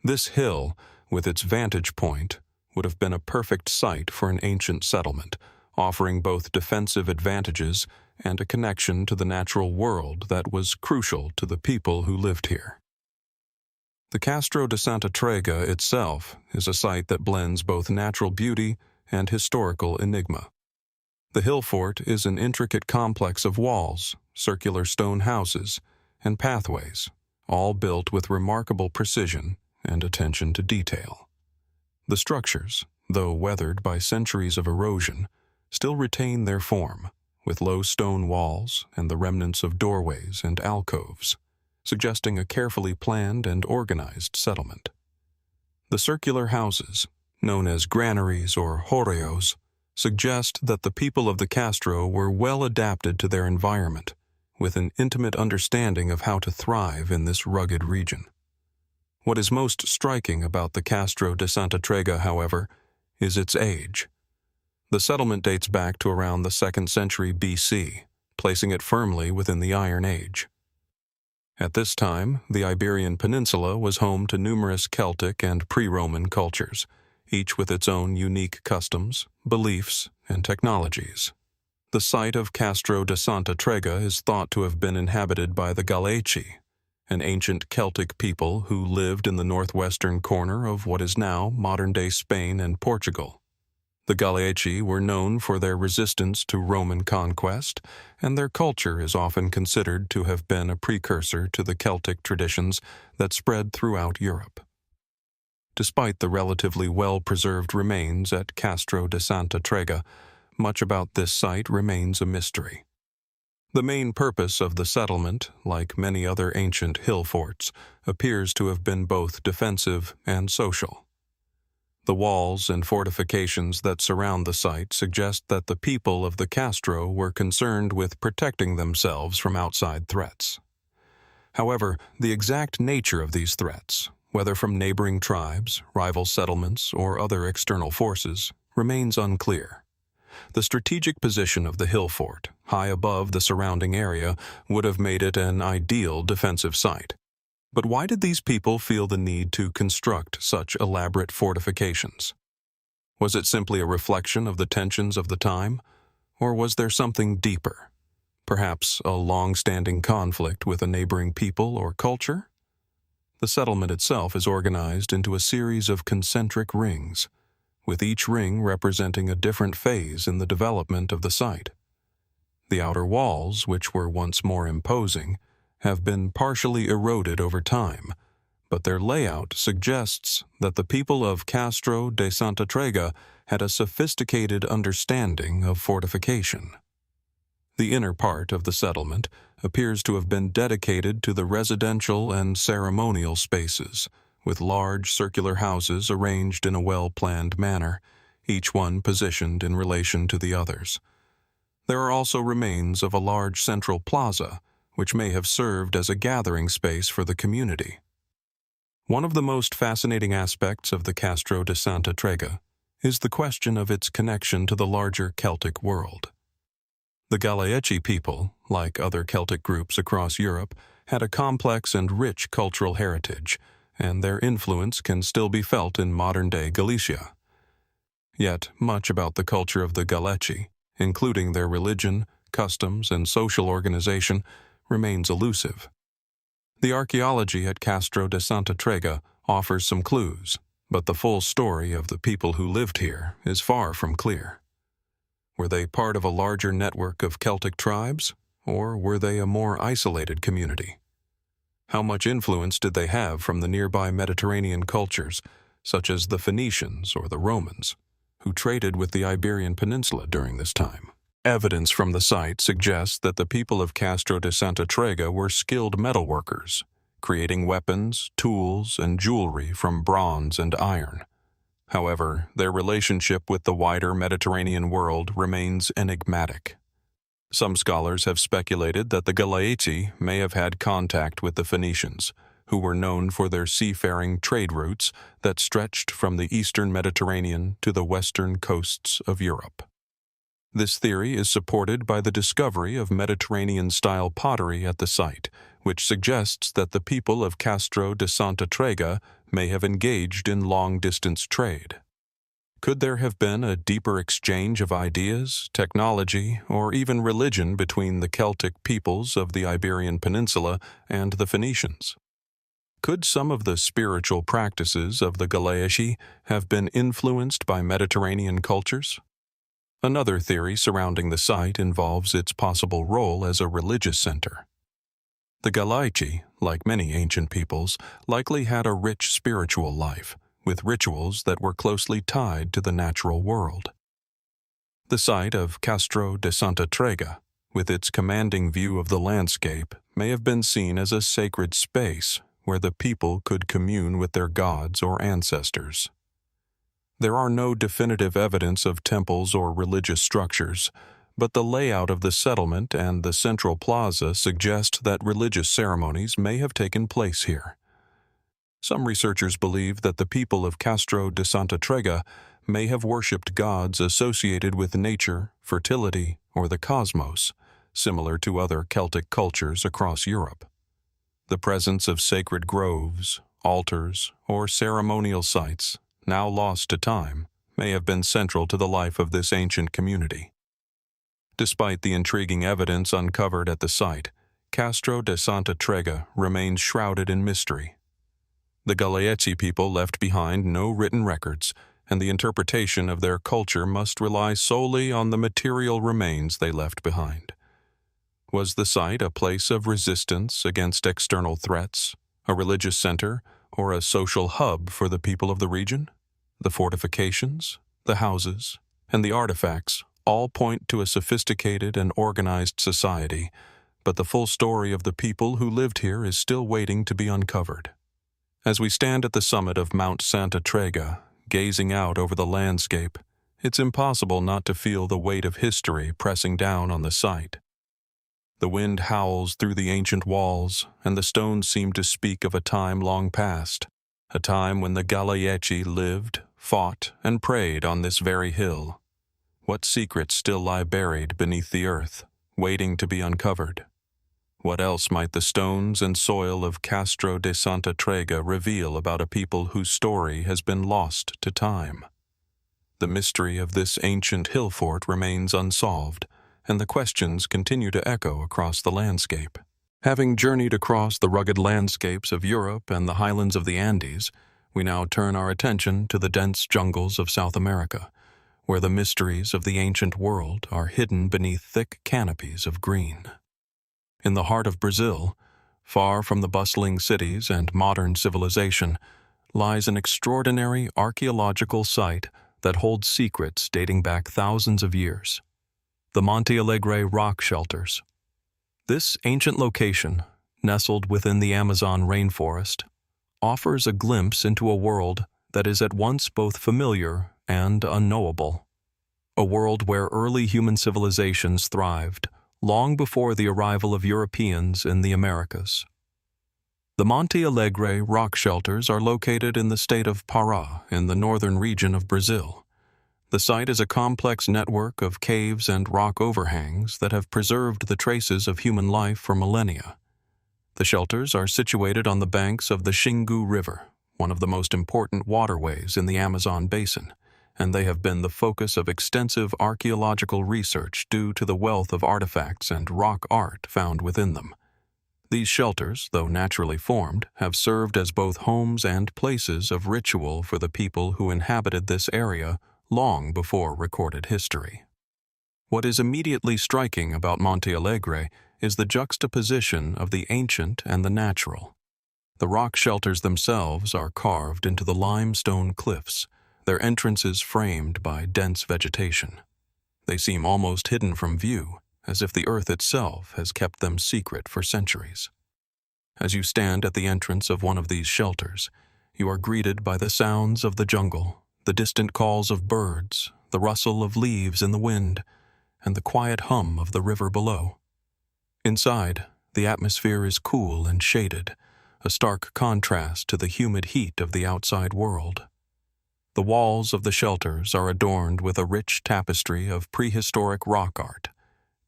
This hill, with its vantage point, would have been a perfect site for an ancient settlement, offering both defensive advantages and a connection to the natural world that was crucial to the people who lived here. The Castro de Santa Trega itself is a site that blends both natural beauty and historical enigma. The hill fort is an intricate complex of walls, circular stone houses, and pathways, all built with remarkable precision and attention to detail. The structures, though weathered by centuries of erosion, still retain their form, with low stone walls and the remnants of doorways and alcoves, suggesting a carefully planned and organized settlement. The circular houses, known as granaries or horreos, suggest that the people of the Castro were well adapted to their environment, with an intimate understanding of how to thrive in this rugged region. What is most striking about the Castro de Santa Trega, however, is its age. The settlement dates back to around the 2nd century BC, placing it firmly within the Iron Age. At this time, the Iberian Peninsula was home to numerous Celtic and pre-Roman cultures, each with its own unique customs, beliefs, and technologies. The site of Castro de Santa Trega is thought to have been inhabited by the Galaici, an ancient Celtic people who lived in the northwestern corner of what is now modern-day Spain and Portugal. The Galaici were known for their resistance to Roman conquest, and their culture is often considered to have been a precursor to the Celtic traditions that spread throughout Europe. Despite the relatively well-preserved remains at Castro de Santa Trega, much about this site remains a mystery. The main purpose of the settlement, like many other ancient hill forts, appears to have been both defensive and social. The walls and fortifications that surround the site suggest that the people of the Castro were concerned with protecting themselves from outside threats. However, the exact nature of these threats, whether from neighboring tribes, rival settlements, or other external forces, remains unclear. The strategic position of the hill fort, high above the surrounding area, would have made it an ideal defensive site. But why did these people feel the need to construct such elaborate fortifications? Was it simply a reflection of the tensions of the time, or was there something deeper? Perhaps a long-standing conflict with a neighboring people or culture? The settlement itself is organized into a series of concentric rings, with each ring representing a different phase in the development of the site. The outer walls, which were once more imposing, have been partially eroded over time, but their layout suggests that the people of Castro de Santa Trega had a sophisticated understanding of fortification. The inner part of the settlement appears to have been dedicated to the residential and ceremonial spaces, with large circular houses arranged in a well-planned manner, each one positioned in relation to the others. There are also remains of a large central plaza, which may have served as a gathering space for the community. One of the most fascinating aspects of the Castro de Santa Trega is the question of its connection to the larger Celtic world. The Galaici people, like other Celtic groups across Europe, had a complex and rich cultural heritage, and their influence can still be felt in modern-day Galicia. Yet, much about the culture of the Galaici, including their religion, customs, and social organization, remains elusive. The archaeology at Castro de Santa Trega offers some clues, but the full story of the people who lived here is far from clear. Were they part of a larger network of Celtic tribes, or were they a more isolated community? How much influence did they have from the nearby Mediterranean cultures, such as the Phoenicians or the Romans, who traded with the Iberian Peninsula during this time? Evidence from the site suggests that the people of Castro de Santa Trega were skilled metalworkers, creating weapons, tools, and jewelry from bronze and iron. However, their relationship with the wider Mediterranean world remains enigmatic. Some scholars have speculated that the Galaici may have had contact with the Phoenicians, who were known for their seafaring trade routes that stretched from the eastern Mediterranean to the western coasts of Europe. This theory is supported by the discovery of Mediterranean-style pottery at the site, which suggests that the people of Castro de Santa Trega may have engaged in long-distance trade. Could there have been a deeper exchange of ideas, technology, or even religion between the Celtic peoples of the Iberian Peninsula and the Phoenicians? Could some of the spiritual practices of the Galaici have been influenced by Mediterranean cultures? Another theory surrounding the site involves its possible role as a religious center. The Galaici, like many ancient peoples, likely had a rich spiritual life, with rituals that were closely tied to the natural world. The site of Castro de Santa Trega, with its commanding view of the landscape, may have been seen as a sacred space where the people could commune with their gods or ancestors. There are no definitive evidence of temples or religious structures, but the layout of the settlement and the central plaza suggest that religious ceremonies may have taken place here. Some researchers believe that the people of Castro de Santa Trega may have worshipped gods associated with nature, fertility, or the cosmos, similar to other Celtic cultures across Europe. The presence of sacred groves, altars, or ceremonial sites, now lost to time, may have been central to the life of this ancient community. Despite the intriguing evidence uncovered at the site, Castro de Santa Trega remains shrouded in mystery. The Galeazzi people left behind no written records, and the interpretation of their culture must rely solely on the material remains they left behind. Was the site a place of resistance against external threats, a religious center, or a social hub for the people of the region? The fortifications, the houses, and the artifacts all point to a sophisticated and organized society, but the full story of the people who lived here is still waiting to be uncovered. As we stand at the summit of Mount Santa Trega, gazing out over the landscape, it's impossible not to feel the weight of history pressing down on the site. The wind howls through the ancient walls, and the stones seem to speak of a time long past, a time when the Galeazzi lived, fought, and prayed on this very hill. What secrets still lie buried beneath the earth, waiting to be uncovered? What else might the stones and soil of Castro de Santa Trega reveal about a people whose story has been lost to time? The mystery of this ancient hill fort remains unsolved, and the questions continue to echo across the landscape. Having journeyed across the rugged landscapes of Europe and the highlands of the Andes, we now turn our attention to the dense jungles of South America, where the mysteries of the ancient world are hidden beneath thick canopies of green. In the heart of Brazil, far from the bustling cities and modern civilization, lies an extraordinary archaeological site that holds secrets dating back thousands of years: the Monte Alegre rock shelters. This ancient location, nestled within the Amazon rainforest, offers a glimpse into a world that is at once both familiar and unknowable. A world where early human civilizations thrived long before the arrival of Europeans in the Americas. The Monte Alegre rock shelters are located in the state of Pará in the northern region of Brazil. The site is a complex network of caves and rock overhangs that have preserved the traces of human life for millennia. The shelters are situated on the banks of the Xingu River, one of the most important waterways in the Amazon basin, and they have been the focus of extensive archaeological research due to the wealth of artifacts and rock art found within them. These shelters, though naturally formed, have served as both homes and places of ritual for the people who inhabited this area long before recorded history. What is immediately striking about Monte Alegre is the juxtaposition of the ancient and the natural. The rock shelters themselves are carved into the limestone cliffs, their entrances framed by dense vegetation. They seem almost hidden from view, as if the earth itself has kept them secret for centuries. As you stand at the entrance of one of these shelters, you are greeted by the sounds of the jungle, the distant calls of birds, the rustle of leaves in the wind, and the quiet hum of the river below. Inside, the atmosphere is cool and shaded, a stark contrast to the humid heat of the outside world. The walls of the shelters are adorned with a rich tapestry of prehistoric rock art,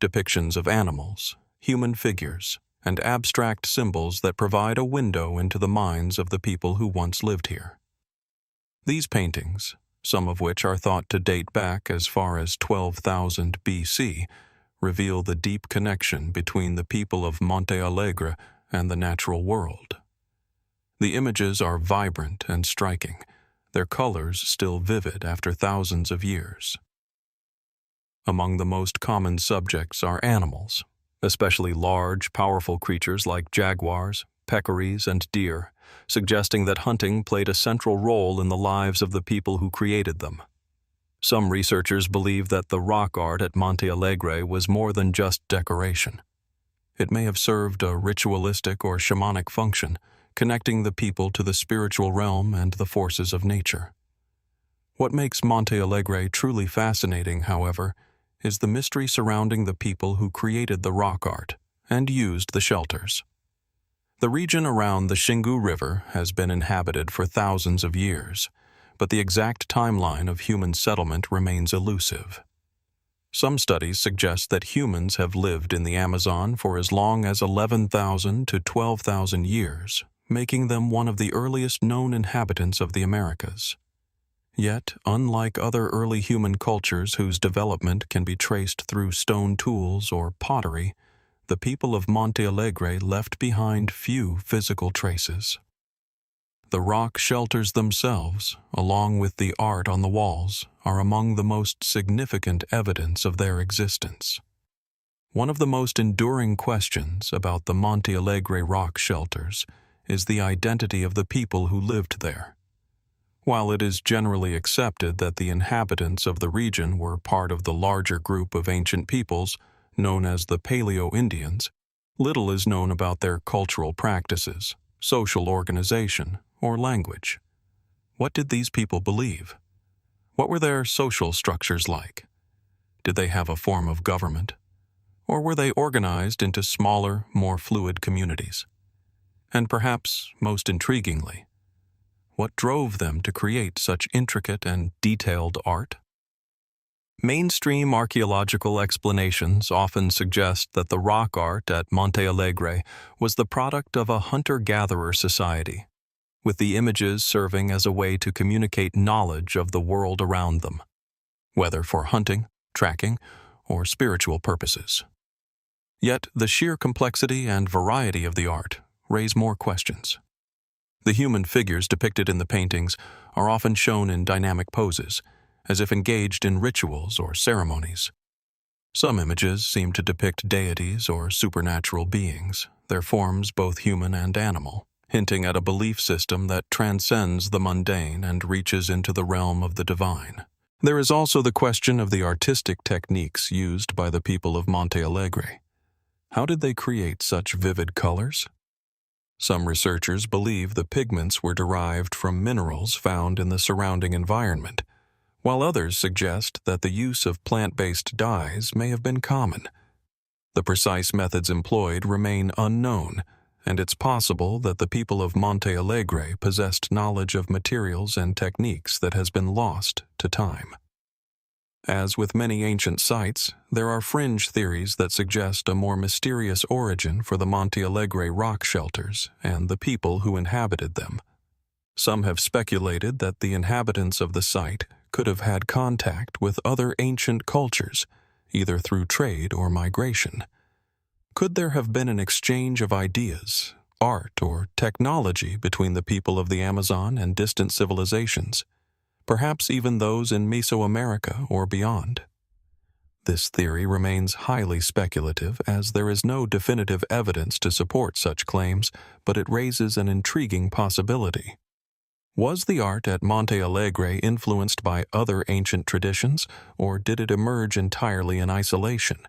depictions of animals, human figures, and abstract symbols that provide a window into the minds of the people who once lived here. These paintings, some of which are thought to date back as far as 12,000 BC, reveal the deep connection between the people of Monte Alegre and the natural world. The images are vibrant and striking, their colors still vivid after thousands of years. Among the most common subjects are animals, especially large, powerful creatures like jaguars, peccaries, and deer, suggesting that hunting played a central role in the lives of the people who created them. Some researchers believe that the rock art at Monte Alegre was more than just decoration. It may have served a ritualistic or shamanic function, connecting the people to the spiritual realm and the forces of nature. What makes Monte Alegre truly fascinating, however, is the mystery surrounding the people who created the rock art and used the shelters. The region around the Xingu River has been inhabited for thousands of years, but the exact timeline of human settlement remains elusive. Some studies suggest that humans have lived in the Amazon for as long as 11,000 to 12,000 years, making them one of the earliest known inhabitants of the Americas. Yet, unlike other early human cultures whose development can be traced through stone tools or pottery, the people of Monte Alegre left behind few physical traces. The rock shelters themselves, along with the art on the walls, are among the most significant evidence of their existence. One of the most enduring questions about the Monte Alegre rock shelters is the identity of the people who lived there. While it is generally accepted that the inhabitants of the region were part of the larger group of ancient peoples known as the Paleo-Indians, little is known about their cultural practices, social organization, or language. What did these people believe? What were their social structures like? Did they have a form of government? Or were they organized into smaller, more fluid communities? And perhaps, most intriguingly, what drove them to create such intricate and detailed art? Mainstream archaeological explanations often suggest that the rock art at Monte Alegre was the product of a hunter-gatherer society, with the images serving as a way to communicate knowledge of the world around them, whether for hunting, tracking, or spiritual purposes. Yet the sheer complexity and variety of the art raise more questions. The human figures depicted in the paintings are often shown in dynamic poses, as if engaged in rituals or ceremonies. Some images seem to depict deities or supernatural beings, their forms both human and animal, hinting at a belief system that transcends the mundane and reaches into the realm of the divine. There is also the question of the artistic techniques used by the people of Monte Alegre. How did they create such vivid colors? Some researchers believe the pigments were derived from minerals found in the surrounding environment, while others suggest that the use of plant-based dyes may have been common. The precise methods employed remain unknown, and it's possible that the people of Monte Alegre possessed knowledge of materials and techniques that has been lost to time. As with many ancient sites, there are fringe theories that suggest a more mysterious origin for the Monte Alegre rock shelters and the people who inhabited them. Some have speculated that the inhabitants of the site could have had contact with other ancient cultures, either through trade or migration. Could there have been an exchange of ideas, art, or technology between the people of the Amazon and distant civilizations, perhaps even those in Mesoamerica or beyond? This theory remains highly speculative, as there is no definitive evidence to support such claims, but it raises an intriguing possibility. Was the art at Monte Alegre influenced by other ancient traditions, or did it emerge entirely in isolation?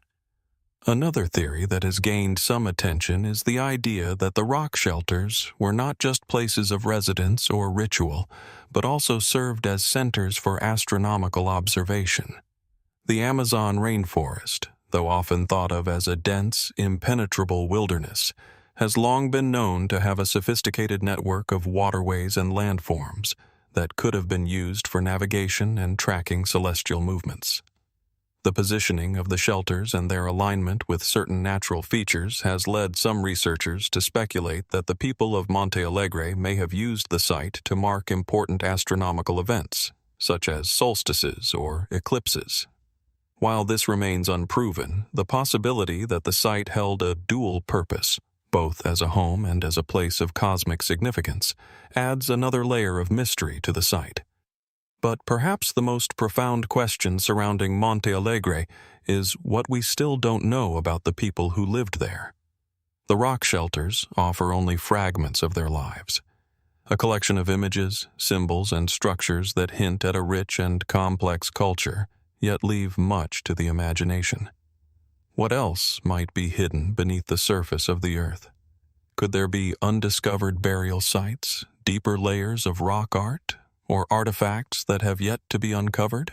Another theory that has gained some attention is the idea that the rock shelters were not just places of residence or ritual, but also served as centers for astronomical observation. The Amazon rainforest, though often thought of as a dense, impenetrable wilderness, has long been known to have a sophisticated network of waterways and landforms that could have been used for navigation and tracking celestial movements. The positioning of the shelters and their alignment with certain natural features has led some researchers to speculate that the people of Monte Alegre may have used the site to mark important astronomical events, such as solstices or eclipses. While this remains unproven, the possibility that the site held a dual purpose, both as a home and as a place of cosmic significance, adds another layer of mystery to the site. But perhaps the most profound question surrounding Monte Alegre is what we still don't know about the people who lived there. The rock shelters offer only fragments of their lives, a collection of images, symbols, and structures that hint at a rich and complex culture, yet leave much to the imagination. What else might be hidden beneath the surface of the earth? Could there be undiscovered burial sites, deeper layers of rock art, or artifacts that have yet to be uncovered?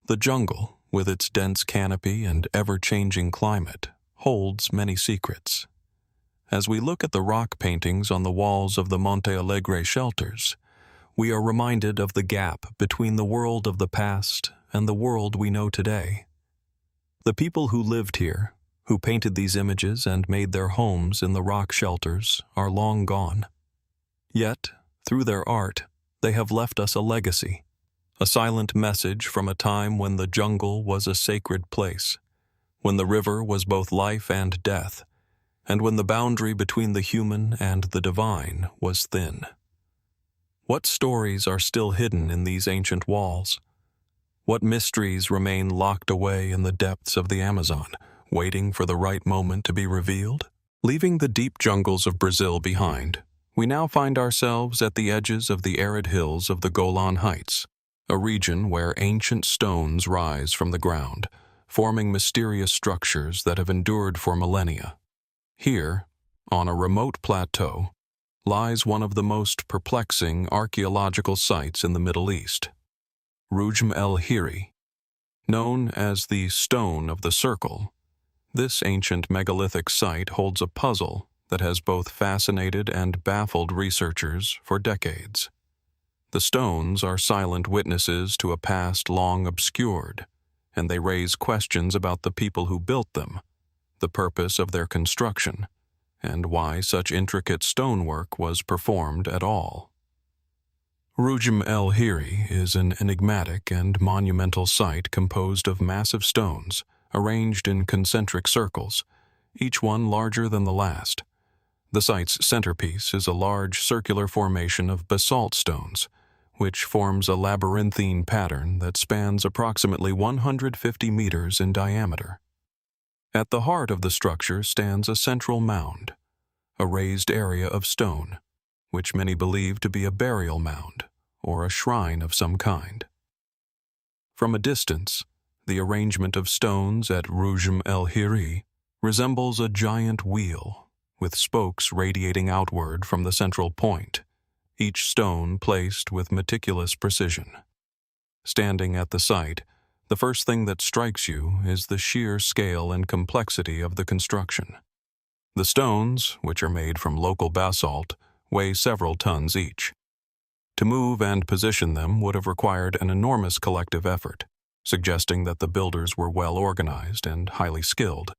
The jungle, with its dense canopy and ever-changing climate, holds many secrets. As we look at the rock paintings on the walls of the Monte Alegre shelters, we are reminded of the gap between the world of the past and the world we know today. The people who lived here, who painted these images and made their homes in the rock shelters, are long gone. Yet, through their art, they have left us a legacy, a silent message from a time when the jungle was a sacred place, when the river was both life and death, and when the boundary between the human and the divine was thin. What stories are still hidden in these ancient walls? What mysteries remain locked away in the depths of the Amazon, waiting for the right moment to be revealed? Leaving the deep jungles of Brazil behind, we now find ourselves at the edges of the arid hills of the Golan Heights, a region where ancient stones rise from the ground, forming mysterious structures that have endured for millennia. Here, on a remote plateau, lies one of the most perplexing archaeological sites in the Middle East, Rujm el-Hiri. Known as the Stone of the Circle, this ancient megalithic site holds a puzzle that has both fascinated and baffled researchers for decades. The stones are silent witnesses to a past long obscured, and they raise questions about the people who built them, the purpose of their construction, and why such intricate stonework was performed at all. Rujm el-Hiri is an enigmatic and monumental site composed of massive stones arranged in concentric circles, each one larger than the last. The site's centerpiece is a large circular formation of basalt stones, which forms a labyrinthine pattern that spans approximately 150 meters in diameter. At the heart of the structure stands a central mound, a raised area of stone, which many believe to be a burial mound or a shrine of some kind. From a distance, the arrangement of stones at Rujm el-Hiri resembles a giant wheel, with spokes radiating outward from the central point, each stone placed with meticulous precision. Standing at the site, the first thing that strikes you is the sheer scale and complexity of the construction. The stones, which are made from local basalt, weigh several tons each. To move and position them would have required an enormous collective effort, suggesting that the builders were well organized and highly skilled.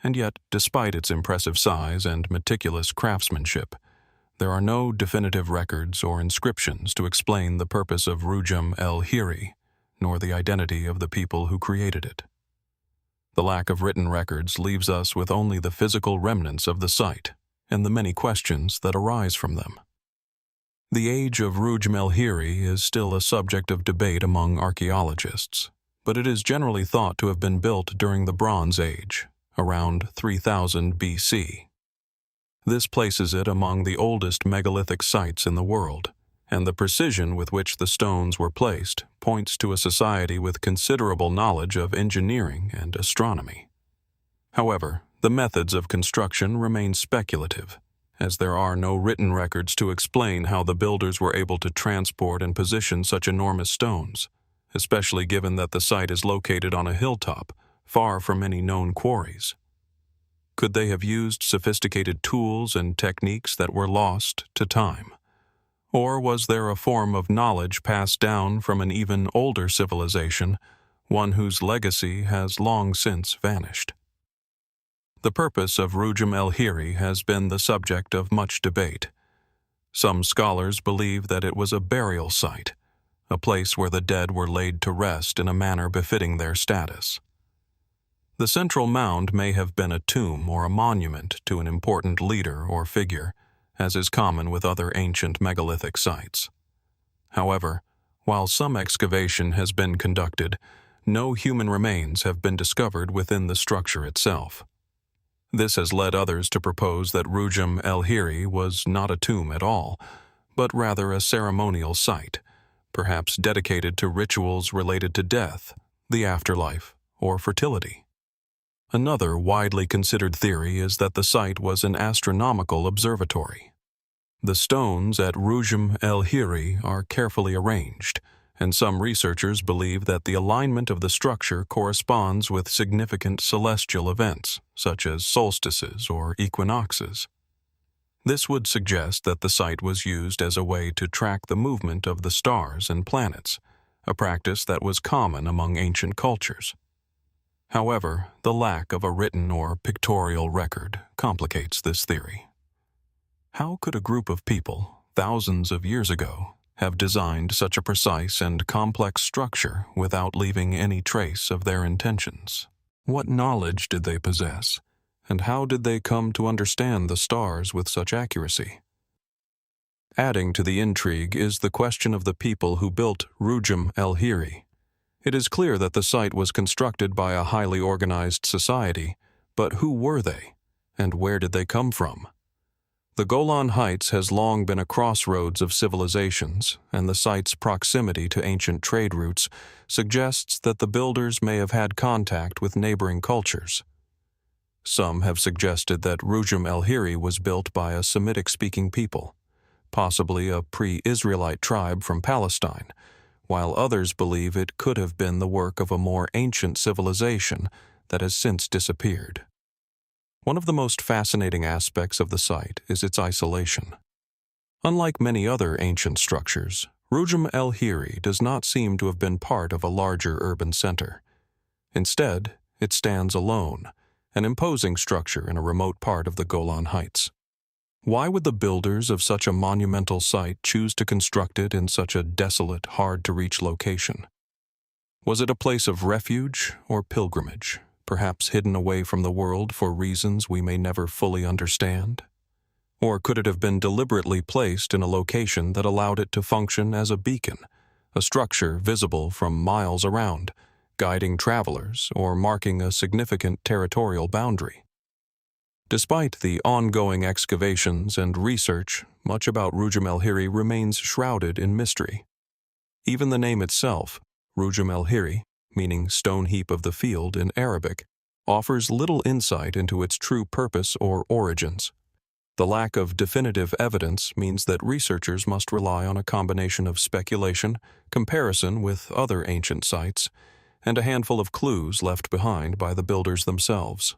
And yet, despite its impressive size and meticulous craftsmanship, there are no definitive records or inscriptions to explain the purpose of Rujm el-Hiri, nor the identity of the people who created it. The lack of written records leaves us with only the physical remnants of the site and the many questions that arise from them. The age of Rujm el-Hiri is still a subject of debate among archaeologists, but it is generally thought to have been built during the Bronze Age, around 3000 BC. This places it among the oldest megalithic sites in the world, and the precision with which the stones were placed points to a society with considerable knowledge of engineering and astronomy. However, the methods of construction remain speculative, as there are no written records to explain how the builders were able to transport and position such enormous stones, especially given that the site is located on a hilltop, far from any known quarries. Could they have used sophisticated tools and techniques that were lost to time? Or was there a form of knowledge passed down from an even older civilization, one whose legacy has long since vanished? The purpose of Rujm el-Hiri has been the subject of much debate. Some scholars believe that it was a burial site, a place where the dead were laid to rest in a manner befitting their status. The central mound may have been a tomb or a monument to an important leader or figure, as is common with other ancient megalithic sites. However, while some excavation has been conducted, no human remains have been discovered within the structure itself. This has led others to propose that Rujm el-Hiri was not a tomb at all, but rather a ceremonial site, perhaps dedicated to rituals related to death, the afterlife, or fertility. Another widely considered theory is that the site was an astronomical observatory. The stones at Rujm el-Hiri are carefully arranged, and some researchers believe that the alignment of the structure corresponds with significant celestial events, such as solstices or equinoxes. This would suggest that the site was used as a way to track the movement of the stars and planets, a practice that was common among ancient cultures. However, the lack of a written or pictorial record complicates this theory. How could a group of people, thousands of years ago, have designed such a precise and complex structure without leaving any trace of their intentions? What knowledge did they possess, and how did they come to understand the stars with such accuracy? Adding to the intrigue is the question of the people who built Rujm el-Hiri. It is clear that the site was constructed by a highly organized society, but who were they, and where did they come from? The Golan Heights has long been a crossroads of civilizations, and the site's proximity to ancient trade routes suggests that the builders may have had contact with neighboring cultures. Some have suggested that Rujm el-Hiri was built by a Semitic-speaking people, possibly a pre-Israelite tribe from Palestine, while others believe it could have been the work of a more ancient civilization that has since disappeared. One of the most fascinating aspects of the site is its isolation. Unlike many other ancient structures, Rujm el-Hiri does not seem to have been part of a larger urban center. Instead, it stands alone, an imposing structure in a remote part of the Golan Heights. Why would the builders of such a monumental site choose to construct it in such a desolate, hard-to-reach location? Was it a place of refuge or pilgrimage, perhaps hidden away from the world for reasons we may never fully understand? Or could it have been deliberately placed in a location that allowed it to function as a beacon, a structure visible from miles around, guiding travelers or marking a significant territorial boundary? Despite the ongoing excavations and research, much about Rujm el-Hiri remains shrouded in mystery. Even the name itself, Rujm el-Hiri, meaning stone heap of the field in Arabic, offers little insight into its true purpose or origins. The lack of definitive evidence means that researchers must rely on a combination of speculation, comparison with other ancient sites, and a handful of clues left behind by the builders themselves.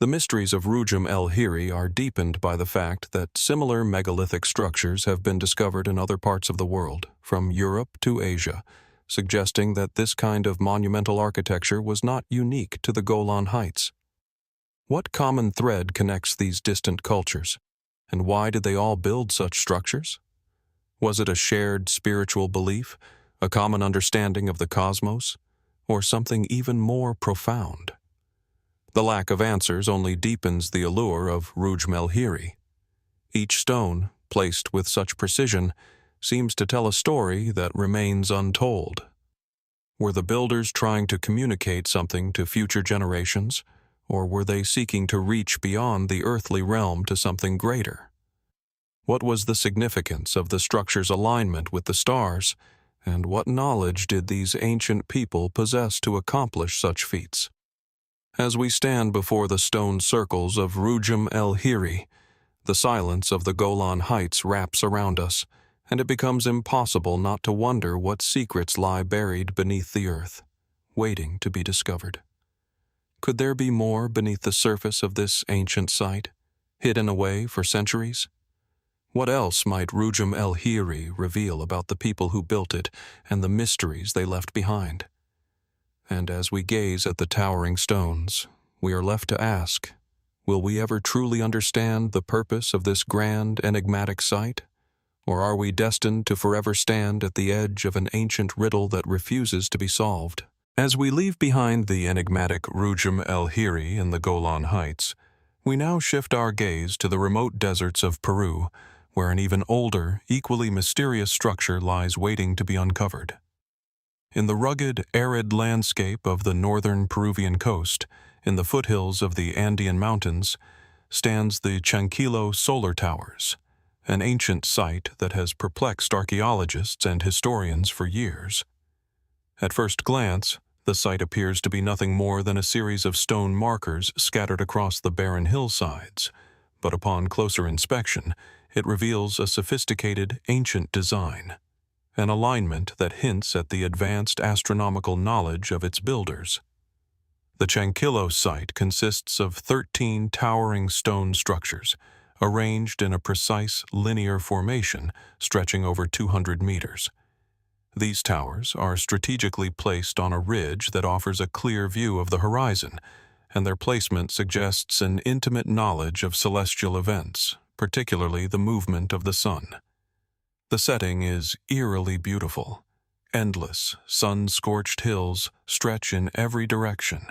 The mysteries of Rujm el-Hiri are deepened by the fact that similar megalithic structures have been discovered in other parts of the world, from Europe to Asia, suggesting that this kind of monumental architecture was not unique to the Golan Heights. What common thread connects these distant cultures, and why did they all build such structures? Was it a shared spiritual belief, a common understanding of the cosmos, or something even more profound? The lack of answers only deepens the allure of Rujm el-Hiri. Each stone, placed with such precision, seems to tell a story that remains untold. Were the builders trying to communicate something to future generations, or were they seeking to reach beyond the earthly realm to something greater? What was the significance of the structure's alignment with the stars, and what knowledge did these ancient people possess to accomplish such feats? As we stand before the stone circles of Rujm el-Hiri, the silence of the Golan Heights wraps around us, and it becomes impossible not to wonder what secrets lie buried beneath the earth, waiting to be discovered. Could there be more beneath the surface of this ancient site, hidden away for centuries? What else might Rujm el-Hiri reveal about the people who built it and the mysteries they left behind? And as we gaze at the towering stones, we are left to ask, will we ever truly understand the purpose of this grand, enigmatic site? Or are we destined to forever stand at the edge of an ancient riddle that refuses to be solved? As we leave behind the enigmatic Rujm el-Hiri in the Golan Heights, we now shift our gaze to the remote deserts of Peru, where an even older, equally mysterious structure lies waiting to be uncovered. In the rugged, arid landscape of the northern Peruvian coast, in the foothills of the Andean Mountains, stands the Chankillo Solar Towers, an ancient site that has perplexed archaeologists and historians for years. At first glance, the site appears to be nothing more than a series of stone markers scattered across the barren hillsides, but upon closer inspection, it reveals a sophisticated, ancient design, an alignment that hints at the advanced astronomical knowledge of its builders. The Chankillo site consists of 13 towering stone structures, arranged in a precise linear formation stretching over 200 meters. These towers are strategically placed on a ridge that offers a clear view of the horizon, and their placement suggests an intimate knowledge of celestial events, particularly the movement of the sun. The setting is eerily beautiful. Endless, sun-scorched hills stretch in every direction.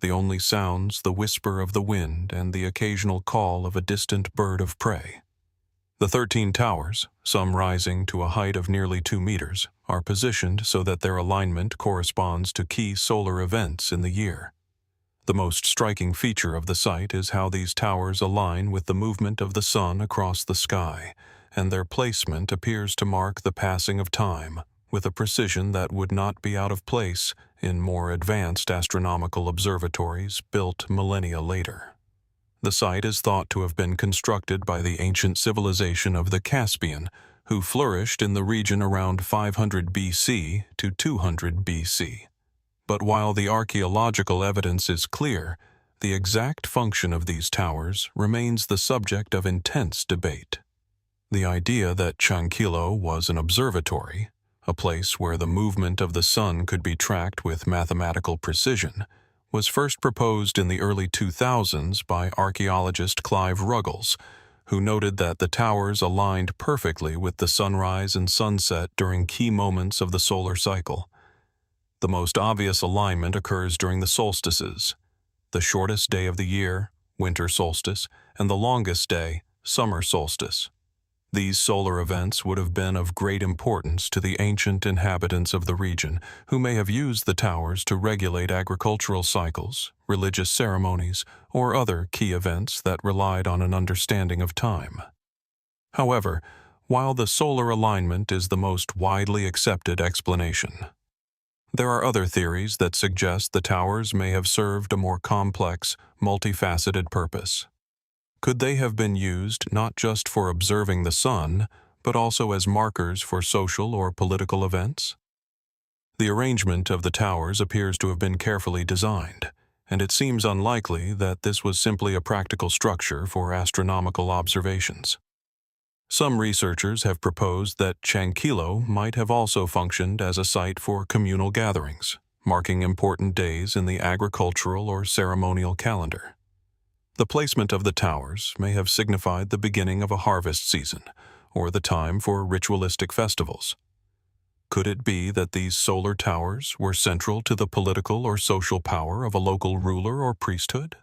The only sounds the whisper of the wind and the occasional call of a distant bird of prey. The 13 towers, some rising to a height of nearly 2 meters, are positioned so that their alignment corresponds to key solar events in the year. The most striking feature of the site is how these towers align with the movement of the sun across the sky, and their placement appears to mark the passing of time with a precision that would not be out of place in more advanced astronomical observatories built millennia later. The site is thought to have been constructed by the ancient civilization of the Caspian, who flourished in the region around 500 BC to 200 BC. But while the archaeological evidence is clear, the exact function of these towers remains the subject of intense debate. The idea that Chankillo was an observatory, a place where the movement of the sun could be tracked with mathematical precision, was first proposed in the early 2000s by archaeologist Clive Ruggles, who noted that the towers aligned perfectly with the sunrise and sunset during key moments of the solar cycle. The most obvious alignment occurs during the solstices, the shortest day of the year, winter solstice, and the longest day, summer solstice. These solar events would have been of great importance to the ancient inhabitants of the region, who may have used the towers to regulate agricultural cycles, religious ceremonies, or other key events that relied on an understanding of time. However, while the solar alignment is the most widely accepted explanation, there are other theories that suggest the towers may have served a more complex, multifaceted purpose. Could they have been used not just for observing the sun, but also as markers for social or political events? The arrangement of the towers appears to have been carefully designed, and it seems unlikely that this was simply a practical structure for astronomical observations. Some researchers have proposed that Chankillo might have also functioned as a site for communal gatherings, marking important days in the agricultural or ceremonial calendar. The placement of the towers may have signified the beginning of a harvest season, or the time for ritualistic festivals. Could it be that these solar towers were central to the political or social power of a local ruler or priesthood?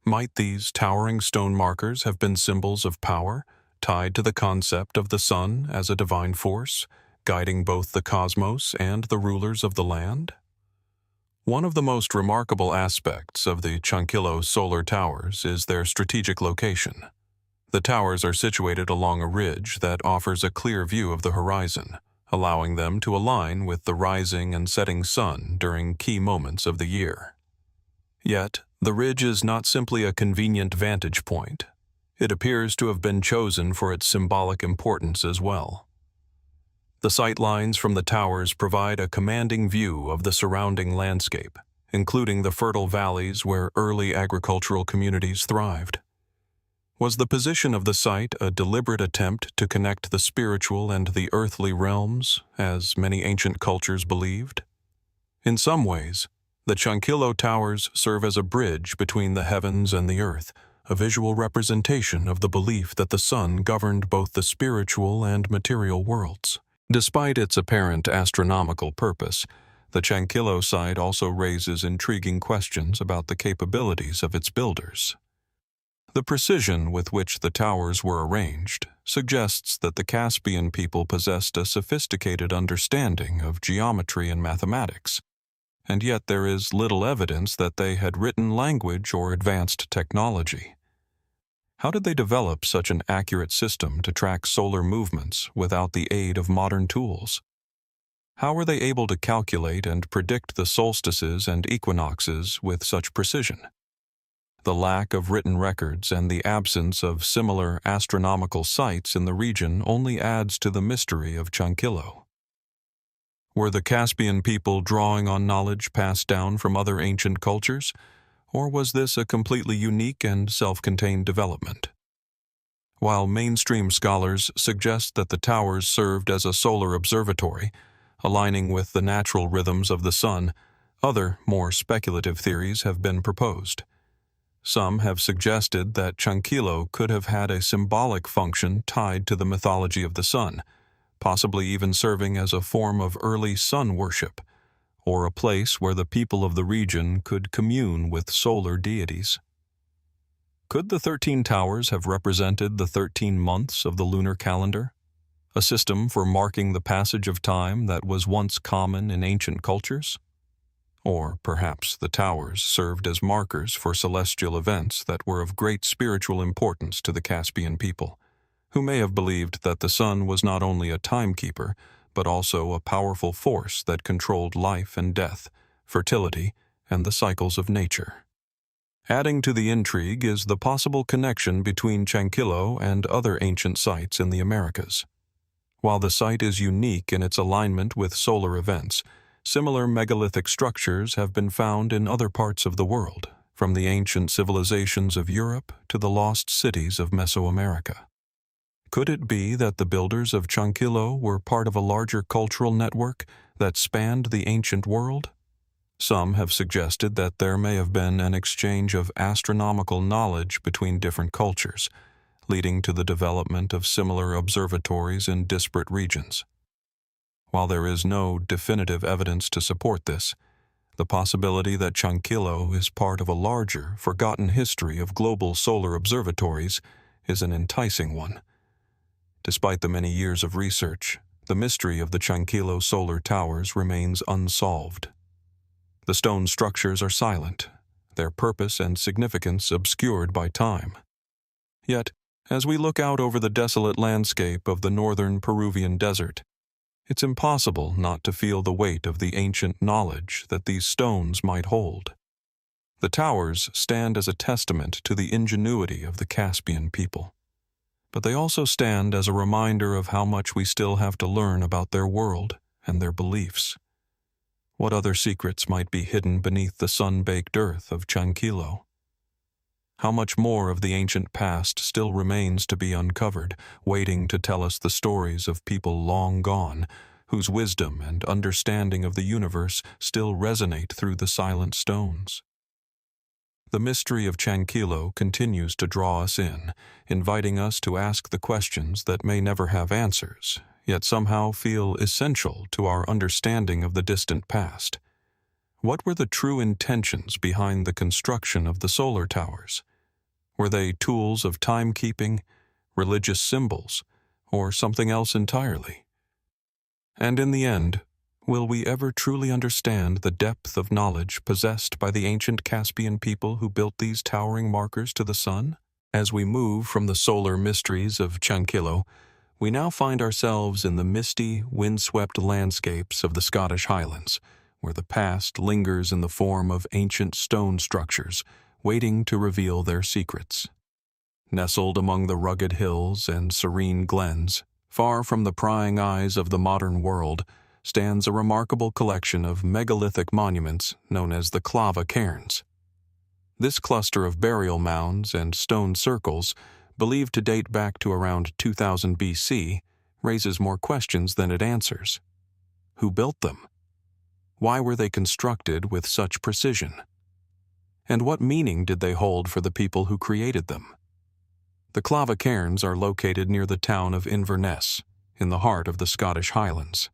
Might these towering stone markers have been symbols of power, tied to the concept of the sun as a divine force, guiding both the cosmos and the rulers of the land? One of the most remarkable aspects of the Chankillo solar towers is their strategic location. The towers are situated along a ridge that offers a clear view of the horizon, allowing them to align with the rising and setting sun during key moments of the year. Yet, the ridge is not simply a convenient vantage point. It appears to have been chosen for its symbolic importance as well. The sight lines from the towers provide a commanding view of the surrounding landscape, including the fertile valleys where early agricultural communities thrived. Was the position of the site a deliberate attempt to connect the spiritual and the earthly realms, as many ancient cultures believed? In some ways, the Chankillo towers serve as a bridge between the heavens and the earth, a visual representation of the belief that the sun governed both the spiritual and material worlds. Despite its apparent astronomical purpose, the Chankillo site also raises intriguing questions about the capabilities of its builders. The precision with which the towers were arranged suggests that the Caspian people possessed a sophisticated understanding of geometry and mathematics, and yet there is little evidence that they had written language or advanced technology. How did they develop such an accurate system to track solar movements without the aid of modern tools? How were they able to calculate and predict the solstices and equinoxes with such precision? The lack of written records and the absence of similar astronomical sites in the region only adds to the mystery of Chankillo. Were the Caspian people drawing on knowledge passed down from other ancient cultures, or was this a completely unique and self-contained development? While mainstream scholars suggest that the towers served as a solar observatory, aligning with the natural rhythms of the sun, other, more speculative theories have been proposed. Some have suggested that Chankillo could have had a symbolic function tied to the mythology of the sun, possibly even serving as a form of early sun worship, or a place where the people of the region could commune with solar deities. Could the 13 towers have represented the 13 months of the lunar calendar, a system for marking the passage of time that was once common in ancient cultures? Or perhaps the towers served as markers for celestial events that were of great spiritual importance to the Caspian people, who may have believed that the sun was not only a timekeeper, but also a powerful force that controlled life and death, fertility, and the cycles of nature. Adding to the intrigue is the possible connection between Chankillo and other ancient sites in the Americas. While the site is unique in its alignment with solar events, similar megalithic structures have been found in other parts of the world, from the ancient civilizations of Europe to the lost cities of Mesoamerica. Could it be that the builders of Chankillo were part of a larger cultural network that spanned the ancient world? Some have suggested that there may have been an exchange of astronomical knowledge between different cultures, leading to the development of similar observatories in disparate regions. While there is no definitive evidence to support this, the possibility that Chankillo is part of a larger, forgotten history of global solar observatories is an enticing one. Despite the many years of research, the mystery of the Chankillo solar towers remains unsolved. The stone structures are silent, their purpose and significance obscured by time. Yet, as we look out over the desolate landscape of the northern Peruvian desert, it's impossible not to feel the weight of the ancient knowledge that these stones might hold. The towers stand as a testament to the ingenuity of the Caspian people, but they also stand as a reminder of how much we still have to learn about their world and their beliefs. What other secrets might be hidden beneath the sun-baked earth of Chankillo? How much more of the ancient past still remains to be uncovered, waiting to tell us the stories of people long gone, whose wisdom and understanding of the universe still resonate through the silent stones? The mystery of Chankillo continues to draw us in, inviting us to ask the questions that may never have answers, yet somehow feel essential to our understanding of the distant past. What were the true intentions behind the construction of the solar towers? Were they tools of timekeeping, religious symbols, or something else entirely? And in the end, will we ever truly understand the depth of knowledge possessed by the ancient Caspian people who built these towering markers to the sun? As we move from the solar mysteries of Chankillo, we now find ourselves in the misty, windswept landscapes of the Scottish Highlands, where the past lingers in the form of ancient stone structures, waiting to reveal their secrets. Nestled among the rugged hills and serene glens, far from the prying eyes of the modern world, stands a remarkable collection of megalithic monuments known as the Clava Cairns. This cluster of burial mounds and stone circles, believed to date back to around 2000 BC, raises more questions than it answers. Who built them? Why were they constructed with such precision? And what meaning did they hold for the people who created them? The Clava Cairns are located near the town of Inverness, in the heart of the Scottish Highlands.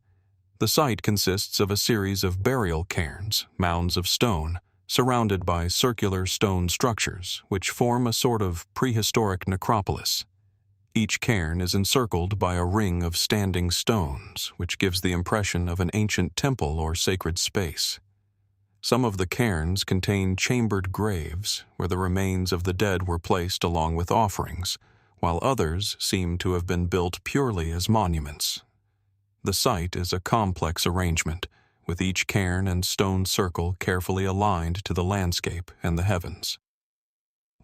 The site consists of a series of burial cairns, mounds of stone, surrounded by circular stone structures, which form a sort of prehistoric necropolis. Each cairn is encircled by a ring of standing stones, which gives the impression of an ancient temple or sacred space. Some of the cairns contain chambered graves, where the remains of the dead were placed along with offerings, while others seem to have been built purely as monuments. The site is a complex arrangement, with each cairn and stone circle carefully aligned to the landscape and the heavens.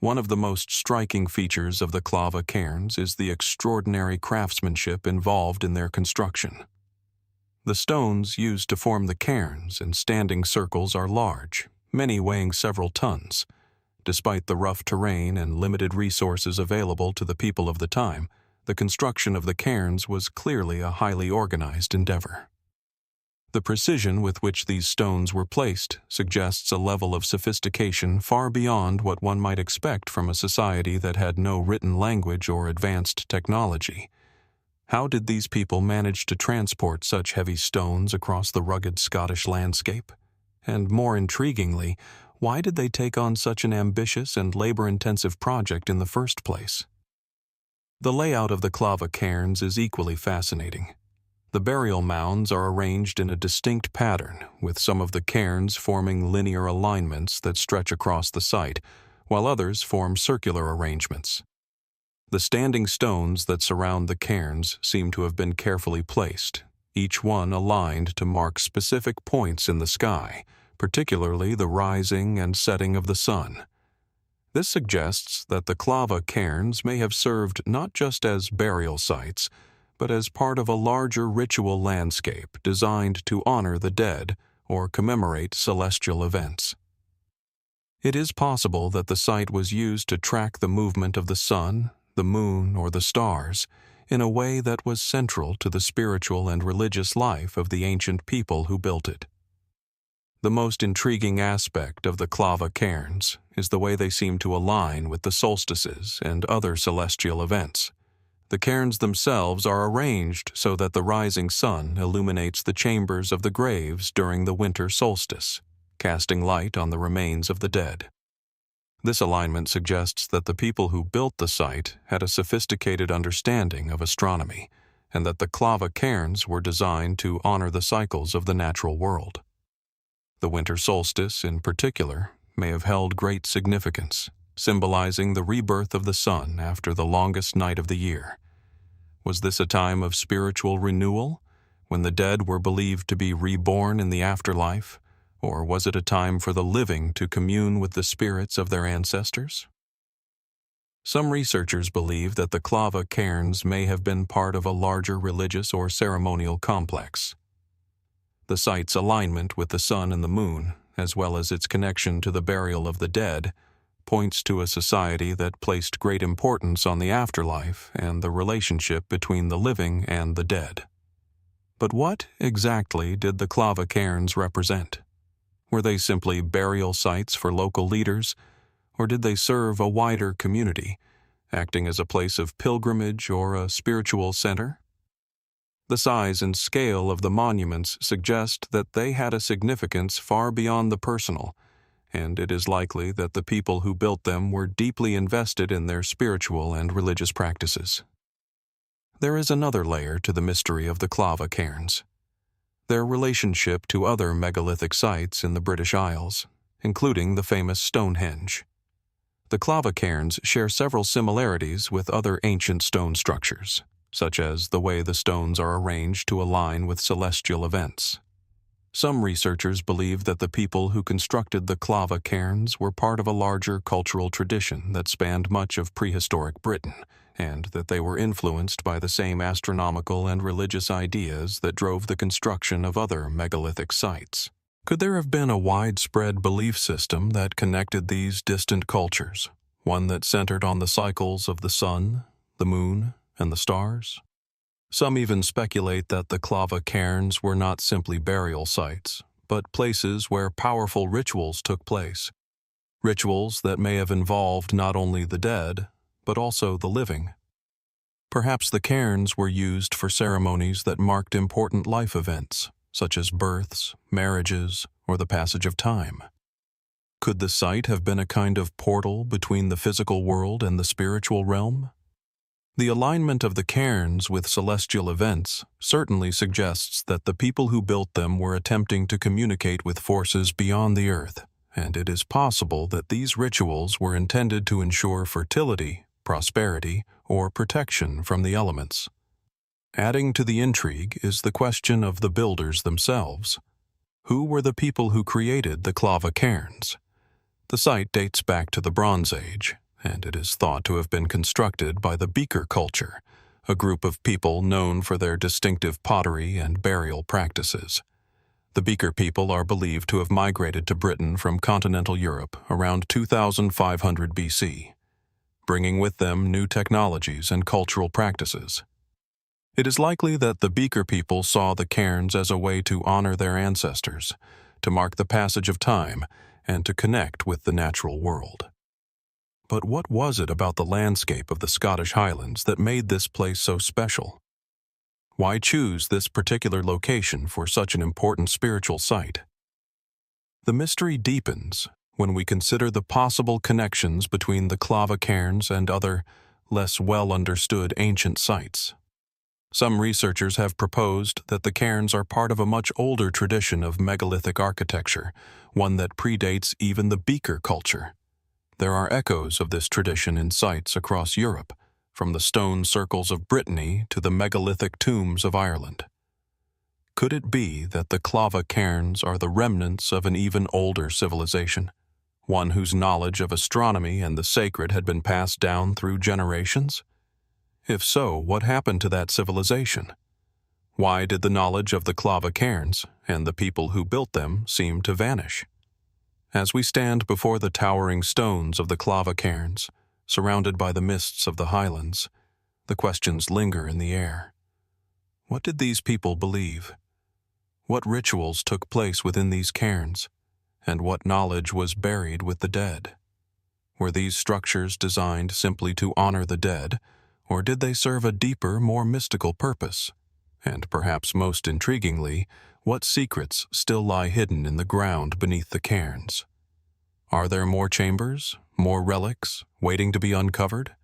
One of the most striking features of the Clava Cairns is the extraordinary craftsmanship involved in their construction. The stones used to form the cairns in standing circles are large, many weighing several tons. Despite the rough terrain and limited resources available to the people of the time, the construction of the cairns was clearly a highly organized endeavor. The precision with which these stones were placed suggests a level of sophistication far beyond what one might expect from a society that had no written language or advanced technology. How did these people manage to transport such heavy stones across the rugged Scottish landscape? And more intriguingly, why did they take on such an ambitious and labor-intensive project in the first place? The layout of the Clava Cairns is equally fascinating. The burial mounds are arranged in a distinct pattern, with some of the cairns forming linear alignments that stretch across the site, while others form circular arrangements. The standing stones that surround the cairns seem to have been carefully placed, each one aligned to mark specific points in the sky, particularly the rising and setting of the sun. This suggests that the Clava Cairns may have served not just as burial sites, but as part of a larger ritual landscape designed to honor the dead or commemorate celestial events. It is possible that the site was used to track the movement of the sun, the moon, or the stars in a way that was central to the spiritual and religious life of the ancient people who built it. The most intriguing aspect of the Clava Cairns is the way they seem to align with the solstices and other celestial events. The cairns themselves are arranged so that the rising sun illuminates the chambers of the graves during the winter solstice, casting light on the remains of the dead. This alignment suggests that the people who built the site had a sophisticated understanding of astronomy, and that the Clava Cairns were designed to honor the cycles of the natural world. The winter solstice, in particular, may have held great significance, symbolizing the rebirth of the sun after the longest night of the year. Was this a time of spiritual renewal, when the dead were believed to be reborn in the afterlife, or was it a time for the living to commune with the spirits of their ancestors? Some researchers believe that the Clava Cairns may have been part of a larger religious or ceremonial complex. The site's alignment with the sun and the moon, as well as its connection to the burial of the dead, points to a society that placed great importance on the afterlife and the relationship between the living and the dead. But what exactly did the Clava Cairns represent? Were they simply burial sites for local leaders, or did they serve a wider community, acting as a place of pilgrimage or a spiritual center? The size and scale of the monuments suggest that they had a significance far beyond the personal, and it is likely that the people who built them were deeply invested in their spiritual and religious practices. There is another layer to the mystery of the Clava Cairns: their relationship to other megalithic sites in the British Isles, including the famous Stonehenge. The Clava Cairns share several similarities with other ancient stone structures, such as the way the stones are arranged to align with celestial events. Some researchers believe that the people who constructed the Clava Cairns were part of a larger cultural tradition that spanned much of prehistoric Britain, and that they were influenced by the same astronomical and religious ideas that drove the construction of other megalithic sites. Could there have been a widespread belief system that connected these distant cultures, one that centered on the cycles of the sun, the moon, and the stars? Some even speculate that the Clava Cairns were not simply burial sites, but places where powerful rituals took place. Rituals that may have involved not only the dead, but also the living. Perhaps the cairns were used for ceremonies that marked important life events, such as births, marriages, or the passage of time. Could the site have been a kind of portal between the physical world and the spiritual realm? The alignment of the cairns with celestial events certainly suggests that the people who built them were attempting to communicate with forces beyond the earth, and it is possible that these rituals were intended to ensure fertility, prosperity, or protection from the elements. Adding to the intrigue is the question of the builders themselves. Who were the people who created the Clava Cairns? The site dates back to the Bronze Age, and it is thought to have been constructed by the Beaker culture, a group of people known for their distinctive pottery and burial practices. The Beaker people are believed to have migrated to Britain from continental Europe around 2500 BC, bringing with them new technologies and cultural practices. It is likely that the Beaker people saw the cairns as a way to honor their ancestors, to mark the passage of time, and to connect with the natural world. But what was it about the landscape of the Scottish Highlands that made this place so special? Why choose this particular location for such an important spiritual site? The mystery deepens when we consider the possible connections between the Clava Cairns and other, less well-understood ancient sites. Some researchers have proposed that the cairns are part of a much older tradition of megalithic architecture, one that predates even the Beaker culture. There are echoes of this tradition in sites across Europe, from the stone circles of Brittany to the megalithic tombs of Ireland. Could it be that the Clava Cairns are the remnants of an even older civilization, one whose knowledge of astronomy and the sacred had been passed down through generations? If so, what happened to that civilization? Why did the knowledge of the Clava Cairns and the people who built them seem to vanish? As we stand before the towering stones of the Clava Cairns, surrounded by the mists of the highlands, the questions linger in the air. What did these people believe? What rituals took place within these cairns? And what knowledge was buried with the dead? Were these structures designed simply to honor the dead, or did they serve a deeper, more mystical purpose? And perhaps most intriguingly, what secrets still lie hidden in the ground beneath the cairns? Are there more chambers, more relics, waiting to be uncovered?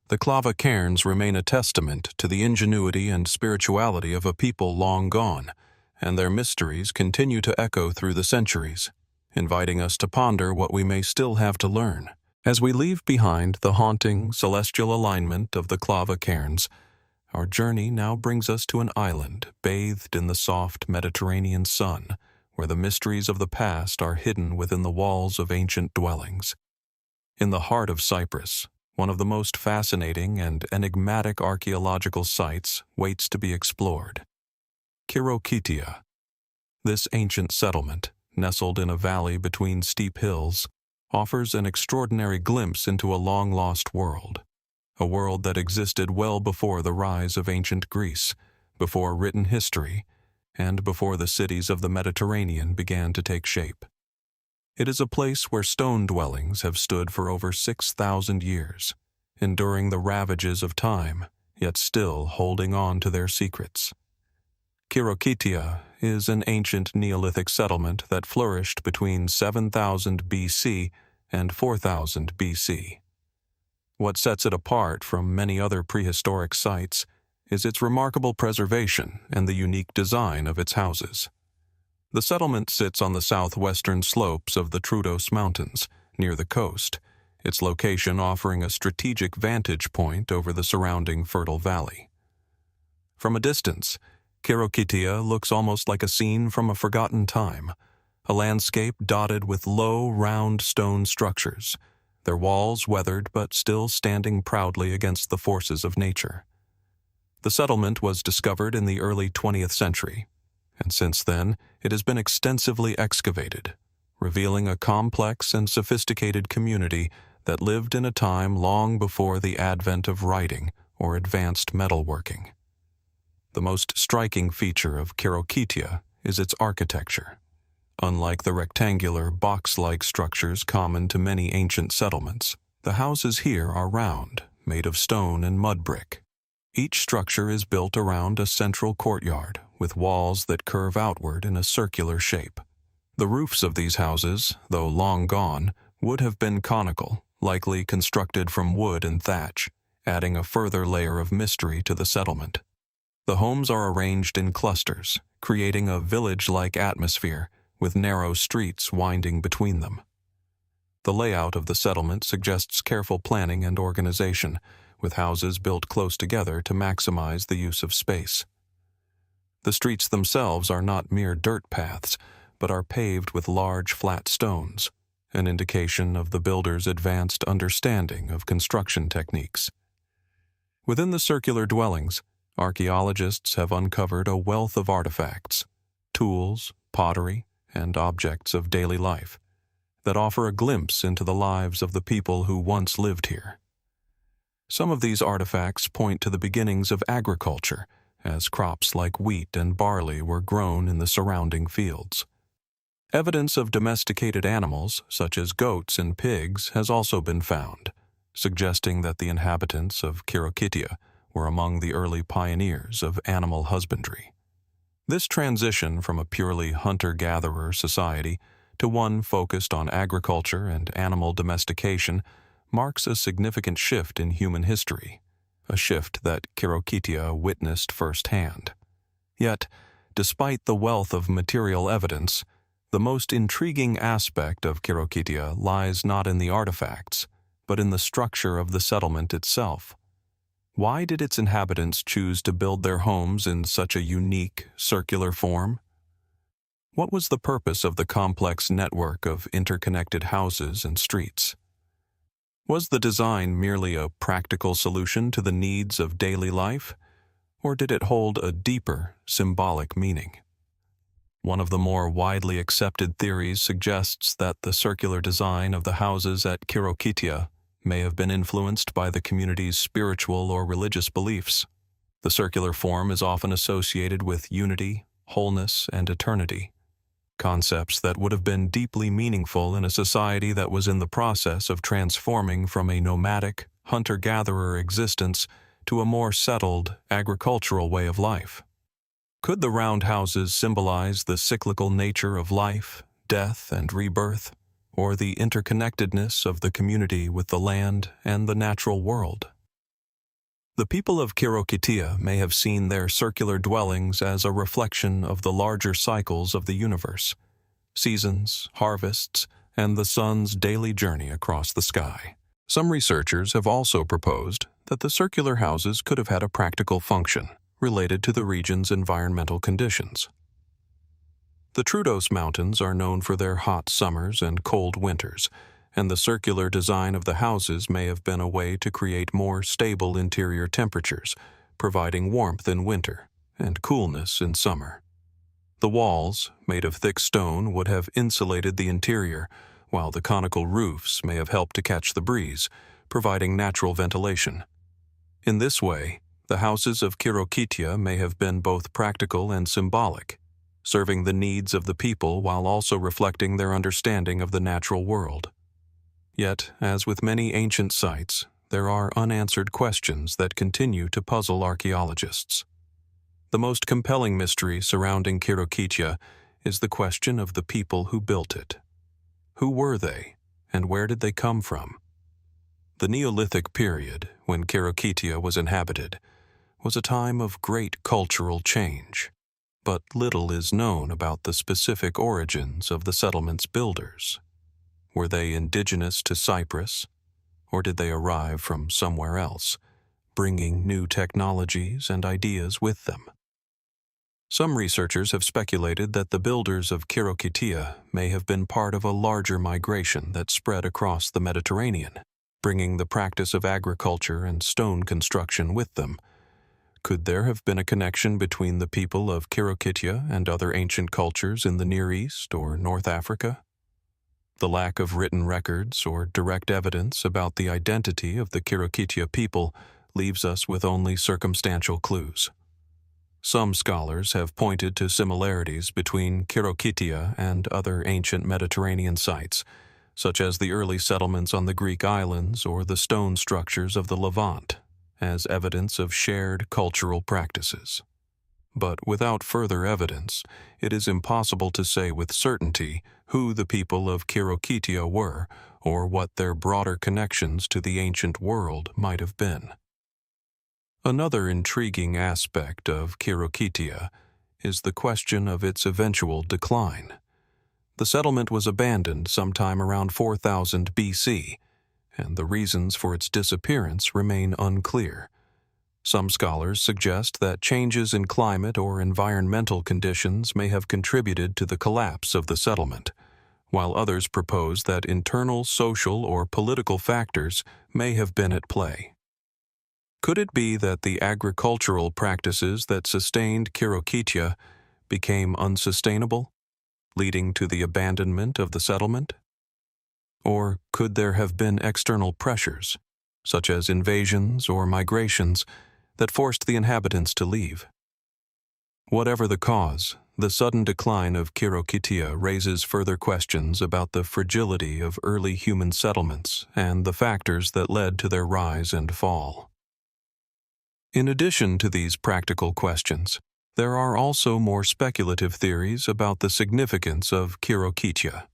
The Clava Cairns remain a testament to the ingenuity and spirituality of a people long gone, and their mysteries continue to echo through the centuries, inviting us to ponder what we may still have to learn. As we leave behind the haunting, celestial alignment of the Clava Cairns, our journey now brings us to an island bathed in the soft Mediterranean sun, where the mysteries of the past are hidden within the walls of ancient dwellings. In the heart of Cyprus, one of the most fascinating and enigmatic archaeological sites waits to be explored. Khirokitia. This ancient settlement, nestled in a valley between steep hills, offers an extraordinary glimpse into a long-lost world, a world that existed well before the rise of ancient Greece, before written history, and before the cities of the Mediterranean began to take shape. It is a place where stone dwellings have stood for over 6,000 years, enduring the ravages of time, yet still holding on to their secrets. Khirokitia is an ancient Neolithic settlement that flourished between 7000 BC and 4000 BC. What sets it apart from many other prehistoric sites is its remarkable preservation and the unique design of its houses. The settlement sits on the southwestern slopes of the Troodos Mountains, near the coast, its location offering a strategic vantage point over the surrounding fertile valley. From a distance, Khirokitia looks almost like a scene from a forgotten time, a landscape dotted with low, round stone structures, their walls weathered but still standing proudly against the forces of nature. The settlement was discovered in the early 20th century, and since then it has been extensively excavated, revealing a complex and sophisticated community that lived in a time long before the advent of writing or advanced metalworking. The most striking feature of Khirokitia is its architecture. Unlike the rectangular, box-like structures common to many ancient settlements, the houses here are round, made of stone and mud brick. Each structure is built around a central courtyard, with walls that curve outward in a circular shape. The roofs of these houses, though long gone, would have been conical, likely constructed from wood and thatch, adding a further layer of mystery to the settlement. The homes are arranged in clusters, creating a village-like atmosphere, with narrow streets winding between them. The layout of the settlement suggests careful planning and organization, with houses built close together to maximize the use of space. The streets themselves are not mere dirt paths, but are paved with large flat stones, an indication of the builders' advanced understanding of construction techniques. Within the circular dwellings, archaeologists have uncovered a wealth of artifacts, tools, pottery, and objects of daily life that offer a glimpse into the lives of the people who once lived here. Some of these artifacts point to the beginnings of agriculture, as crops like wheat and barley were grown in the surrounding fields. Evidence of domesticated animals, such as goats and pigs, has also been found, suggesting that the inhabitants of Khirokitia were among the early pioneers of animal husbandry. This transition from a purely hunter-gatherer society to one focused on agriculture and animal domestication marks a significant shift in human history, a shift that Khirokitia witnessed firsthand. Yet, despite the wealth of material evidence, the most intriguing aspect of Khirokitia lies not in the artifacts, but in the structure of the settlement itself. Why did its inhabitants choose to build their homes in such a unique, circular form? What was the purpose of the complex network of interconnected houses and streets? Was the design merely a practical solution to the needs of daily life, or did it hold a deeper, symbolic meaning? One of the more widely accepted theories suggests that the circular design of the houses at Khirokitia may have been influenced by the community's spiritual or religious beliefs. The circular form is often associated with unity, wholeness, and eternity, concepts that would have been deeply meaningful in a society that was in the process of transforming from a nomadic, hunter-gatherer existence to a more settled, agricultural way of life. Could the round houses symbolize the cyclical nature of life, death, and rebirth, or the interconnectedness of the community with the land and the natural world? The people of Khirokitia may have seen their circular dwellings as a reflection of the larger cycles of the universe, seasons, harvests, and the sun's daily journey across the sky. Some researchers have also proposed that the circular houses could have had a practical function related to the region's environmental conditions. The Troodos Mountains are known for their hot summers and cold winters, and the circular design of the houses may have been a way to create more stable interior temperatures, providing warmth in winter and coolness in summer. The walls, made of thick stone, would have insulated the interior, while the conical roofs may have helped to catch the breeze, providing natural ventilation. In this way, the houses of Khirokitia may have been both practical and symbolic, serving the needs of the people while also reflecting their understanding of the natural world. Yet, as with many ancient sites, there are unanswered questions that continue to puzzle archaeologists. The most compelling mystery surrounding Khirokitia is the question of the people who built it. Who were they, and where did they come from? The Neolithic period, when Khirokitia was inhabited, was a time of great cultural change, but little is known about the specific origins of the settlement's builders. Were they indigenous to Cyprus, or did they arrive from somewhere else, bringing new technologies and ideas with them? Some researchers have speculated that the builders of Khirokitia may have been part of a larger migration that spread across the Mediterranean, bringing the practice of agriculture and stone construction with them. Could there have been a connection between the people of Khirokitia and other ancient cultures in the Near East or North Africa? The lack of written records or direct evidence about the identity of the Khirokitia people leaves us with only circumstantial clues. Some scholars have pointed to similarities between Khirokitia and other ancient Mediterranean sites, such as the early settlements on the Greek islands or the stone structures of the Levant, as evidence of shared cultural practices. But without further evidence, it is impossible to say with certainty who the people of Khirokitia were or what their broader connections to the ancient world might have been. Another intriguing aspect of Khirokitia is the question of its eventual decline. The settlement was abandoned sometime around 4000 BC, and the reasons for its disappearance remain unclear. Some scholars suggest that changes in climate or environmental conditions may have contributed to the collapse of the settlement, while others propose that internal social or political factors may have been at play. Could it be that the agricultural practices that sustained Khirokitia became unsustainable, leading to the abandonment of the settlement? Or could there have been external pressures, such as invasions or migrations, that forced the inhabitants to leave? Whatever the cause, the sudden decline of Khirokitia raises further questions about the fragility of early human settlements and the factors that led to their rise and fall. In addition to these practical questions, there are also more speculative theories about the significance of Khirokitia.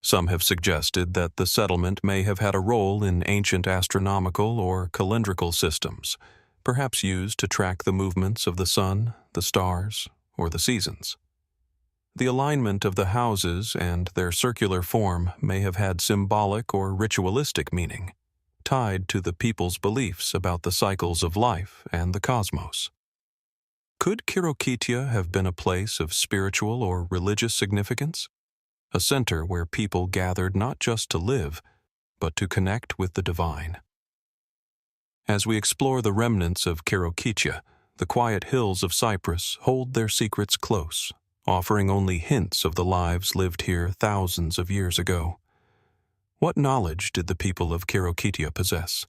Some have suggested that the settlement may have had a role in ancient astronomical or calendrical systems, perhaps used to track the movements of the sun, the stars, or the seasons. The alignment of the houses and their circular form may have had symbolic or ritualistic meaning, tied to the people's beliefs about the cycles of life and the cosmos. Could Khirokitia have been a place of spiritual or religious significance? A center where people gathered not just to live, but to connect with the divine. As we explore the remnants of Khirokitia, the quiet hills of Cyprus hold their secrets close, offering only hints of the lives lived here thousands of years ago. What knowledge did the people of Khirokitia possess,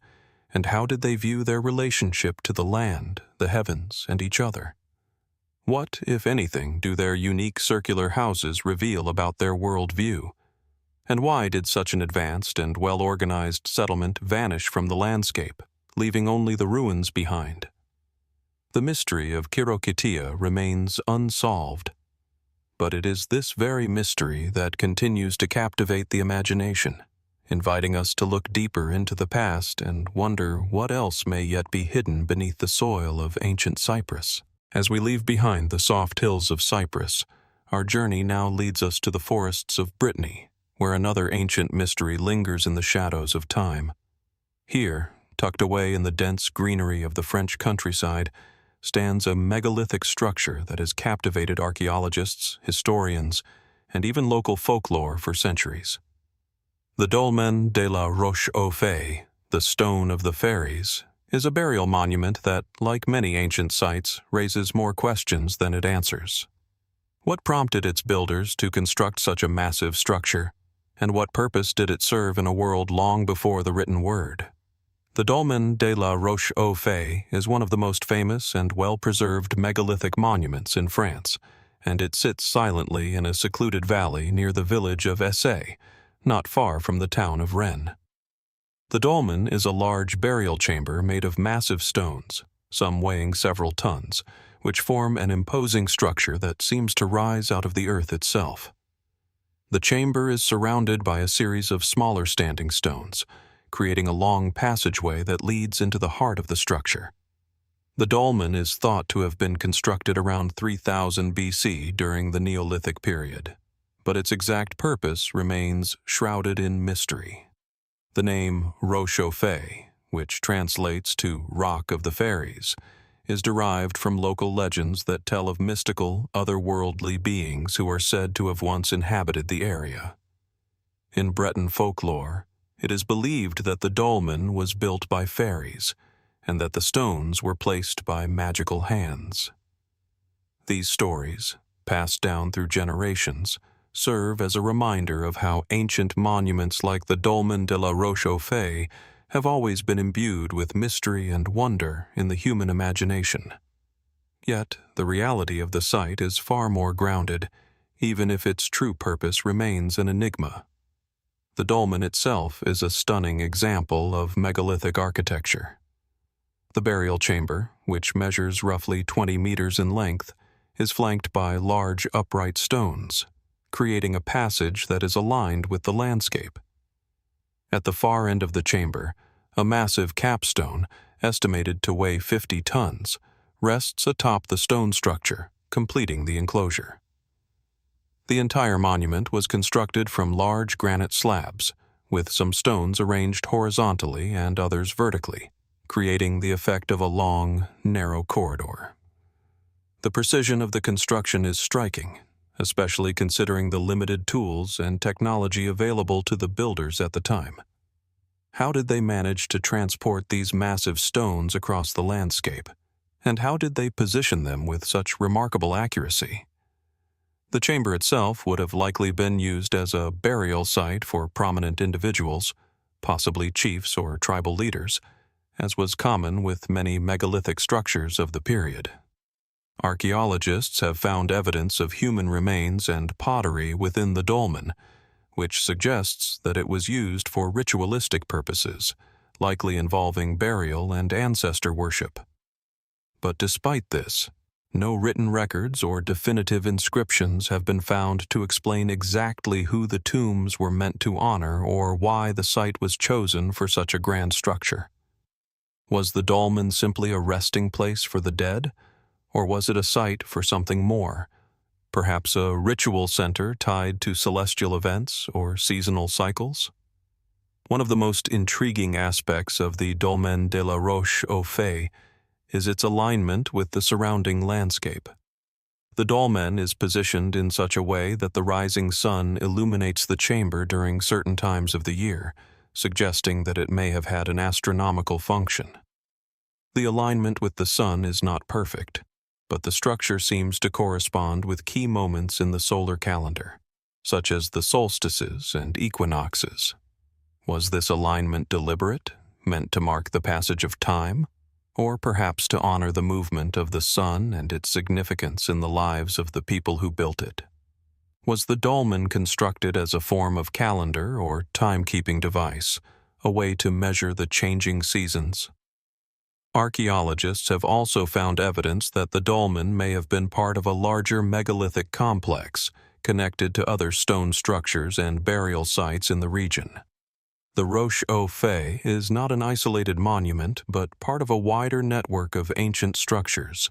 and how did they view their relationship to the land, the heavens, and each other? What, if anything, do their unique circular houses reveal about their worldview? And why did such an advanced and well-organized settlement vanish from the landscape, leaving only the ruins behind? The mystery of Khirokitia remains unsolved, but it is this very mystery that continues to captivate the imagination, inviting us to look deeper into the past and wonder what else may yet be hidden beneath the soil of ancient Cyprus. As we leave behind the soft hills of Cyprus, our journey now leads us to the forests of Brittany, where another ancient mystery lingers in the shadows of time. Here, tucked away in the dense greenery of the French countryside, stands a megalithic structure that has captivated archaeologists, historians, and even local folklore for centuries. The Dolmen de la Roche-aux-Fées, the Stone of the Fairies, is a burial monument that, like many ancient sites, raises more questions than it answers. What prompted its builders to construct such a massive structure, and what purpose did it serve in a world long before the written word? The Dolmen de la Roche-aux-Fées is one of the most famous and well-preserved megalithic monuments in France, and it sits silently in a secluded valley near the village of Essay, not far from the town of Rennes. The dolmen is a large burial chamber made of massive stones, some weighing several tons, which form an imposing structure that seems to rise out of the earth itself. The chamber is surrounded by a series of smaller standing stones, creating a long passageway that leads into the heart of the structure. The dolmen is thought to have been constructed around 3000 BC during the Neolithic period, but its exact purpose remains shrouded in mystery. The name Roche-aux-Fées, which translates to Rock of the Fairies, is derived from local legends that tell of mystical, otherworldly beings who are said to have once inhabited the area. In Breton folklore, it is believed that the dolmen was built by fairies, and that the stones were placed by magical hands. These stories, passed down through generations, serve as a reminder of how ancient monuments like the Dolmen de la Roche-aux-Fées have always been imbued with mystery and wonder in the human imagination. Yet, the reality of the site is far more grounded, even if its true purpose remains an enigma. The dolmen itself is a stunning example of megalithic architecture. The burial chamber, which measures roughly 20 meters in length, is flanked by large upright stones, creating a passage that is aligned with the landscape. At the far end of the chamber, a massive capstone, estimated to weigh 50 tons, rests atop the stone structure, completing the enclosure. The entire monument was constructed from large granite slabs, with some stones arranged horizontally and others vertically, creating the effect of a long, narrow corridor. The precision of the construction is striking, especially considering the limited tools and technology available to the builders at the time. How did they manage to transport these massive stones across the landscape, and how did they position them with such remarkable accuracy? The chamber itself would have likely been used as a burial site for prominent individuals, possibly chiefs or tribal leaders, as was common with many megalithic structures of the period. Archaeologists have found evidence of human remains and pottery within the dolmen, which suggests that it was used for ritualistic purposes, likely involving burial and ancestor worship. But despite this, no written records or definitive inscriptions have been found to explain exactly who the tombs were meant to honor or why the site was chosen for such a grand structure. Was the dolmen simply a resting place for the dead, or was it a site for something more, perhaps a ritual center tied to celestial events or seasonal cycles? One of the most intriguing aspects of the Dolmen de la Roche-aux-Fées is its alignment with the surrounding landscape. The dolmen is positioned in such a way that the rising sun illuminates the chamber during certain times of the year, suggesting that it may have had an astronomical function. The alignment with the sun is not perfect, but the structure seems to correspond with key moments in the solar calendar, such as the solstices and equinoxes. Was this alignment deliberate, meant to mark the passage of time, or perhaps to honor the movement of the sun and its significance in the lives of the people who built it? Was the dolmen constructed as a form of calendar or timekeeping device, a way to measure the changing seasons? Archaeologists have also found evidence that the dolmen may have been part of a larger megalithic complex connected to other stone structures and burial sites in the region. The Roche-aux-Fées is not an isolated monument, but part of a wider network of ancient structures,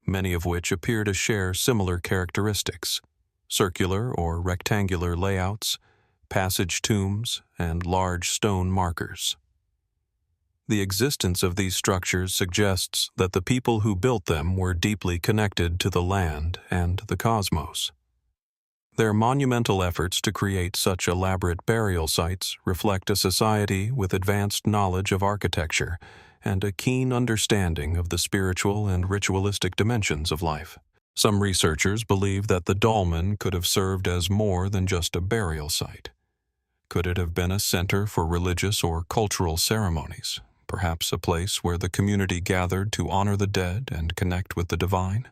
many of which appear to share similar characteristics: circular or rectangular layouts, passage tombs, and large stone markers. The existence of these structures suggests that the people who built them were deeply connected to the land and the cosmos. Their monumental efforts to create such elaborate burial sites reflect a society with advanced knowledge of architecture and a keen understanding of the spiritual and ritualistic dimensions of life. Some researchers believe that the dolmen could have served as more than just a burial site. Could it have been a center for religious or cultural ceremonies, perhaps a place where the community gathered to honor the dead and connect with the divine?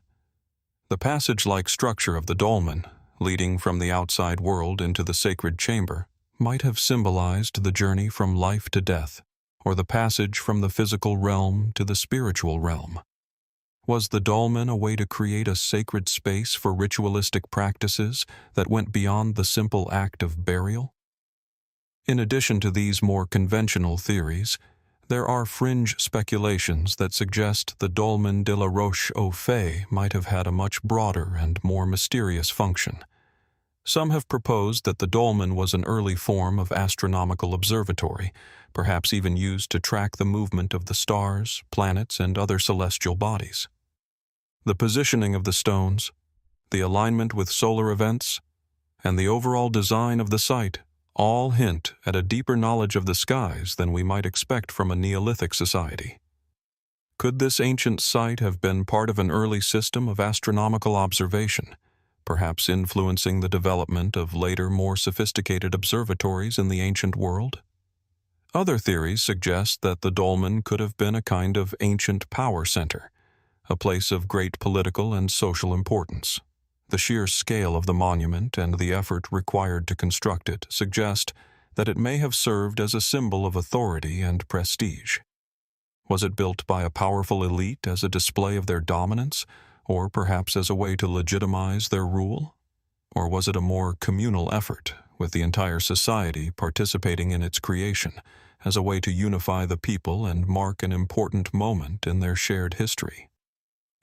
The passage-like structure of the dolmen, leading from the outside world into the sacred chamber, might have symbolized the journey from life to death, or the passage from the physical realm to the spiritual realm. Was the dolmen a way to create a sacred space for ritualistic practices that went beyond the simple act of burial? In addition to these more conventional theories, there are fringe speculations that suggest the Dolmen de la Roche-aux-Fées might have had a much broader and more mysterious function. Some have proposed that the dolmen was an early form of astronomical observatory, perhaps even used to track the movement of the stars, planets, and other celestial bodies. The positioning of the stones, the alignment with solar events, and the overall design of the site all hint at a deeper knowledge of the skies than we might expect from a Neolithic society. Could this ancient site have been part of an early system of astronomical observation, perhaps influencing the development of later, more sophisticated observatories in the ancient world? Other theories suggest that the dolmen could have been a kind of ancient power center, a place of great political and social importance. The sheer scale of the monument and the effort required to construct it suggest that it may have served as a symbol of authority and prestige. Was it built by a powerful elite as a display of their dominance, or perhaps as a way to legitimize their rule? Or was it a more communal effort, with the entire society participating in its creation, as a way to unify the people and mark an important moment in their shared history?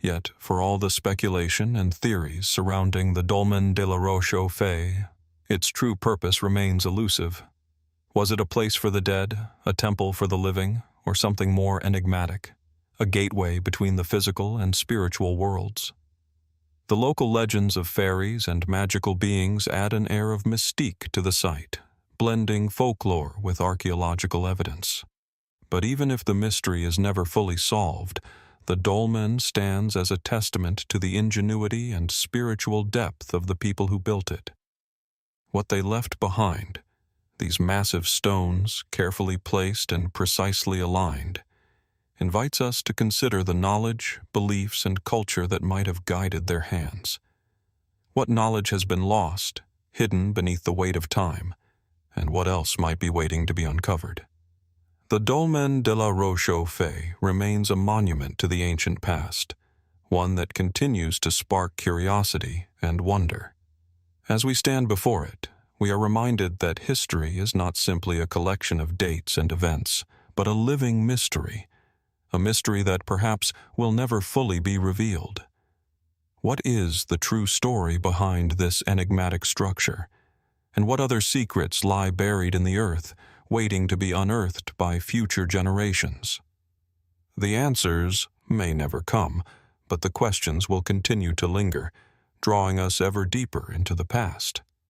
Yet, for all the speculation and theories surrounding the Dolmen de la Roche-aux-Fées, its true purpose remains elusive. Was it a place for the dead, a temple for the living, or something more enigmatic, a gateway between the physical and spiritual worlds? The local legends of fairies and magical beings add an air of mystique to the site, blending folklore with archaeological evidence. But even if the mystery is never fully solved, the dolmen stands as a testament to the ingenuity and spiritual depth of the people who built it. What they left behind, these massive stones, carefully placed and precisely aligned, invites us to consider the knowledge, beliefs, and culture that might have guided their hands. What knowledge has been lost, hidden beneath the weight of time, and what else might be waiting to be uncovered? The Dolmen de la Roche-aux-Fées remains a monument to the ancient past, one that continues to spark curiosity and wonder. As we stand before it, we are reminded that history is not simply a collection of dates and events, but a living mystery, a mystery that perhaps will never fully be revealed. What is the true story behind this enigmatic structure? And what other secrets lie buried in the earth, waiting to be unearthed by future generations? The answers may never come, but the questions will continue to linger, drawing us ever deeper into the past.